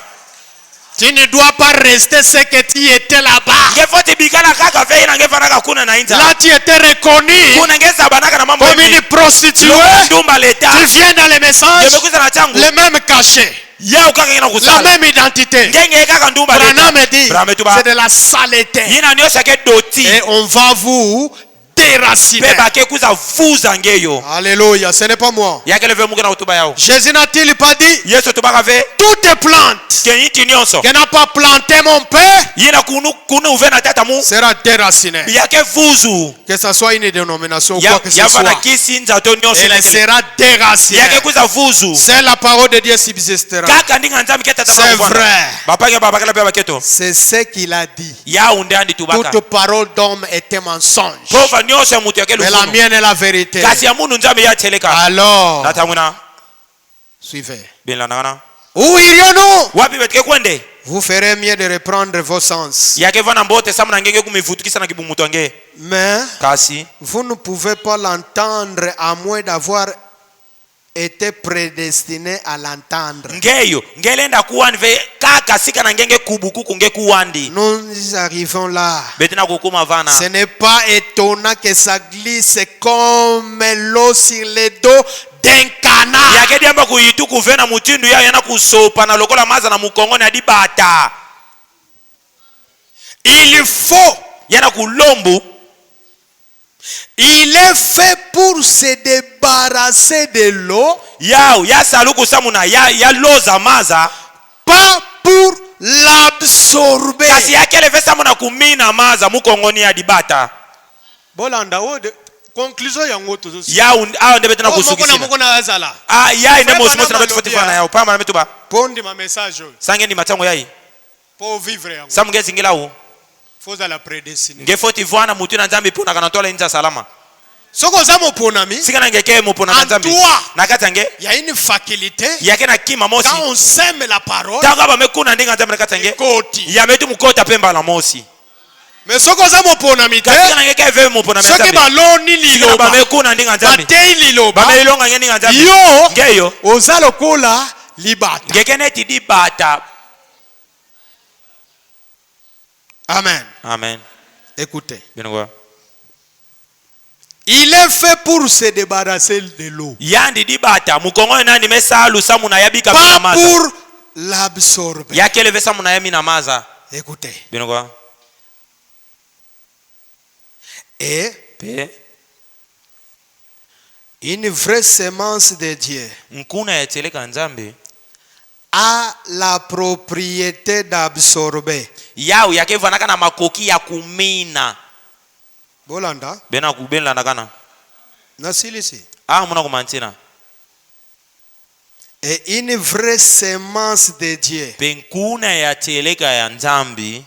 Tu ne dois pas rester ce que tu étais là-bas. ngefoti bikala kaka fe ina ngefanaka kuna na inza Là, tu étais reconnu kuna ngeza banaka na mambo comme hivi une prostituée. ndumba leta Tu viens dans les messages, ngemekuza na changu le même cachet, yao kaka ngena la kusala même identité. ngenge kaka ndumba leta Branham me dit, Branham tuba. c'est de la saleté. yina nyosha ke doti Et on va vous déraciner. pe bake kuza vuza ngeyo Alléluia, ce n'est pas moi. yake leve mukena utuba yao Jésus n'a-t-il pas dit, yesu tubaka fe toute plante ke yiti nyonso qui n'a pas planté mon père yina kunu uve na tata mu sera déracinée. yake vuzu Que ce soit une dénomination ou quoi que ce yava na soit, kisi nzato nyonso elle sera déracinée. yake kuza vuzu C'est la parole de Dieu subsistera. kaka ndinga nzambi ke tata C'est vrai. bapange babakala pe baketo C'est ce qu'il a dit. yaunde andi tubaka Toute parole d'homme était mensonge. prova nyonso ya mutu yake Mais la lufunu mienne est la vérité. kasi ya mundu nzambe yateleka Alors, natamwina suivez. binlandangana Où irions-nous? wapi betike kwende Vous ferez mieux de reprendre vos sens. yake vana mbote samu na ngenge kumivutukisa na kibumutu ange Mais kasi vous ne pouvez pas l'entendre à moins d'avoir était prédestiné à l'entendre. ngeyo ngelenda kuwandi ve kaka sika na ngenge kubukuku nge kuwandi Nous arrivons là. betina kukuma vana. Ce n'est pas étonnant que ça glisse comme l'eau sur les dos d'un canard. yake diamba kuyitu kuvena mutindu ya yana kusopa na lokola maza na mukongoni adibata Il faut. yana kulombu. Il est fait pour se débarrasser de l'eau, Yao ya saluku samuna ya loza maza pas pour l'absorber. kasi yake leve samuna kumina maza mukongoni adibata. Bolanda de conclusion yango tozo. Yao ao ndebe tena kusukisina. Mokona azala. Ya inde mosi na betu fotifana yao pama na metuba. Pondi ma message. Sange ndi matango yai. Pour vivre yango. Samuge zingila u. Faut la prédestiner. Nge fotifana mutu na nzambi pona kana tola inza salama. Soko za moponami. Sika na ngeke mopona na nzambi. Na katange. Il y a une faculté. Yake na kima mosi. Quand on sème la parole. Taka ba mekuna ndinga nzambi na katange. Koti. Ya metu mukota pemba la mosi. Mais soko za moponami te. Sika na ngeke ve mopona na nzambi. Soki baloni Sika ba liloba. mekuna ndinga nzambi. Batei liloba. Ba melonga ngeni nzambi. Yo. Ngeyo. Ozalo kola libata. Ngeke neti di bata. Amen. Amen. Écoutez. Bien quoi. Il est fait pour se débarrasser de l'eau. Yandi di bata mukongo nani mesalu samuna yabika Pas mina maza. pour l'absorber. Yake leve samuna yamina maza. Écoutez. Bien quoi. Et Pe une vraie semence de Dieu nkuna yeteleka nzambi a la propriété d'absorber. yao yake vanaka na makoki ya kumina. Bolanda. Bena kubela nakana. Nasilisi. Muna kumantina. Et une vraie semence de Dieu Penkuna yeteleka ya nzambi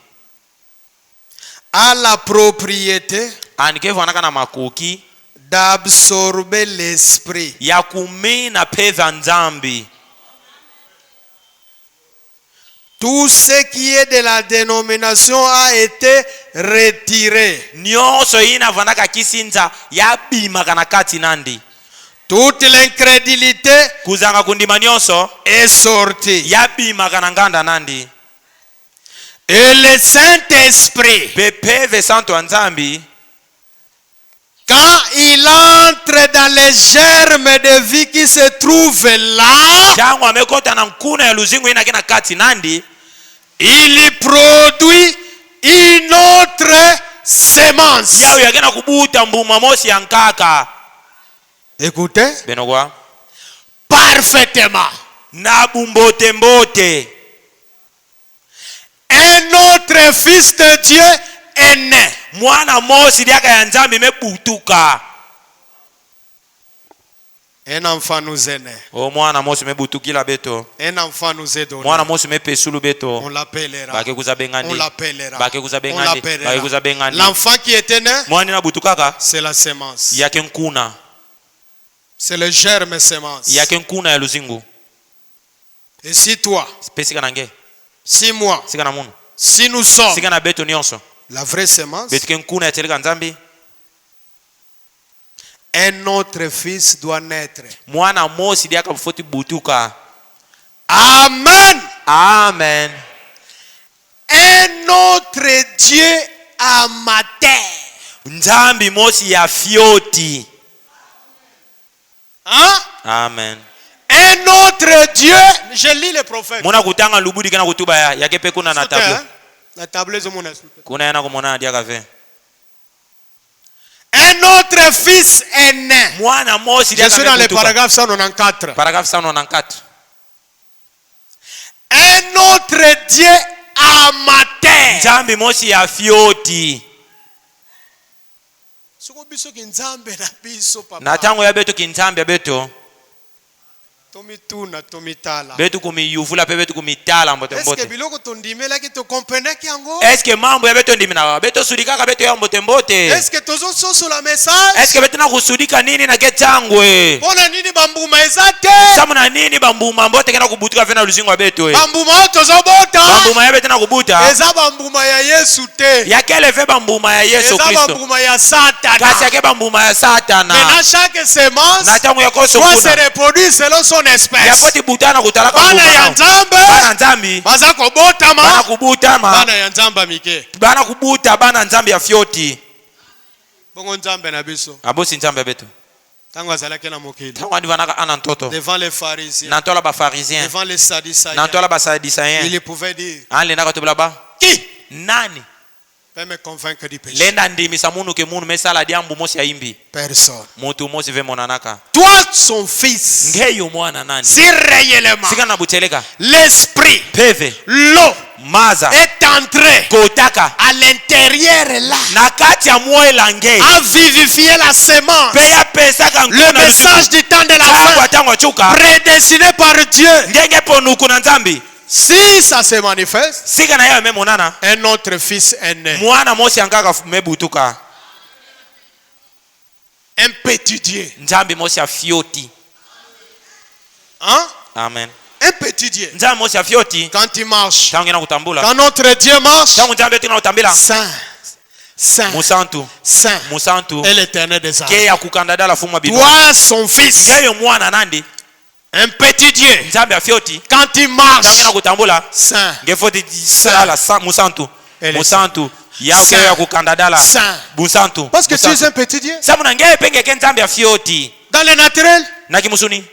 a la propriété anike vanaka na makoki d'absorber l'esprit. ya kumina peva nzambi. Tout ce qui est de la dénomination a été retiré. Nyonso ina vanaka kisinza ya bima kana kati nandi. Toute l'incrédulité Kuzanga kundima nyonso est sortie. ya bima kana nganda nandi. Et le Saint-Esprit, Pepeve santo nzambi quand il entre dans les germes de vie qui se trouvent là, changu amekota na nkuna ya luzingu ina kina kati nandi. il produit une autre semence. Yao yakena kubuta mbuma mosi ya nkaka. Écoutez. Beno kwa. Parfaitement. Na bumbote mbote. Un autre fils de Dieu est né. Mwana mosi diaka ya nzambi mebutuka. Un enfant nous est né. O mwana mosi mebutukila beto. Un enfant nous est donné. Mwana mosi mepesulu beto. On l'appellera. Bake kuza bengandi. On l'appellera. Bake kuza On bengandi. Bake kuza l'appellera. bengandi. L'enfant qui était né, Mwana na butukaka c'est la semence. yake nkuna. C'est le germe semence. Yake nkuna ya luzingu. Et si toi, Pesika nange. si moi, Sika na munu. si nous sommes Sika na beto nyonso. la vraie semence, Betike nkuna ya teleka nzambi. un autre fils doit naître. Mwana mosi diaka bufoti butuka. Amen. Amen. Un autre Dieu amateur. Nzambi mosi ya fioti. Hein? Amen. Un autre Dieu. Je lis les prophètes. Muna kutanga lubudi kana kutuba ya yake pe kuna na Soutien, tableau. hein? La table de mon esprit. Kuna yana kumona dia kafe. Un autre fils est né. Mwana mosi Je dia suis dans le paragraphe 194. Paragraphe 194. Un autre Dieu amateur. Nzambi mosi ya fioti. Soko biso ki nzambe na biso papa. Na tango ya beto kinzambi ya beto. Tomituna, tomitala. betu kumiyuvula pe betu kumitala mbote Est-ce que mbote. biloko tondimela ki to comprendre ki yango? Est-ce que mambo ya betu ndimina betu sudikaka betu ya mbote mbote? Est-ce que tozo soso la message? Est-ce que betu na kusudika nini na ketangwe? Pona nini bambuma ezate? Samuna nini bambuma mbote kena kubutuka vena luzingo betu Bambuma tozo bota. bambuma ya betu na kubuta. Eza bambuma ya Yesu te. Ya kele ve bambuma ya Yesu Eza Kristo. bambuma ya Satan. Kasi yake bambuma ya Satana. Maintenant chaque semence Na tangu ya koso doit se kuna. reproduire selon son Ya espèce. poti butana kutalaka Bana ya bana Nzambe bana nzambi. baza kobotama. Bana kubutama. Bana ya Nzambe mike. Bana kubuta bana nzambi ya fyoti. Bongo Nzambe na biso. Abosi nzambi betu. Tango azalaki na mokili. Tangu andi vanaka ana ntoto. Devant les pharisiens. Na ntola ba pharisien. Devant les sadducéens. Na ntola ba sadducéen. Il pouvait dire Ani lenda kotobla ba. qui Nani? peut me convaincre du péché? Lenda ndimisa munu ke munu mesala diambu mosi ya imbi. Personne. Mutu mosi ve monanaka. Toi son fils. Ngeyo mwana nani? Si réellement Sika na buteleka. l'esprit, Peve. l'eau Maza. est entré Kotaka. à l'intérieur là, Na kati ya moyo lange. a vivifié la semence. Pe ya pesa kan Le message du temps de la fin, tango chuka. prédestiné par Dieu. Ngenge ponuku na nzambi. Si ça se manifeste, Sika na yeye memonana. un autre fils est né. Mwana mosi angaka mebutuka. Un petit Dieu. Nzambi mosi ya fioti. Hein? Amen. Un petit Dieu. Nzambi mosi ya fioti. Quand il marche, Tangu na kutambula. quand notre Dieu marche, Tangu nzambi tina utambila. saint, saint, Musantu. saint Musantu. est l'éternel des armées. Ke ya kukandada la fuma bido. Toi son fils, Ngeyo mwana nandi. un petit Dieu. Nzambi ya fioti. Quand il Tangu marche, na kutambula. saint, Ngefoti sala musantu. Elle est Musantu. Ya Saint. ke ya kukandada la. saint. Musantu. Parce que tu es un petit Dieu. Sabu na ngeye penge ke nzambi ya fioti. Dans le naturel, Na kimusuni.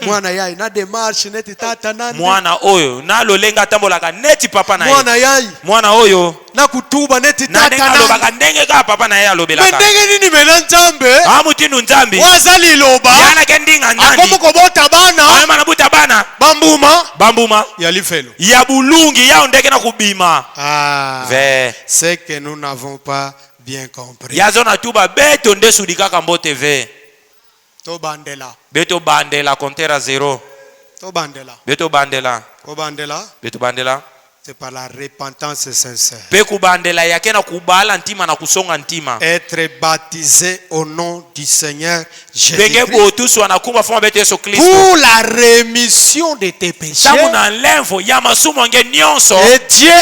mwana yai na démarche neti tata nani. Mwana oyo nalo lenga tambolaka neti papa na ye. Mwana yai Mwana oyo na kutuba neti na tata ndenge nani. alobaka ndenge ka papa na ye Mais alobelaka. ndenge nini mena Nzambe Amutinu nzambi. waza liloba Yana ke ndinga nandi. akomo kobota bana Ayema na buta bana. bambuma Bambuma. ya lifelo. Ya bulungi yao ndenge na kubima. Ah, Ve. c'est que nous n'avons pas bien compris. Yazo na tuba beto nde sudikaka mbote ve. To bandela, Beto bandela kontera 0. to bandela, Beto bandela. ko bandela, Beto bandela. c'est par la repentance sincère. Pe kubandela yake na kubala ntima na kusonga ntima. Être baptisé au nom du Seigneur Benge Jésus-Christ botusu anakumba foma beto Yesu Kristo. pour la rémission de tes péchés. Samu na lenvo ya masumo nge nyonso. Et Dieu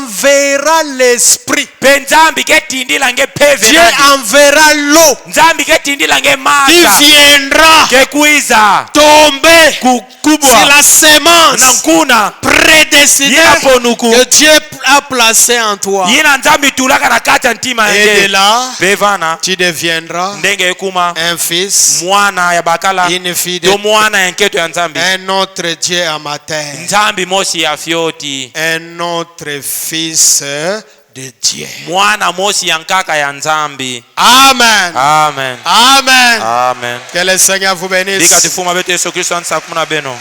enverra l'esprit. Pe nzambi ke tindila nge peve Dieu nandi. enverra l'eau Nzambi ke tindila nge qui maza. viendra Ke kuiza. tomber sur Kubwa. la semence Na nkuna. prédestinée Yina ponuku. que Dieu a placée en toi. Yina nzambi tulaka na kata ntima Et de nge. là, Pevana. tu deviendras Ndenge ekuma. un fils, Mwana ya bakala. une fille de To mwana ya nketo ya nzambi. un autre Dieu à ma terre, Nzambi mosi ya fioti. un autre fils de Dieu. Mwana mosi ya nkaka ya nzambi. Amen. Amen. Amen. Amen. Que le Seigneur vous bénisse. Dika tifuma beto Yesu Kristo ansa kumuna beno.